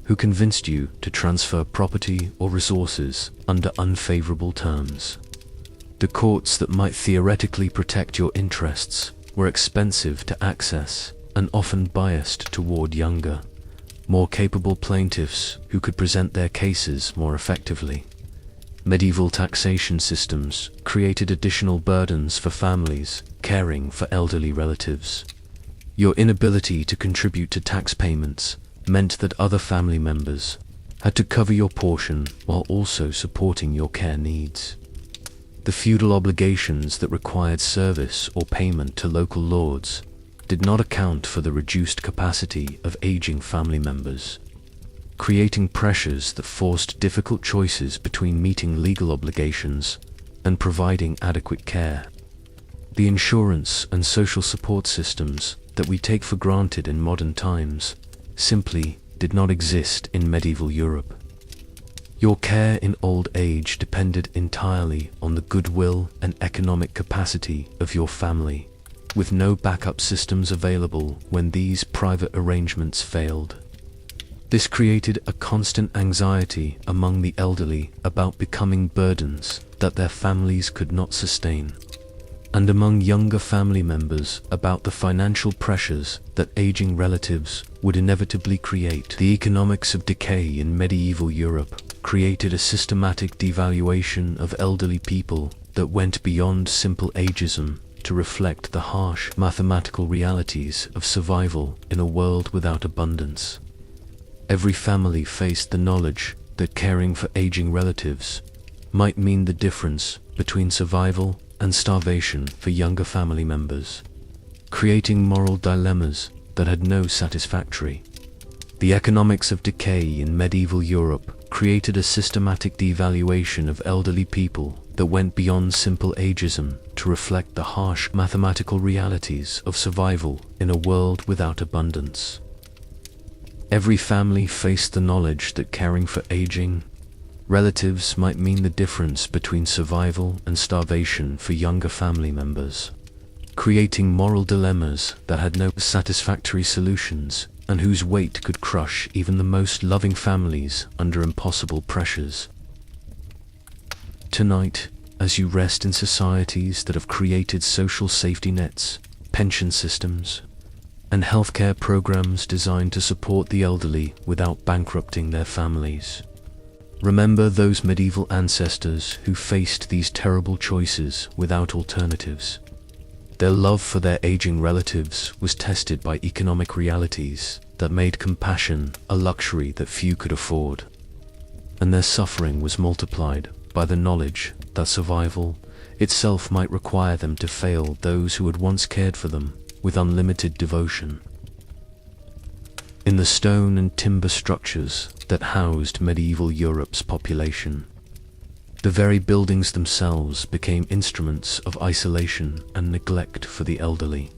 who convinced you to transfer property or resources under unfavorable terms. The courts that might theoretically protect your interests were expensive to access and often biased toward younger, more capable plaintiffs who could present their cases more effectively. Medieval taxation systems created additional burdens for families caring for elderly relatives. Your inability to contribute to tax payments meant that other family members had to cover your portion while also supporting your care needs. The feudal obligations that required service or payment to local lords did not account for the reduced capacity of aging family members, creating pressures that forced difficult choices between meeting legal obligations and providing adequate care. The insurance and social support systems that we take for granted in modern times simply did not exist in medieval Europe. Your care in old age depended entirely on the goodwill and economic capacity of your family, with no backup systems available when these private arrangements failed. This created a constant anxiety among the elderly about becoming burdens that their families could not sustain, and among younger family members about the financial pressures that aging relatives would inevitably create. The economics of decay in medieval Europe created a systematic devaluation of elderly people that went beyond simple ageism to reflect the harsh mathematical realities of survival in a world without abundance. Every family faced the knowledge that caring for aging relatives might mean the difference between survival and starvation for younger family members, creating moral dilemmas that had no satisfactory. The economics of decay in medieval Europe created a systematic devaluation of elderly people that went beyond simple ageism to reflect the harsh mathematical realities of survival in a world without abundance. Every family faced the knowledge that caring for aging relatives might mean the difference between survival and starvation for younger family members, creating moral dilemmas that had no satisfactory solutions and whose weight could crush even the most loving families under impossible pressures. Tonight, as you rest in societies that have created social safety nets, pension systems, and healthcare programs designed to support the elderly without bankrupting their families, remember those medieval ancestors who faced these terrible choices without alternatives. Their love for their aging relatives was tested by economic realities that made compassion a luxury that few could afford. And their suffering was multiplied by the knowledge that survival itself might require them to fail those who had once cared for them with unlimited devotion. In the stone and timber structures that housed medieval Europe's population, the very buildings themselves became instruments of isolation and neglect for the elderly,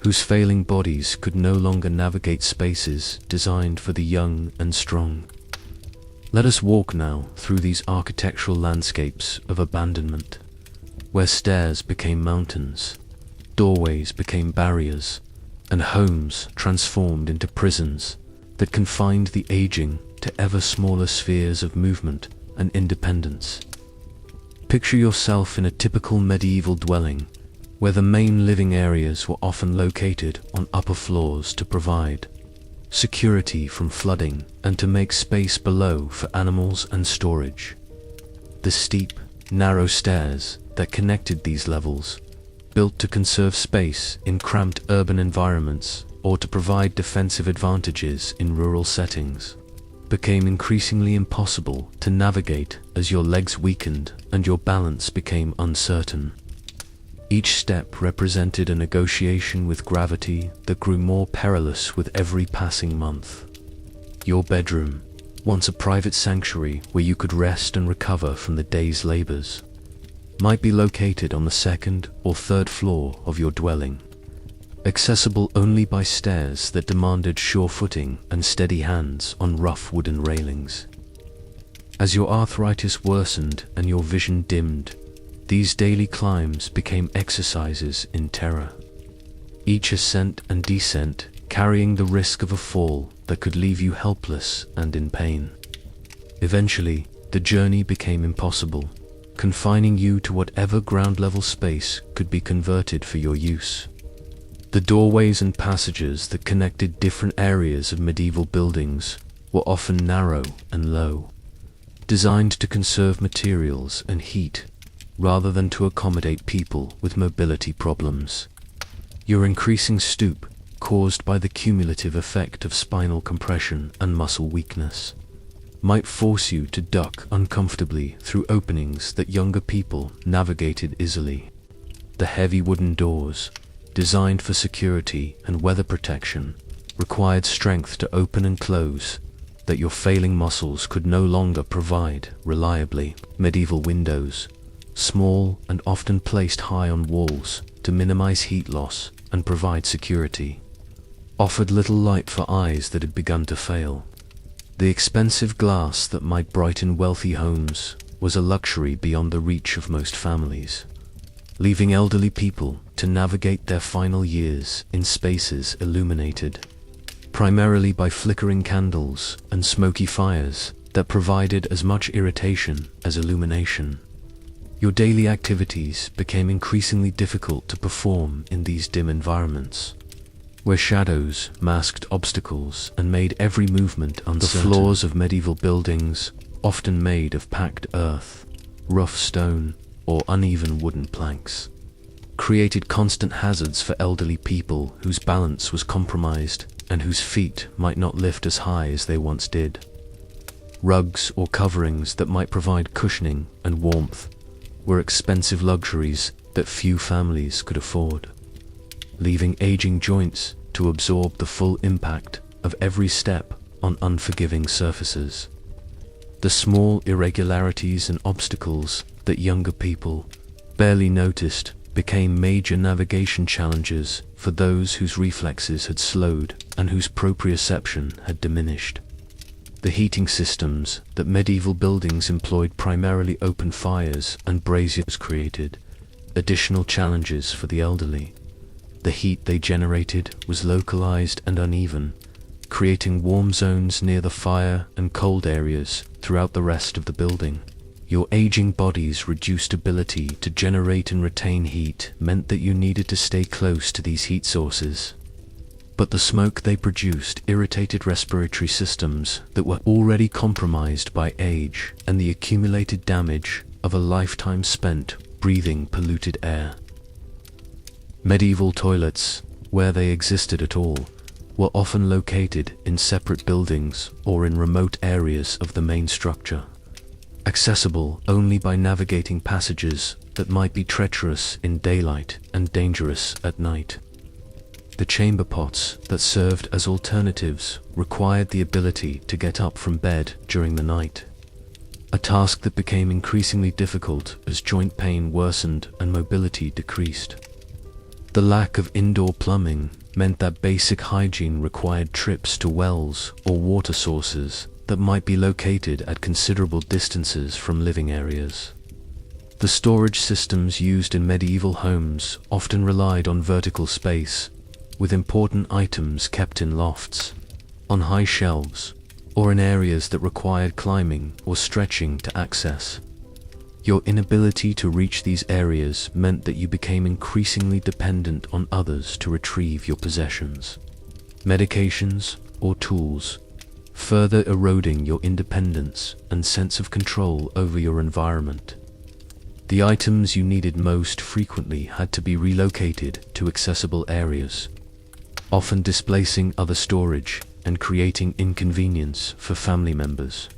whose failing bodies could no longer navigate spaces designed for the young and strong. Let us walk now through these architectural landscapes of abandonment, where stairs became mountains, doorways became barriers, and homes transformed into prisons that confined the aging to ever smaller spheres of movement and independence. Picture yourself in a typical medieval dwelling, where the main living areas were often located on upper floors to provide security from flooding and to make space below for animals and storage. The steep, narrow stairs that connected these levels, built to conserve space in cramped urban environments or to provide defensive advantages in rural settings, became increasingly impossible to navigate as your legs weakened and your balance became uncertain. Each step represented a negotiation with gravity that grew more perilous with every passing month. Your bedroom, once a private sanctuary where you could rest and recover from the day's labors, might be located on the second or third floor of your dwelling, accessible only by stairs that demanded sure footing and steady hands on rough wooden railings. As your arthritis worsened and your vision dimmed, these daily climbs became exercises in terror, each ascent and descent carrying the risk of a fall that could leave you helpless and in pain. Eventually, the journey became impossible, confining you to whatever ground-level space could be converted for your use. The doorways and passages that connected different areas of medieval buildings were often narrow and low, designed to conserve materials and heat rather than to accommodate people with mobility problems. Your increasing stoop, caused by the cumulative effect of spinal compression and muscle weakness, might force you to duck uncomfortably through openings that younger people navigated easily. The heavy wooden doors, designed for security and weather protection, required strength to open and close that your failing muscles could no longer provide reliably. Medieval windows, small and often placed high on walls to minimize heat loss and provide security, offered little light for eyes that had begun to fail. The expensive glass that might brighten wealthy homes was a luxury beyond the reach of most families, leaving elderly people to navigate their final years in spaces illuminated primarily by flickering candles and smoky fires that provided as much irritation as illumination. Your daily activities became increasingly difficult to perform in these dim environments, where shadows masked obstacles and made every movement uncertain. The floors of medieval buildings, often made of packed earth, rough stone, or uneven wooden planks, created constant hazards for elderly people whose balance was compromised and whose feet might not lift as high as they once did. Rugs or coverings that might provide cushioning and warmth were expensive luxuries that few families could afford, leaving aging joints to absorb the full impact of every step on unforgiving surfaces. The small irregularities and obstacles that younger people barely noticed became major navigation challenges for those whose reflexes had slowed and whose proprioception had diminished. The heating systems that medieval buildings employed primarily open fires and braziers created additional challenges for the elderly. The heat they generated was localized and uneven, creating warm zones near the fire and cold areas throughout the rest of the building. Your aging body's reduced ability to generate and retain heat meant that you needed to stay close to these heat sources. But the smoke they produced irritated respiratory systems that were already compromised by age and the accumulated damage of a lifetime spent breathing polluted air. Medieval toilets, where they existed at all, were often located in separate buildings or in remote areas of the main structure, accessible only by navigating passages that might be treacherous in daylight and dangerous at night. The chamber pots that served as alternatives required the ability to get up from bed during the night, a task that became increasingly difficult as joint pain worsened and mobility decreased. The lack of indoor plumbing meant that basic hygiene required trips to wells or water sources that might be located at considerable distances from living areas. The storage systems used in medieval homes often relied on vertical space, with important items kept in lofts, on high shelves, or in areas that required climbing or stretching to access. Your inability to reach these areas meant that you became increasingly dependent on others to retrieve your possessions, medications, or tools, further eroding your independence and sense of control over your environment. The items you needed most frequently had to be relocated to accessible areas, often displacing other storage and creating inconvenience for family members.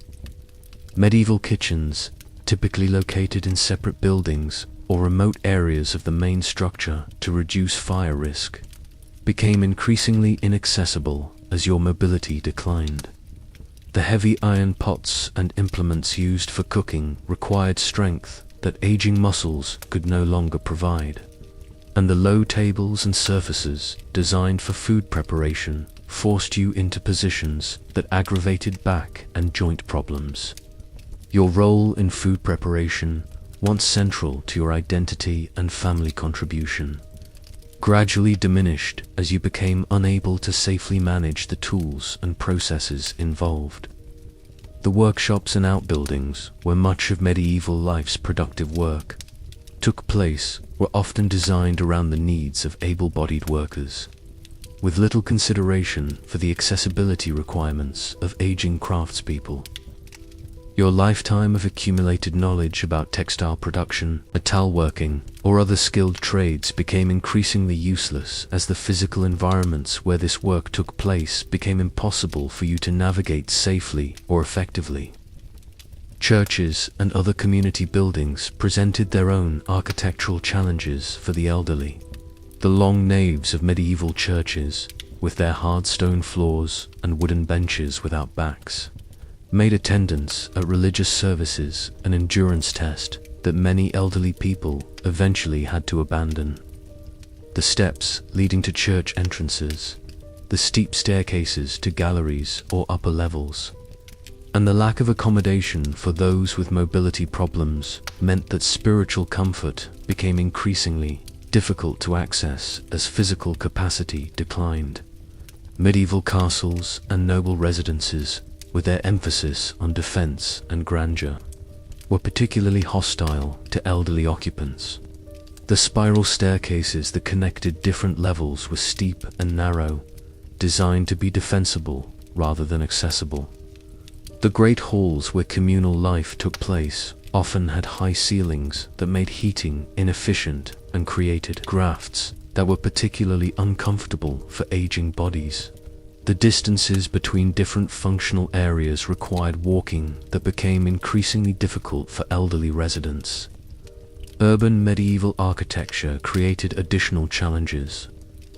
Medieval kitchens, typically located in separate buildings or remote areas of the main structure to reduce fire risk, became increasingly inaccessible as your mobility declined. The heavy iron pots and implements used for cooking required strength that aging muscles could no longer provide, and the low tables and surfaces designed for food preparation forced you into positions that aggravated back and joint problems. Your role in food preparation, once central to your identity and family contribution, gradually diminished as you became unable to safely manage the tools and processes involved. The workshops and outbuildings, where much of medieval life's productive work took place, were often designed around the needs of able-bodied workers, with little consideration for the accessibility requirements of aging craftspeople. Your lifetime of accumulated knowledge about textile production, metalworking, or other skilled trades became increasingly useless as the physical environments where this work took place became impossible for you to navigate safely or effectively. Churches and other community buildings presented their own architectural challenges for the elderly. The long naves of medieval churches, with their hard stone floors and wooden benches without backs, made attendance at religious services an endurance test that many elderly people eventually had to abandon. The steps leading to church entrances, the steep staircases to galleries or upper levels, and the lack of accommodation for those with mobility problems meant that spiritual comfort became increasingly difficult to access as physical capacity declined. Medieval castles and noble residences, with their emphasis on defense and grandeur, were particularly hostile to elderly occupants. The spiral staircases that connected different levels were steep and narrow, designed to be defensible rather than accessible. The great halls where communal life took place often had high ceilings that made heating inefficient and created drafts that were particularly uncomfortable for aging bodies. The distances between different functional areas required walking that became increasingly difficult for elderly residents. Urban medieval architecture created additional challenges,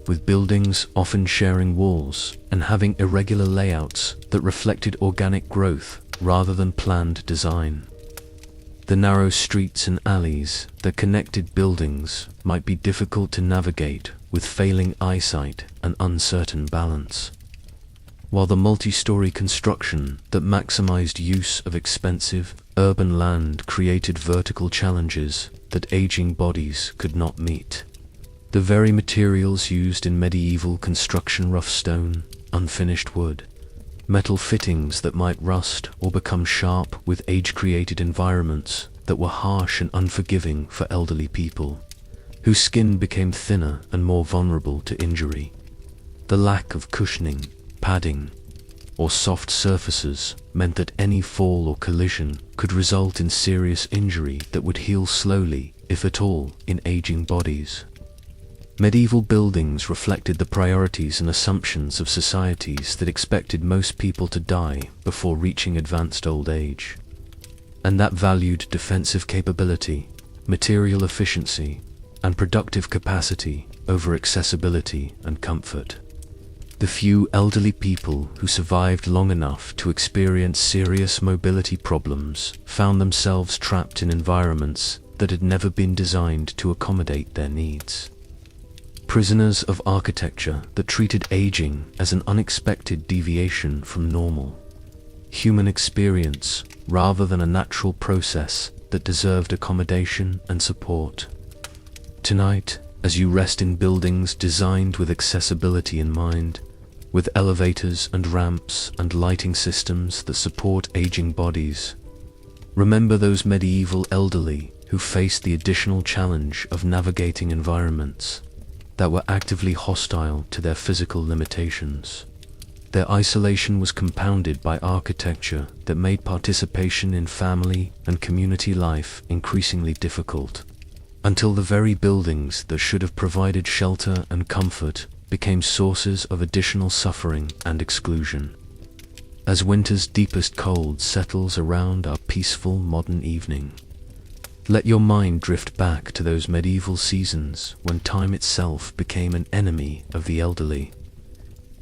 with buildings often sharing walls and having irregular layouts that reflected organic growth rather than planned design. The narrow streets and alleys that connected buildings might be difficult to navigate with failing eyesight and uncertain balance, while the multi-story construction that maximized use of expensive urban land created vertical challenges that aging bodies could not meet. The very materials used in medieval construction, rough stone, unfinished wood, metal fittings that might rust or become sharp with age-created environments that were harsh and unforgiving for elderly people, whose skin became thinner and more vulnerable to injury. The lack of cushioning, padding, or soft surfaces meant that any fall or collision could result in serious injury that would heal slowly, if at all, in aging bodies. Medieval buildings reflected the priorities and assumptions of societies that expected most people to die before reaching advanced old age, and that valued defensive capability, material efficiency, and productive capacity over accessibility and comfort. The few elderly people who survived long enough to experience serious mobility problems found themselves trapped in environments that had never been designed to accommodate their needs. Prisoners of architecture that treated aging as an unexpected deviation from normal human experience rather than a natural process that deserved accommodation and support. Tonight, as you rest in buildings designed with accessibility in mind, with elevators and ramps and lighting systems that support aging bodies, remember those medieval elderly who faced the additional challenge of navigating environments that were actively hostile to their physical limitations. Their isolation was compounded by architecture that made participation in family and community life increasingly difficult, until the very buildings that should have provided shelter and comfort became sources of additional suffering and exclusion. As winter's deepest cold settles around our peaceful modern evening, let your mind drift back to those medieval seasons when time itself became an enemy of the elderly,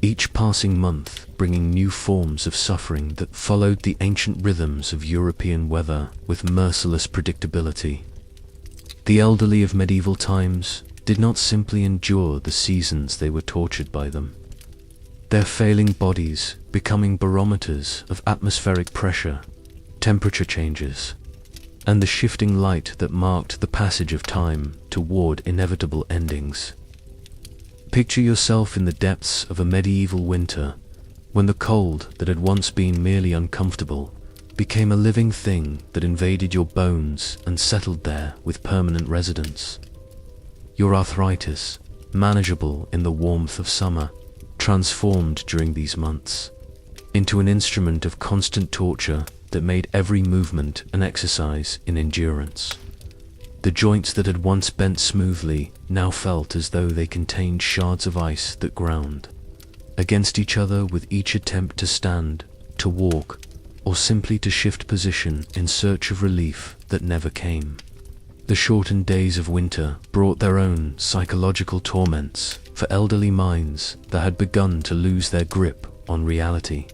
each passing month bringing new forms of suffering that followed the ancient rhythms of European weather with merciless predictability. The elderly of medieval times did not simply endure the seasons they were tortured by them, their failing bodies becoming barometers of atmospheric pressure, temperature changes, and the shifting light that marked the passage of time toward inevitable endings. Picture yourself in the depths of a medieval winter, when the cold that had once been merely uncomfortable became a living thing that invaded your bones and settled there with permanent residence. Your arthritis, manageable in the warmth of summer, transformed during these months into an instrument of constant torture that made every movement an exercise in endurance. The joints that had once bent smoothly now felt as though they contained shards of ice that ground against each other with each attempt to stand, to walk, or simply to shift position in search of relief that never came. The shortened days of winter brought their own psychological torments for elderly minds that had begun to lose their grip on reality.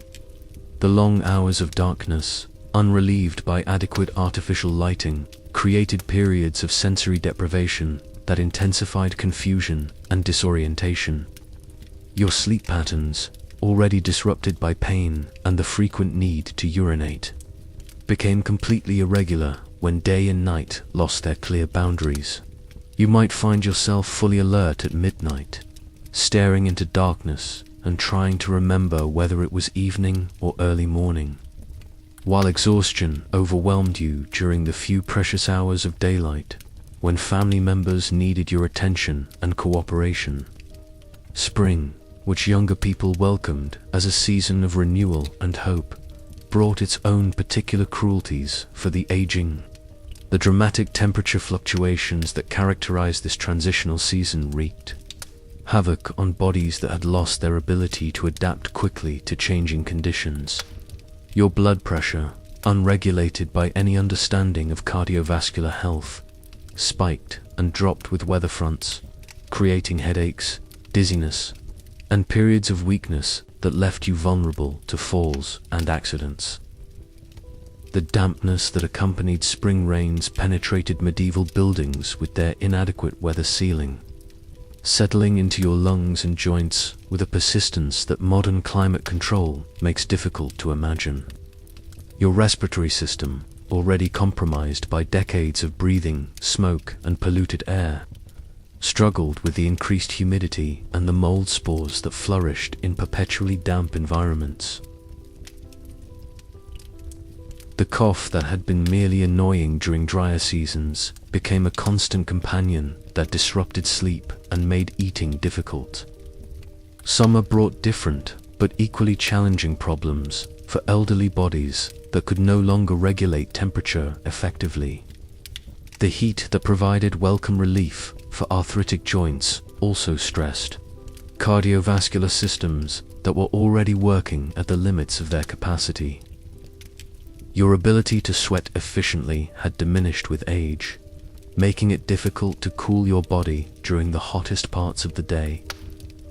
The long hours of darkness, unrelieved by adequate artificial lighting, created periods of sensory deprivation that intensified confusion and disorientation. Your sleep patterns, already disrupted by pain and the frequent need to urinate, became completely irregular when day and night lost their clear boundaries. You might find yourself fully alert at midnight, staring into darkness and trying to remember whether it was evening or early morning, while exhaustion overwhelmed you during the few precious hours of daylight when family members needed your attention and cooperation. Spring, which younger people welcomed as a season of renewal and hope, brought its own particular cruelties for the aging. The dramatic temperature fluctuations that characterized this transitional season wreaked havoc on bodies that had lost their ability to adapt quickly to changing conditions. Your blood pressure, unregulated by any understanding of cardiovascular health, spiked and dropped with weather fronts, creating headaches, dizziness, and periods of weakness that left you vulnerable to falls and accidents. The dampness that accompanied spring rains penetrated medieval buildings with their inadequate weather sealing, settling into your lungs and joints with a persistence that modern climate control makes difficult to imagine. Your respiratory system, already compromised by decades of breathing, smoke, and polluted air, struggled with the increased humidity and the mold spores that flourished in perpetually damp environments. The cough that had been merely annoying during drier seasons became a constant companion that disrupted sleep and made eating difficult. Summer brought different but equally challenging problems for elderly bodies that could no longer regulate temperature effectively. The heat that provided welcome relief for arthritic joints also stressed cardiovascular systems that were already working at the limits of their capacity. Your ability to sweat efficiently had diminished with age, making it difficult to cool your body during the hottest parts of the day.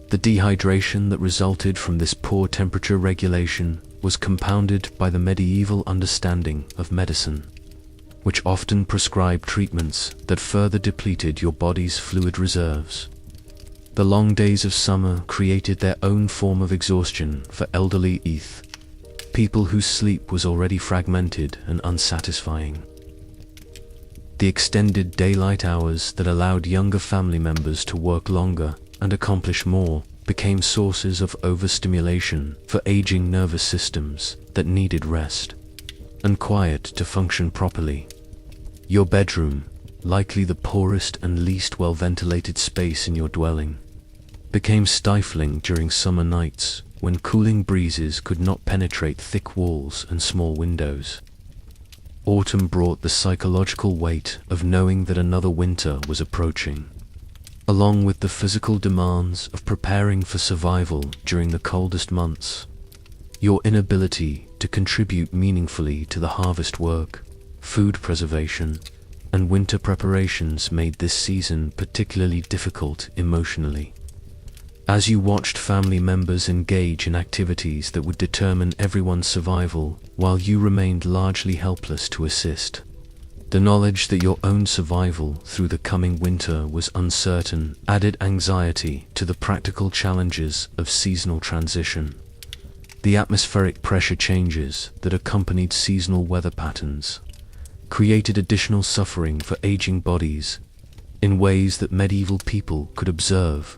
The dehydration that resulted from this poor temperature regulation was compounded by the medieval understanding of medicine, which often prescribed treatments that further depleted your body's fluid reserves. The long days of summer created their own form of exhaustion for elderly people whose sleep was already fragmented and unsatisfying. The extended daylight hours that allowed younger family members to work longer and accomplish more became sources of overstimulation for aging nervous systems that needed rest and quiet to function properly. Your bedroom, likely the poorest and least well-ventilated space in your dwelling, became stifling during summer nights when cooling breezes could not penetrate thick walls and small windows. Autumn brought the psychological weight of knowing that another winter was approaching, along with the physical demands of preparing for survival during the coldest months. Your inability to contribute meaningfully to the harvest work, food preservation, and winter preparations made this season particularly difficult emotionally. As you watched family members engage in activities that would determine everyone's survival while you remained largely helpless to assist, the knowledge that your own survival through the coming winter was uncertain added anxiety to the practical challenges of seasonal transition. The atmospheric pressure changes that accompanied seasonal weather patterns created additional suffering for aging bodies in ways that medieval people could observe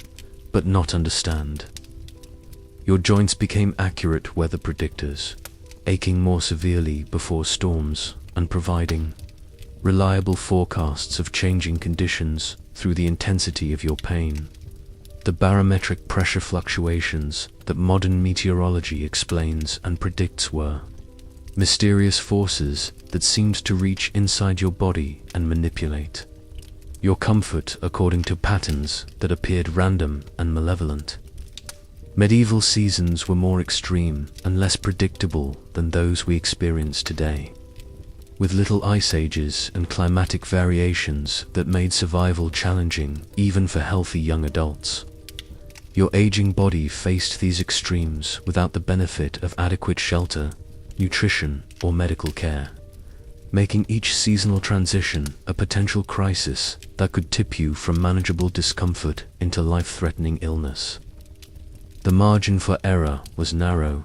but not understand. Your joints became accurate weather predictors, aching more severely before storms and providing reliable forecasts of changing conditions through the intensity of your pain. The barometric pressure fluctuations that modern meteorology explains and predicts were mysterious forces that seemed to reach inside your body and manipulate your comfort according to patterns that appeared random and malevolent. Medieval seasons were more extreme and less predictable than those we experience today, with little ice ages and climatic variations that made survival challenging even for healthy young adults. Your aging body faced these extremes without the benefit of adequate shelter, nutrition, or medical care, making each seasonal transition a potential crisis that could tip you from manageable discomfort into life-threatening illness. The margin for error was narrow,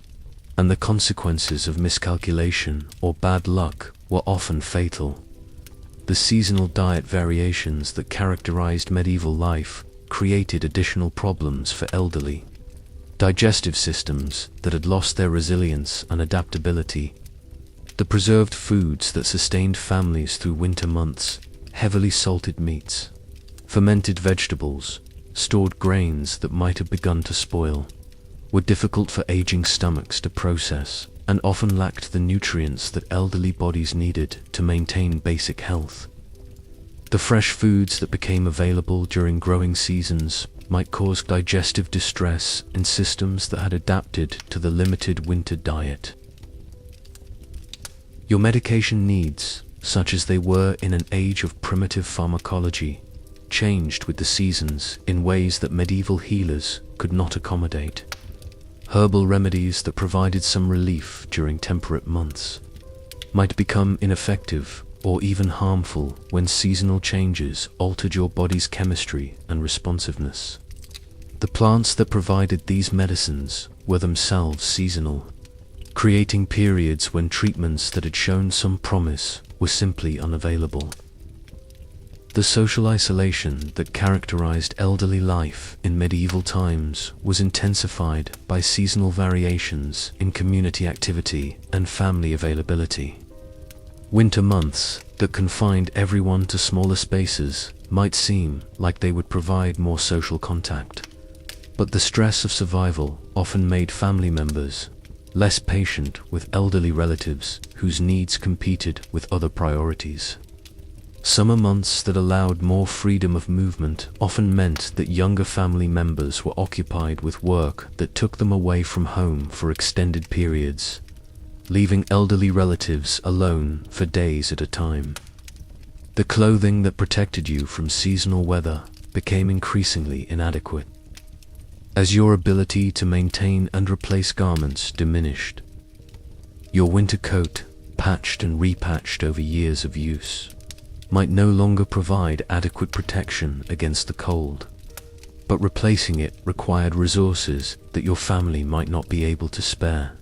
and the consequences of miscalculation or bad luck were often fatal. The seasonal diet variations that characterized medieval life created additional problems for elderly digestive systems that had lost their resilience and adaptability. The preserved foods that sustained families through winter months, heavily salted meats, fermented vegetables, stored grains that might have begun to spoil, were difficult for aging stomachs to process and often lacked the nutrients that elderly bodies needed to maintain basic health. The fresh foods that became available during growing seasons might cause digestive distress in systems that had adapted to the limited winter diet. Your medication needs, such as they were in an age of primitive pharmacology, changed with the seasons in ways that medieval healers could not accommodate. Herbal remedies that provided some relief during temperate months might become ineffective or even harmful when seasonal changes altered your body's chemistry and responsiveness. The plants that provided these medicines were themselves seasonal, creating periods when treatments that had shown some promise were simply unavailable. The social isolation that characterized elderly life in medieval times was intensified by seasonal variations in community activity and family availability. Winter months that confined everyone to smaller spaces might seem like they would provide more social contact, but the stress of survival often made family members less patient with elderly relatives whose needs competed with other priorities. Summer months that allowed more freedom of movement often meant that younger family members were occupied with work that took them away from home for extended periods, leaving elderly relatives alone for days at a time. The clothing that protected you from seasonal weather became increasingly inadequate, as your ability to maintain and replace garments diminished. Your winter coat, patched and repatched over years of use, might no longer provide adequate protection against the cold, but replacing it required resources that your family might not be able to spare.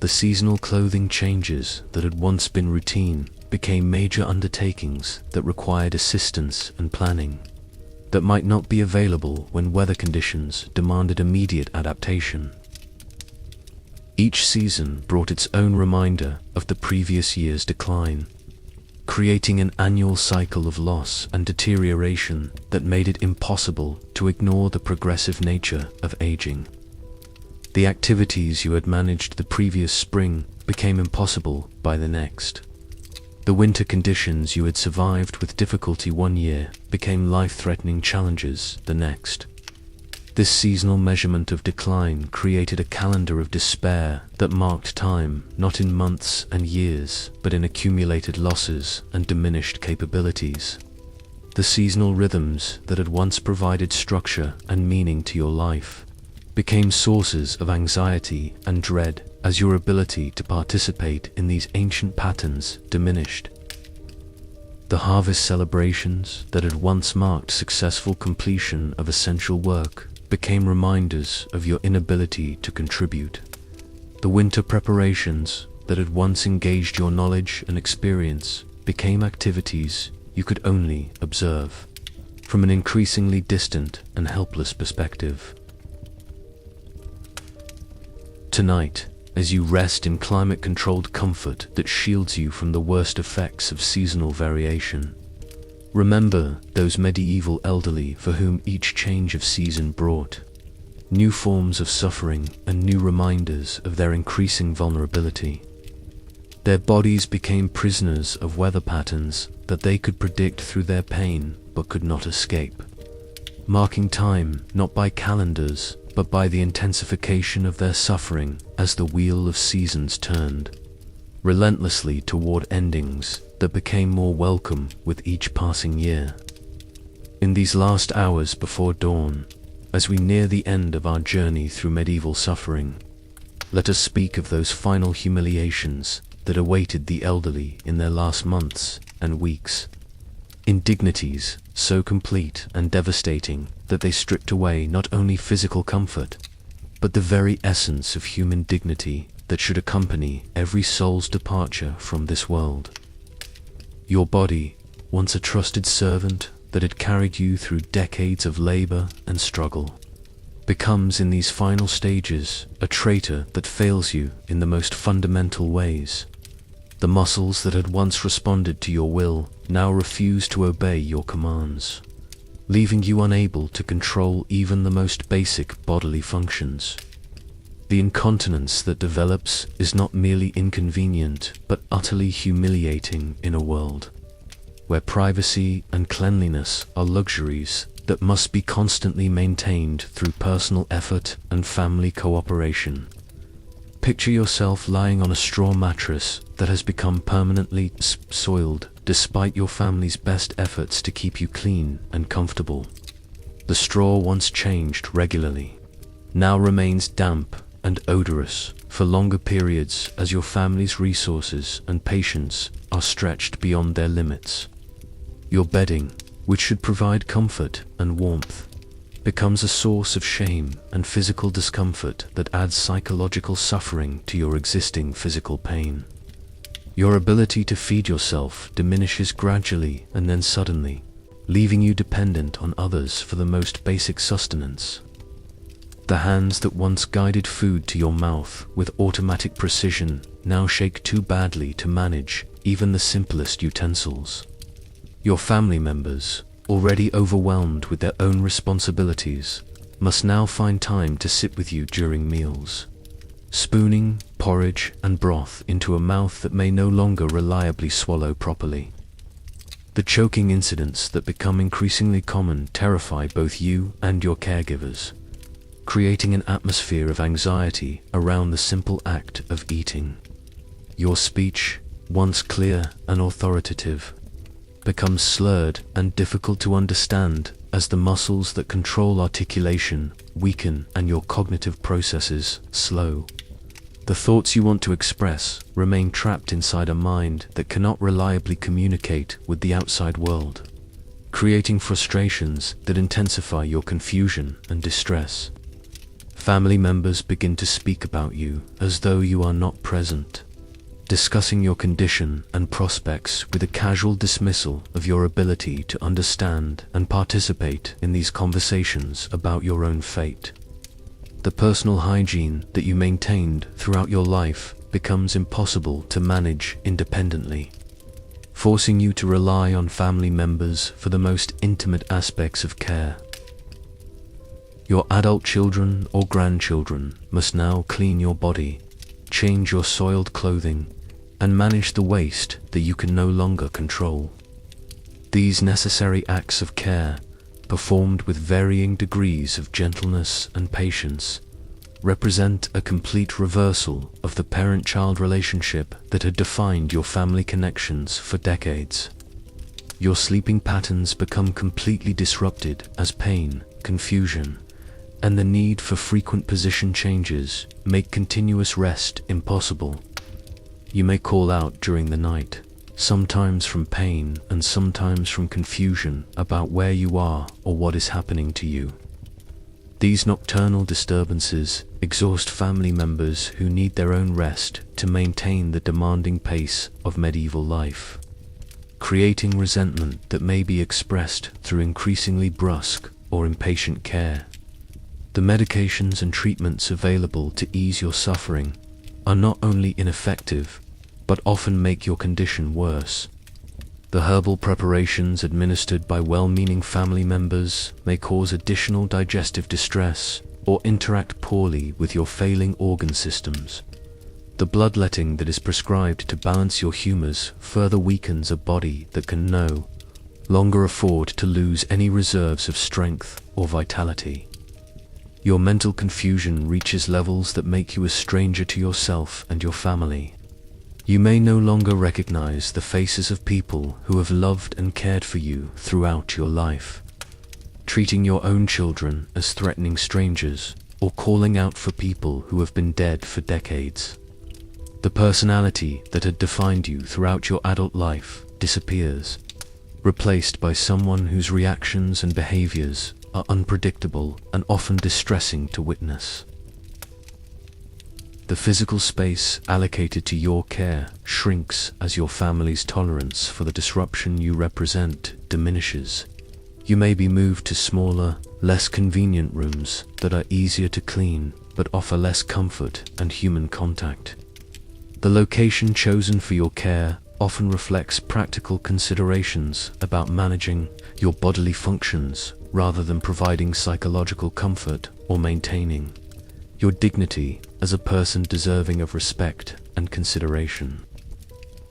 The seasonal clothing changes that had once been routine became major undertakings that required assistance and planning, that might not be available when weather conditions demanded immediate adaptation. Each season brought its own reminder of the previous year's decline, creating an annual cycle of loss and deterioration that made it impossible to ignore the progressive nature of aging. The activities you had managed the previous spring became impossible by the next. The winter conditions you had survived with difficulty one year became life-threatening challenges the next. This seasonal measurement of decline created a calendar of despair that marked time not in months and years, but in accumulated losses and diminished capabilities. The seasonal rhythms that had once provided structure and meaning to your life became sources of anxiety and dread as your ability to participate in these ancient patterns diminished. The harvest celebrations that had once marked successful completion of essential work became reminders of your inability to contribute. The winter preparations that had once engaged your knowledge and experience became activities you could only observe, from an increasingly distant and helpless perspective. Tonight, as you rest in climate-controlled comfort that shields you from the worst effects of seasonal variation, remember those medieval elderly for whom each change of season brought new forms of suffering and new reminders of their increasing vulnerability. Their bodies became prisoners of weather patterns that they could predict through their pain but could not escape, marking time not by calendars but by the intensification of their suffering as the wheel of seasons turned relentlessly toward endings that became more welcome with each passing year. In these last hours before dawn, as we near the end of our journey through medieval suffering, let us speak of those final humiliations that awaited the elderly in their last months and weeks. Indignities so complete and devastating that they stripped away not only physical comfort, but the very essence of human dignity that should accompany every soul's departure from this world. Your body, once a trusted servant that had carried you through decades of labor and struggle, becomes in these final stages a traitor that fails you in the most fundamental ways. The muscles that had once responded to your will now refuse to obey your commands, leaving you unable to control even the most basic bodily functions. The incontinence that develops is not merely inconvenient, but utterly humiliating in a world where privacy and cleanliness are luxuries that must be constantly maintained through personal effort and family cooperation. Picture yourself lying on a straw mattress that has become permanently soiled despite your family's best efforts to keep you clean and comfortable. The straw, once changed regularly, now remains damp and odorous for longer periods as your family's resources and patience are stretched beyond their limits. Your bedding, which should provide comfort and warmth, becomes a source of shame and physical discomfort that adds psychological suffering to your existing physical pain. Your ability to feed yourself diminishes gradually and then suddenly, leaving you dependent on others for the most basic sustenance. The hands that once guided food to your mouth with automatic precision now shake too badly to manage even the simplest utensils. Your family members, already overwhelmed with their own responsibilities, must now find time to sit with you during meals, spooning porridge and broth into a mouth that may no longer reliably swallow properly. The choking incidents that become increasingly common terrify both you and your caregivers, creating an atmosphere of anxiety around the simple act of eating. Your speech, once clear and authoritative, becomes slurred and difficult to understand as the muscles that control articulation weaken and your cognitive processes slow. The thoughts you want to express remain trapped inside a mind that cannot reliably communicate with the outside world, creating frustrations that intensify your confusion and distress. Family members begin to speak about you as though you are not present, discussing your condition and prospects with a casual dismissal of your ability to understand and participate in these conversations about your own fate. The personal hygiene that you maintained throughout your life becomes impossible to manage independently, forcing you to rely on family members for the most intimate aspects of care. Your adult children or grandchildren must now clean your body, change your soiled clothing, and manage the waste that you can no longer control. These necessary acts of care, performed with varying degrees of gentleness and patience, represent a complete reversal of the parent-child relationship that had defined your family connections for decades. Your sleeping patterns become completely disrupted as pain, confusion, and the need for frequent position changes make continuous rest impossible. You may call out during the night, sometimes from pain and sometimes from confusion about where you are or what is happening to you. These nocturnal disturbances exhaust family members who need their own rest to maintain the demanding pace of medieval life, creating resentment that may be expressed through increasingly brusque or impatient care. The medications and treatments available to ease your suffering are not only ineffective, but often make your condition worse. The herbal preparations administered by well-meaning family members may cause additional digestive distress or interact poorly with your failing organ systems. The bloodletting that is prescribed to balance your humors further weakens a body that can no longer afford to lose any reserves of strength or vitality. Your mental confusion reaches levels that make you a stranger to yourself and your family. You may no longer recognize the faces of people who have loved and cared for you throughout your life, treating your own children as threatening strangers or calling out for people who have been dead for decades. The personality that had defined you throughout your adult life disappears, replaced by someone whose reactions and behaviors are unpredictable and often distressing to witness. The physical space allocated to your care shrinks as your family's tolerance for the disruption you represent diminishes. You may be moved to smaller, less convenient rooms that are easier to clean but offer less comfort and human contact. The location chosen for your care often reflects practical considerations about managing your bodily functions rather than providing psychological comfort or maintaining your dignity as a person deserving of respect and consideration.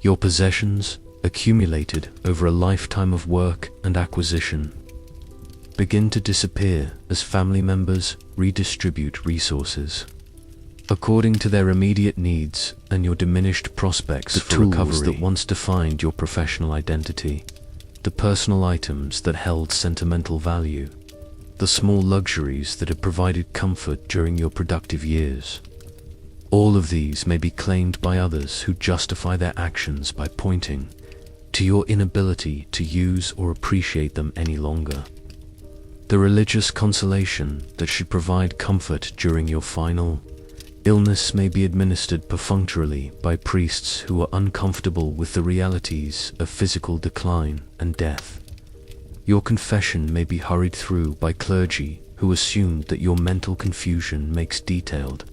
Your possessions, accumulated over a lifetime of work and acquisition, begin to disappear as family members redistribute resources according to their immediate needs and your diminished prospects for recovery. The tools that once defined your professional identity, the personal items that held sentimental value, the small luxuries that had provided comfort during your productive years. All of these may be claimed by others who justify their actions by pointing to your inability to use or appreciate them any longer. The religious consolation that should provide comfort during your final illness may be administered perfunctorily by priests who are uncomfortable with the realities of physical decline and death. Your confession may be hurried through by clergy who assume that your mental confusion makes detailed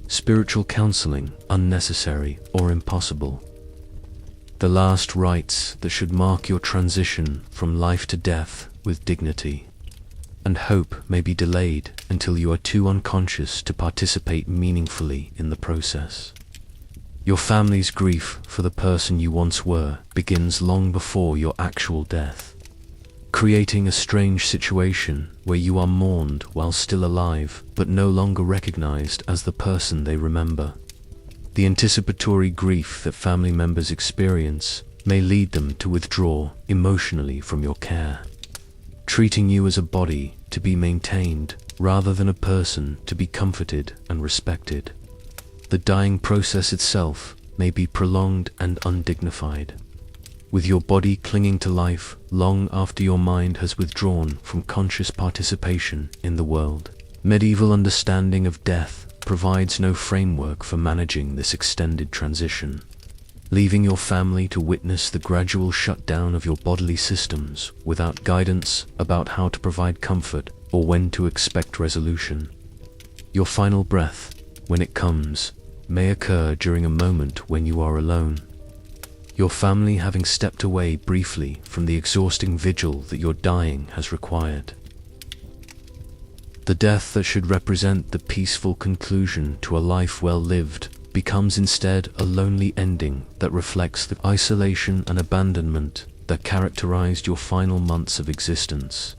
spiritual counseling unnecessary or impossible. The last rites that should mark your transition from life to death with dignity and hope may be delayed until you are too unconscious to participate meaningfully in the process. Your family's grief for the person you once were begins long before your actual death, creating a strange situation where you are mourned while still alive, but no longer recognized as the person they remember. The anticipatory grief that family members experience may lead them to withdraw emotionally from your care, treating you as a body to be maintained rather than a person to be comforted and respected. The dying process itself may be prolonged and undignified, with your body clinging to life long after your mind has withdrawn from conscious participation in the world. Medieval understanding of death provides no framework for managing this extended transition, leaving your family to witness the gradual shutdown of your bodily systems without guidance about how to provide comfort or when to expect resolution. Your final breath, when it comes, may occur during a moment when you are alone, your family having stepped away briefly from the exhausting vigil that your dying has required. The death that should represent the peaceful conclusion to a life well lived becomes instead a lonely ending that reflects the isolation and abandonment that characterized your final months of existence.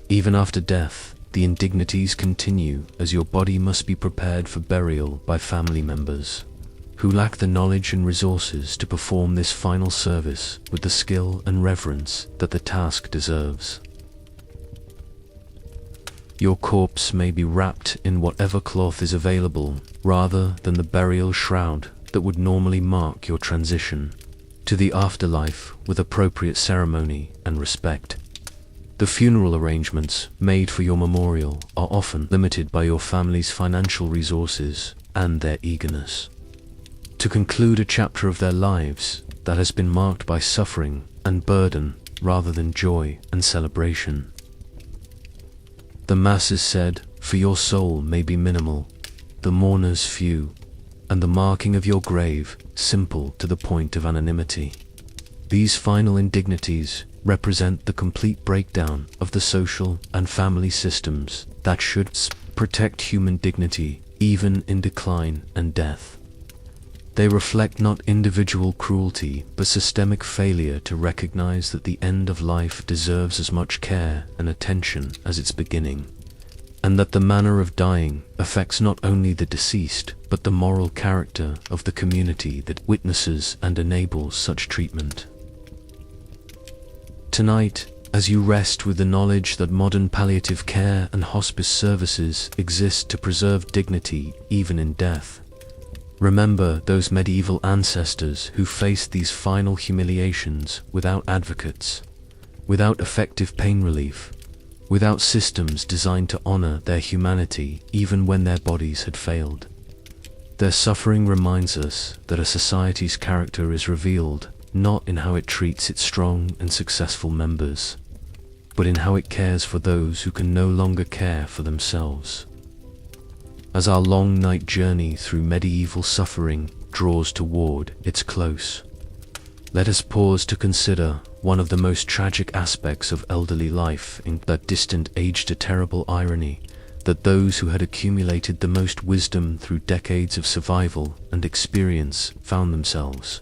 Even after death, the indignities continue as your body must be prepared for burial by family members who lack the knowledge and resources to perform this final service with the skill and reverence that the task deserves. Your corpse may be wrapped in whatever cloth is available, rather than the burial shroud that would normally mark your transition to the afterlife with appropriate ceremony and respect. The funeral arrangements made for your memorial are often limited by your family's financial resources and their eagerness to conclude a chapter of their lives that has been marked by suffering and burden rather than joy and celebration. The Mass is said, for your soul may be minimal, the mourners few, and the marking of your grave simple to the point of anonymity. These final indignities represent the complete breakdown of the social and family systems that should protect human dignity even in decline and death. They reflect not individual cruelty but systemic failure to recognize that the end of life deserves as much care and attention as its beginning, and that the manner of dying affects not only the deceased but the moral character of the community that witnesses and enables such treatment. Tonight, as you rest with the knowledge that modern palliative care and hospice services exist to preserve dignity even in death, remember those medieval ancestors who faced these final humiliations without advocates, without effective pain relief, without systems designed to honor their humanity even when their bodies had failed. Their suffering reminds us that a society's character is revealed not in how it treats its strong and successful members, but in how it cares for those who can no longer care for themselves. As our long night journey through medieval suffering draws toward its close, let us pause to consider one of the most tragic aspects of elderly life in that distant age, the terrible irony that those who had accumulated the most wisdom through decades of survival and experience found themselves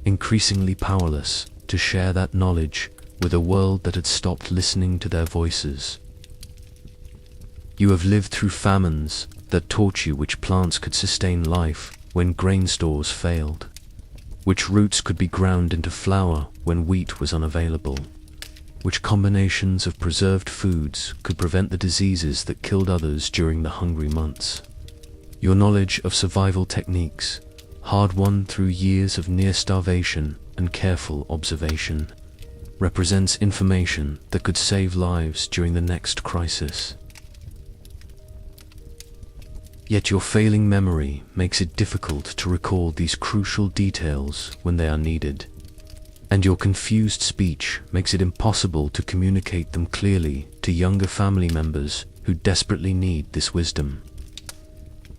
increasingly powerless to share that knowledge with a world that had stopped listening to their voices. You have lived through famines that taught you which plants could sustain life when grain stores failed, which roots could be ground into flour when wheat was unavailable, which combinations of preserved foods could prevent the diseases that killed others during the hungry months. Your knowledge of survival techniques, hard-won through years of near starvation and careful observation, represents information that could save lives during the next crisis. Yet your failing memory makes it difficult to recall these crucial details when they are needed, and your confused speech makes it impossible to communicate them clearly to younger family members who desperately need this wisdom.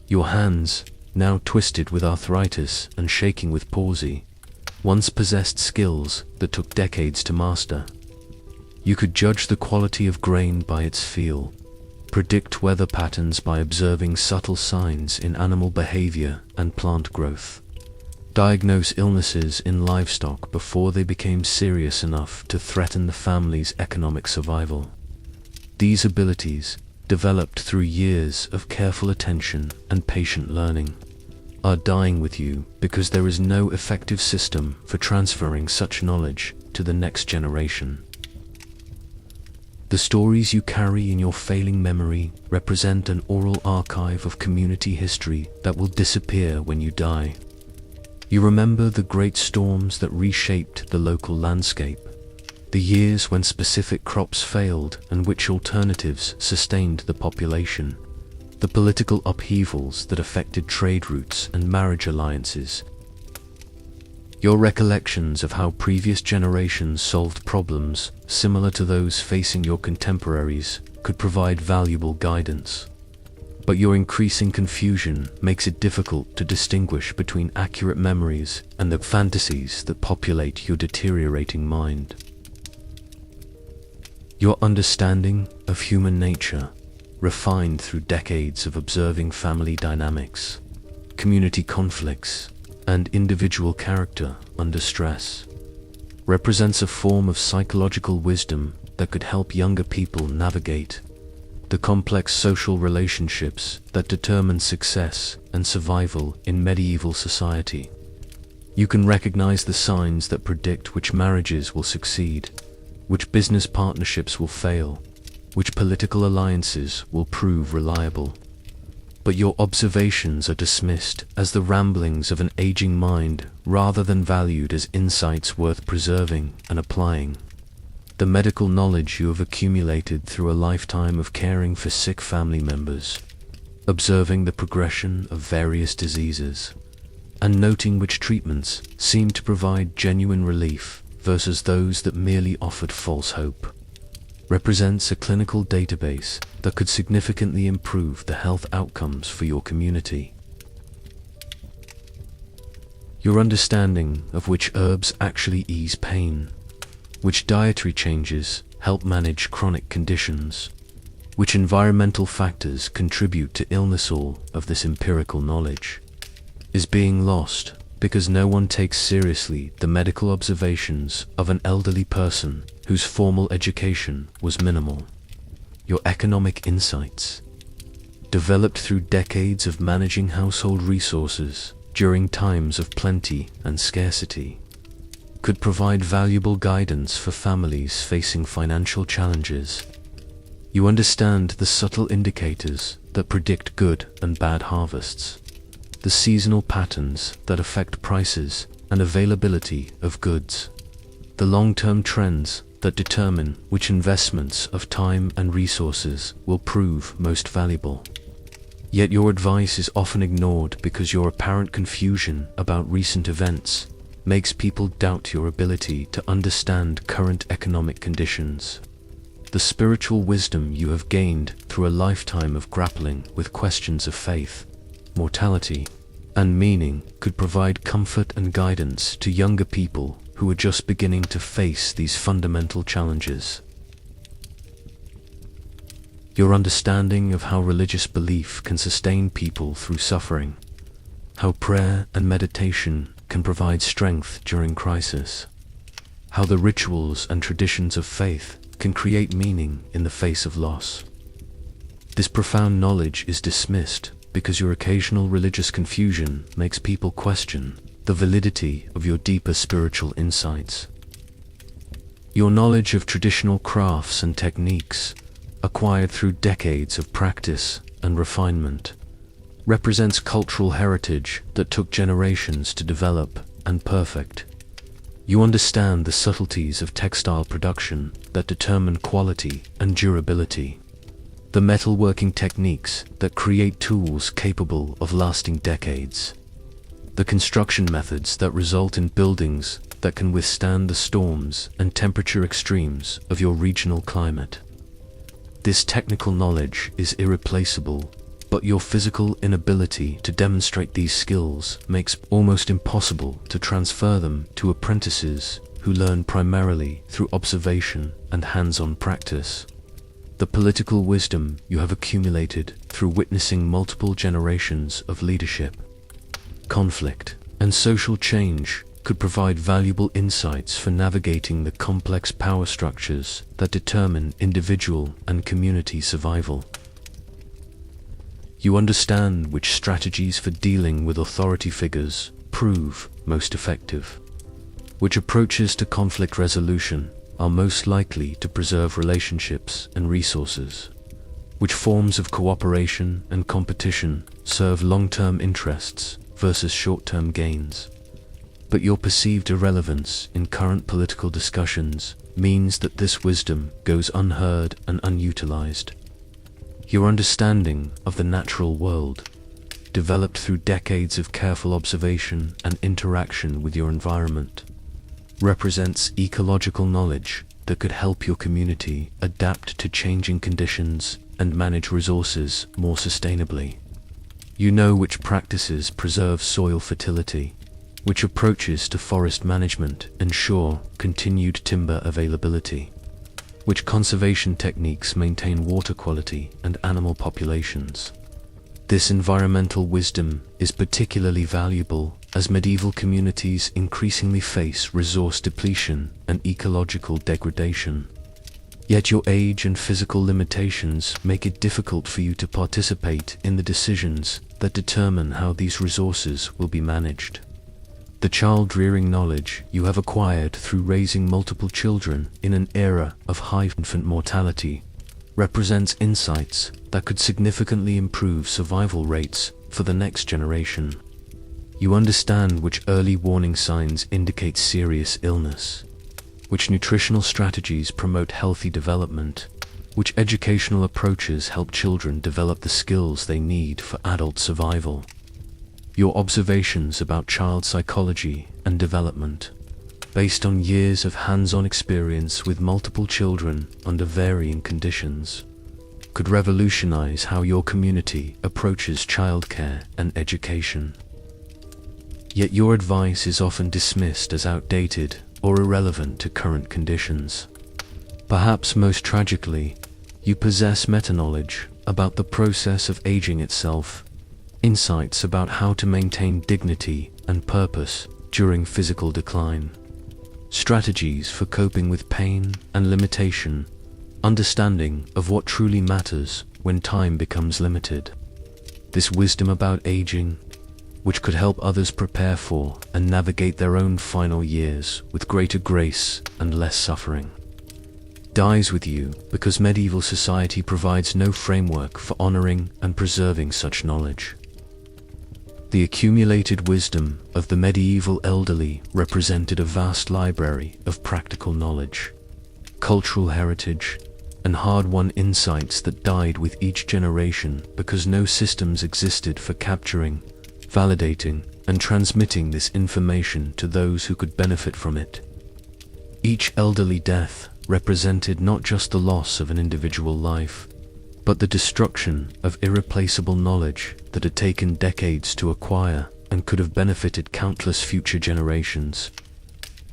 Your hands, now twisted with arthritis and shaking with palsy, once possessed skills that took decades to master. You could judge the quality of grain by its feel, predict weather patterns by observing subtle signs in animal behavior and plant growth, diagnose illnesses in livestock before they became serious enough to threaten the family's economic survival. These abilities, developed through years of careful attention and patient learning, are dying with you because there is no effective system for transferring such knowledge to the next generation. The stories you carry in your failing memory represent an oral archive of community history that will disappear when you die. You remember the great storms that reshaped the local landscape, the years when specific crops failed and which alternatives sustained the population, the political upheavals that affected trade routes and marriage alliances. Your recollections of how previous generations solved problems similar to those facing your contemporaries could provide valuable guidance. But your increasing confusion makes it difficult to distinguish between accurate memories and the fantasies that populate your deteriorating mind. Your understanding of human nature, refined through decades of observing family dynamics, community conflicts, and individual character under stress, represents a form of psychological wisdom that could help younger people navigate the complex social relationships that determine success and survival in medieval society. You can recognize the signs that predict which marriages will succeed, which business partnerships will fail, which political alliances will prove reliable. But your observations are dismissed as the ramblings of an aging mind rather than valued as insights worth preserving and applying. The medical knowledge you have accumulated through a lifetime of caring for sick family members, observing the progression of various diseases, and noting which treatments seem to provide genuine relief versus those that merely offered false hope, represents a clinical database that could significantly improve the health outcomes for your community. Your understanding of which herbs actually ease pain, which dietary changes help manage chronic conditions, which environmental factors contribute to illness, all of this empirical knowledge is being lost because no one takes seriously the medical observations of an elderly person whose formal education was minimal. Your economic insights, developed through decades of managing household resources during times of plenty and scarcity, could provide valuable guidance for families facing financial challenges. You understand the subtle indicators that predict good and bad harvests, the seasonal patterns that affect prices and availability of goods, the long-term trends that determine which investments of time and resources will prove most valuable. Yet your advice is often ignored because your apparent confusion about recent events makes people doubt your ability to understand current economic conditions. The spiritual wisdom you have gained through a lifetime of grappling with questions of faith, mortality, and meaning could provide comfort and guidance to younger people who are just beginning to face these fundamental challenges. Your understanding of how religious belief can sustain people through suffering, how prayer and meditation can provide strength during crisis, how the rituals and traditions of faith can create meaning in the face of loss. This profound knowledge is dismissed because your occasional religious confusion makes people question the validity of your deeper spiritual insights. Your knowledge of traditional crafts and techniques, acquired through decades of practice and refinement, represents cultural heritage that took generations to develop and perfect. You understand the subtleties of textile production that determine quality and durability, the metalworking techniques that create tools capable of lasting decades, the construction methods that result in buildings that can withstand the storms and temperature extremes of your regional climate. This technical knowledge is irreplaceable, but your physical inability to demonstrate these skills makes it almost impossible to transfer them to apprentices who learn primarily through observation and hands-on practice. The political wisdom you have accumulated through witnessing multiple generations of leadership, conflict, and social change could provide valuable insights for navigating the complex power structures that determine individual and community survival. You understand which strategies for dealing with authority figures prove most effective, which approaches to conflict resolution are most likely to preserve relationships and resources, which forms of cooperation and competition serve long-term interests versus short-term gains. But your perceived irrelevance in current political discussions means that this wisdom goes unheard and unutilized. Your understanding of the natural world, developed through decades of careful observation and interaction with your environment, represents ecological knowledge that could help your community adapt to changing conditions and manage resources more sustainably. You know which practices preserve soil fertility, which approaches to forest management ensure continued timber availability, which conservation techniques maintain water quality and animal populations. This environmental wisdom is particularly valuable as medieval communities increasingly face resource depletion and ecological degradation. Yet your age and physical limitations make it difficult for you to participate in the decisions that determine how these resources will be managed. The child-rearing knowledge you have acquired through raising multiple children in an era of high infant mortality represents insights that could significantly improve survival rates for the next generation. You understand which early warning signs indicate serious illness, which nutritional strategies promote healthy development, which educational approaches help children develop the skills they need for adult survival. Your observations about child psychology and development, based on years of hands-on experience with multiple children under varying conditions, could revolutionize how your community approaches childcare and education. Yet your advice is often dismissed as outdated or irrelevant to current conditions. Perhaps most tragically, you possess meta-knowledge about the process of aging itself, insights about how to maintain dignity and purpose during physical decline, strategies for coping with pain and limitation, understanding of what truly matters when time becomes limited. This wisdom about aging, which could help others prepare for and navigate their own final years with greater grace and less suffering, dies with you because medieval society provides no framework for honoring and preserving such knowledge. The accumulated wisdom of the medieval elderly represented a vast library of practical knowledge, cultural heritage, and hard-won insights that died with each generation because no systems existed for capturing, validating, and transmitting this information to those who could benefit from it. Each elderly death represented not just the loss of an individual life, but the destruction of irreplaceable knowledge that had taken decades to acquire and could have benefited countless future generations.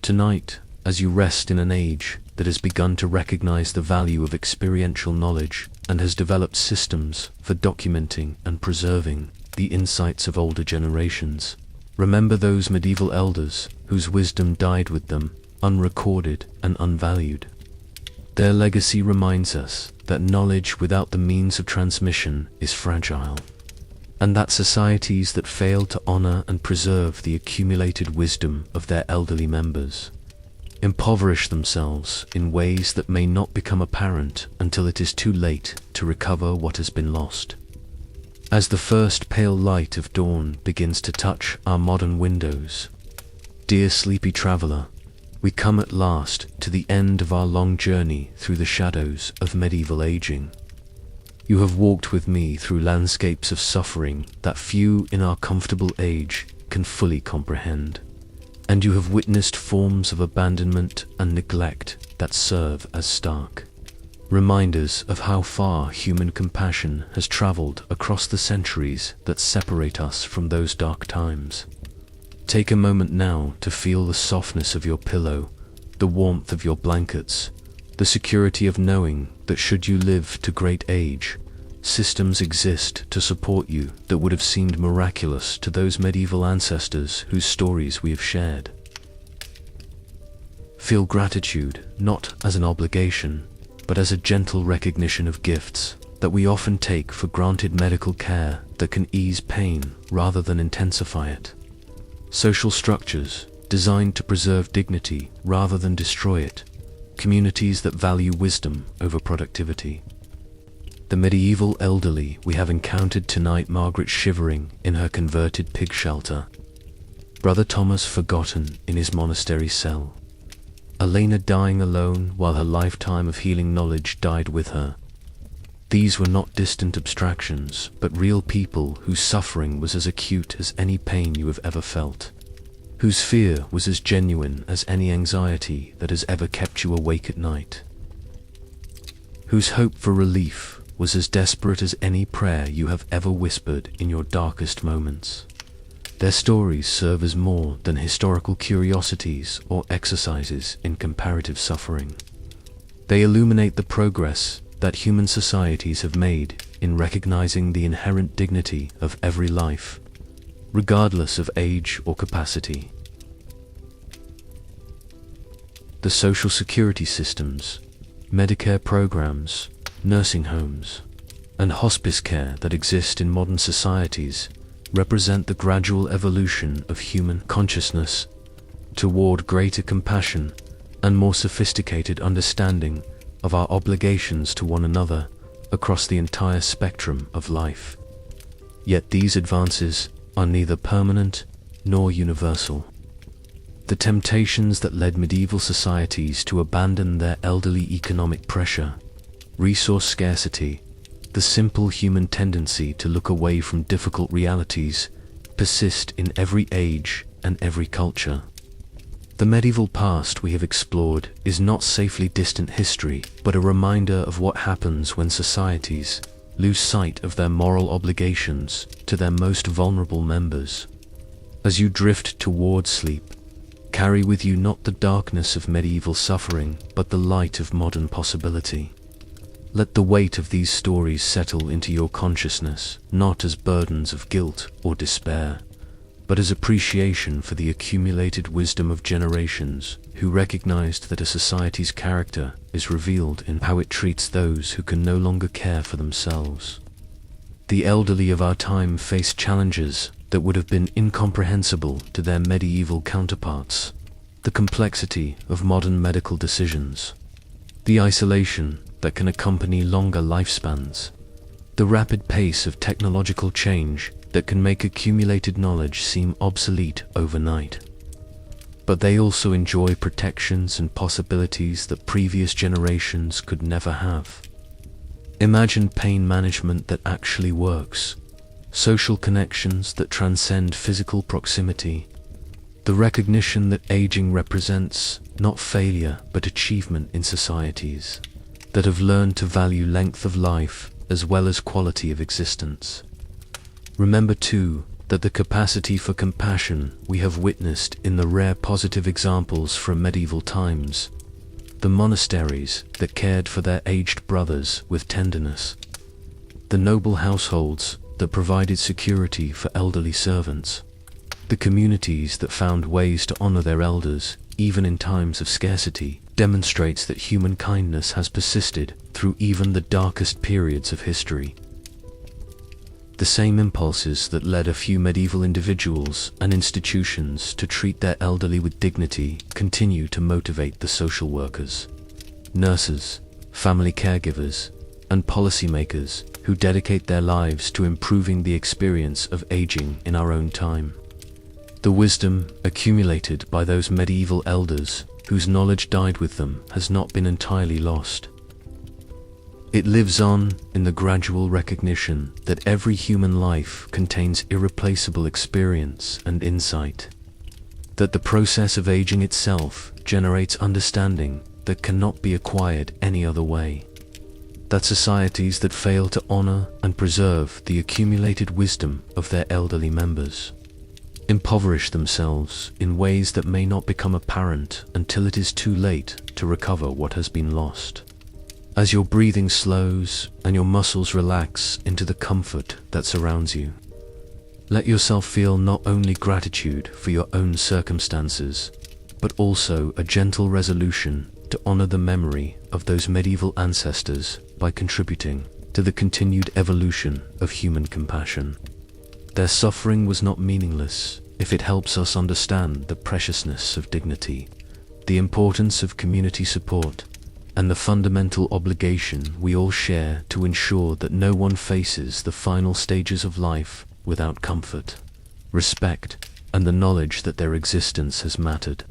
Tonight, as you rest in an age that has begun to recognize the value of experiential knowledge and has developed systems for documenting and preserving the insights of older generations, remember those medieval elders whose wisdom died with them, unrecorded and unvalued. Their legacy reminds us that knowledge without the means of transmission is fragile, and that societies that fail to honor and preserve the accumulated wisdom of their elderly members impoverish themselves in ways that may not become apparent until it is too late to recover what has been lost. As the first pale light of dawn begins to touch our modern windows, dear sleepy traveler, we come at last to the end of our long journey through the shadows of medieval aging. You have walked with me through landscapes of suffering that few in our comfortable age can fully comprehend, and you have witnessed forms of abandonment and neglect that serve as stark reminders of how far human compassion has traveled across the centuries that separate us from those dark times. Take a moment now to feel the softness of your pillow, the warmth of your blankets, the security of knowing that should you live to great age, systems exist to support you that would have seemed miraculous to those medieval ancestors whose stories we have shared. Feel gratitude not as an obligation, but as a gentle recognition of gifts that we often take for granted: medical care that can ease pain rather than intensify it, social structures designed to preserve dignity rather than destroy it, communities that value wisdom over productivity. The medieval elderly we have encountered tonight: Margaret shivering in her converted pig shelter, Brother Thomas forgotten in his monastery cell, Elena dying alone while her lifetime of healing knowledge died with her. These were not distant abstractions, but real people whose suffering was as acute as any pain you have ever felt, whose fear was as genuine as any anxiety that has ever kept you awake at night, whose hope for relief was as desperate as any prayer you have ever whispered in your darkest moments. Their stories serve as more than historical curiosities or exercises in comparative suffering. They illuminate the progress that human societies have made in recognizing the inherent dignity of every life, regardless of age or capacity. The social security systems, Medicare programs, nursing homes, and hospice care that exist in modern societies represent the gradual evolution of human consciousness toward greater compassion and more sophisticated understanding of our obligations to one another across the entire spectrum of life. Yet these advances are neither permanent nor universal. The temptations that led medieval societies to abandon their elderly: economic pressure, resource scarcity, the simple human tendency to look away from difficult realities, persist in every age and every culture. The medieval past we have explored is not safely distant history, but a reminder of what happens when societies lose sight of their moral obligations to their most vulnerable members. As you drift toward sleep, carry with you not the darkness of medieval suffering, but the light of modern possibility. Let the weight of these stories settle into your consciousness, not as burdens of guilt or despair, but as appreciation for the accumulated wisdom of generations who recognized that a society's character is revealed in how it treats those who can no longer care for themselves. The elderly of our time face challenges that would have been incomprehensible to their medieval counterparts: the complexity of modern medical decisions, the isolation that can accompany longer lifespans, the rapid pace of technological change that can make accumulated knowledge seem obsolete overnight. But they also enjoy protections and possibilities that previous generations could never have. Imagine pain management that actually works, social connections that transcend physical proximity, the recognition that aging represents not failure but achievement in societies that have learned to value length of life as well as quality of existence. Remember too that the capacity for compassion we have witnessed in the rare positive examples from medieval times, the monasteries that cared for their aged brothers with tenderness, the noble households that provided security for elderly servants, the communities that found ways to honor their elders even in times of scarcity, demonstrates that human kindness has persisted through even the darkest periods of history. The same impulses that led a few medieval individuals and institutions to treat their elderly with dignity continue to motivate the social workers, nurses, family caregivers, and policymakers who dedicate their lives to improving the experience of aging in our own time. The wisdom accumulated by those medieval elders whose knowledge died with them has not been entirely lost. It lives on in the gradual recognition that every human life contains irreplaceable experience and insight, that the process of aging itself generates understanding that cannot be acquired any other way, that societies that fail to honor and preserve the accumulated wisdom of their elderly members impoverish themselves in ways that may not become apparent until it is too late to recover what has been lost. as your breathing slows and your muscles relax into the comfort that surrounds you. Let yourself feel not only gratitude for your own circumstances, but also a gentle resolution to honor the memory of those medieval ancestors by contributing to the continued evolution of human compassion. Their suffering was not meaningless if it helps us understand the preciousness of dignity, the importance of community support, and the fundamental obligation we all share to ensure that no one faces the final stages of life without comfort, respect, and the knowledge that their existence has mattered.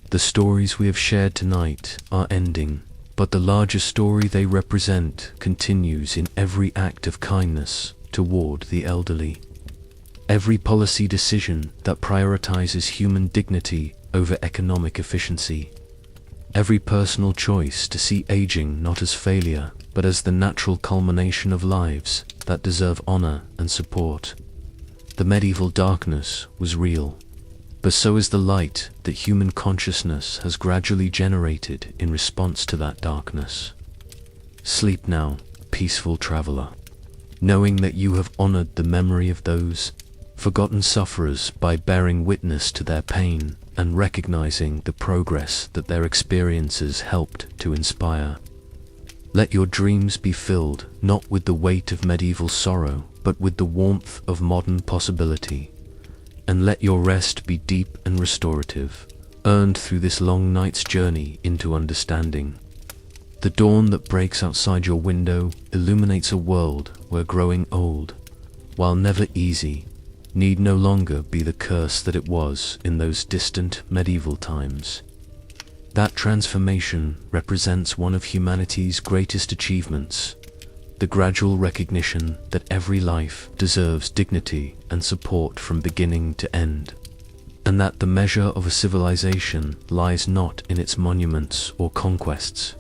The stories we have shared tonight are ending, but the larger story they represent continues in every act of kindness toward the elderly. Every policy decision that prioritizes human dignity over economic efficiency. Every personal choice to see aging not as failure, but as the natural culmination of lives that deserve honor and support. The medieval darkness was real, but so is the light that human consciousness has gradually generated in response to that darkness. Sleep now, peaceful traveler, knowing that you have honored the memory of those forgotten sufferers by bearing witness to their pain and recognizing the progress that their experiences helped to inspire. Let your dreams be filled not with the weight of medieval sorrow, but with the warmth of modern possibility. And let your rest be deep and restorative, earned through this long night's journey into understanding. The dawn that breaks outside your window illuminates a world where growing old, while never easy, need no longer be the curse that it was in those distant medieval times. That transformation represents one of humanity's greatest achievements, the gradual recognition that every life deserves dignity and support from beginning to end, and that the measure of a civilization lies not in its monuments or conquests,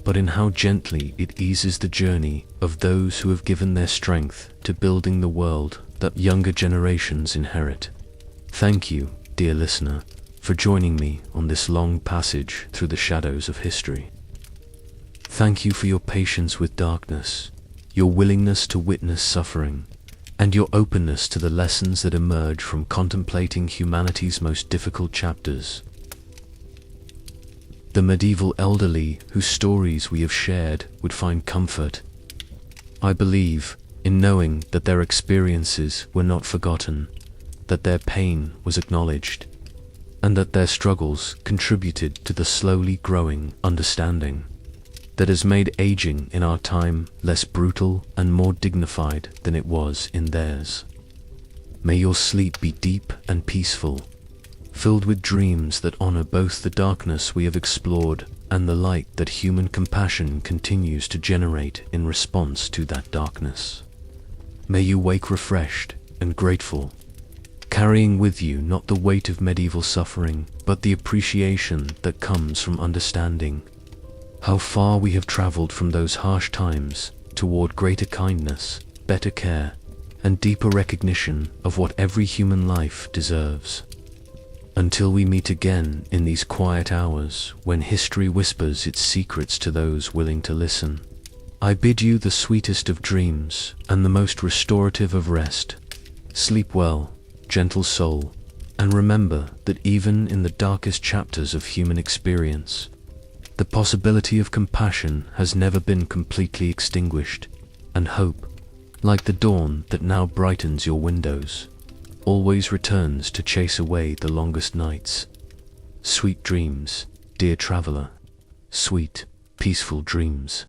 but in how gently it eases the journey of those who have given their strength to building the world that younger generations inherit. Thank you, dear listener, for joining me on this long passage through the shadows of history. Thank you for your patience with darkness, your willingness to witness suffering, and your openness to the lessons that emerge from contemplating humanity's most difficult chapters. The medieval elderly whose stories we have shared would find comfort, I believe, in knowing that their experiences were not forgotten, that their pain was acknowledged, and that their struggles contributed to the slowly growing understanding that has made aging in our time less brutal and more dignified than it was in theirs. May your sleep be deep and peaceful, filled with dreams that honor both the darkness we have explored and the light that human compassion continues to generate in response to that darkness. May you wake refreshed and grateful, carrying with you not the weight of medieval suffering, but the appreciation that comes from understanding how far we have traveled from those harsh times toward greater kindness, better care, and deeper recognition of what every human life deserves. Until we meet again in these quiet hours when history whispers its secrets to those willing to listen, I bid you the sweetest of dreams and the most restorative of rest. Sleep well, gentle soul, and remember that even in the darkest chapters of human experience, the possibility of compassion has never been completely extinguished, and hope, like the dawn that now brightens your windows, always returns to chase away the longest nights. Sweet dreams, dear traveler. Sweet, peaceful dreams.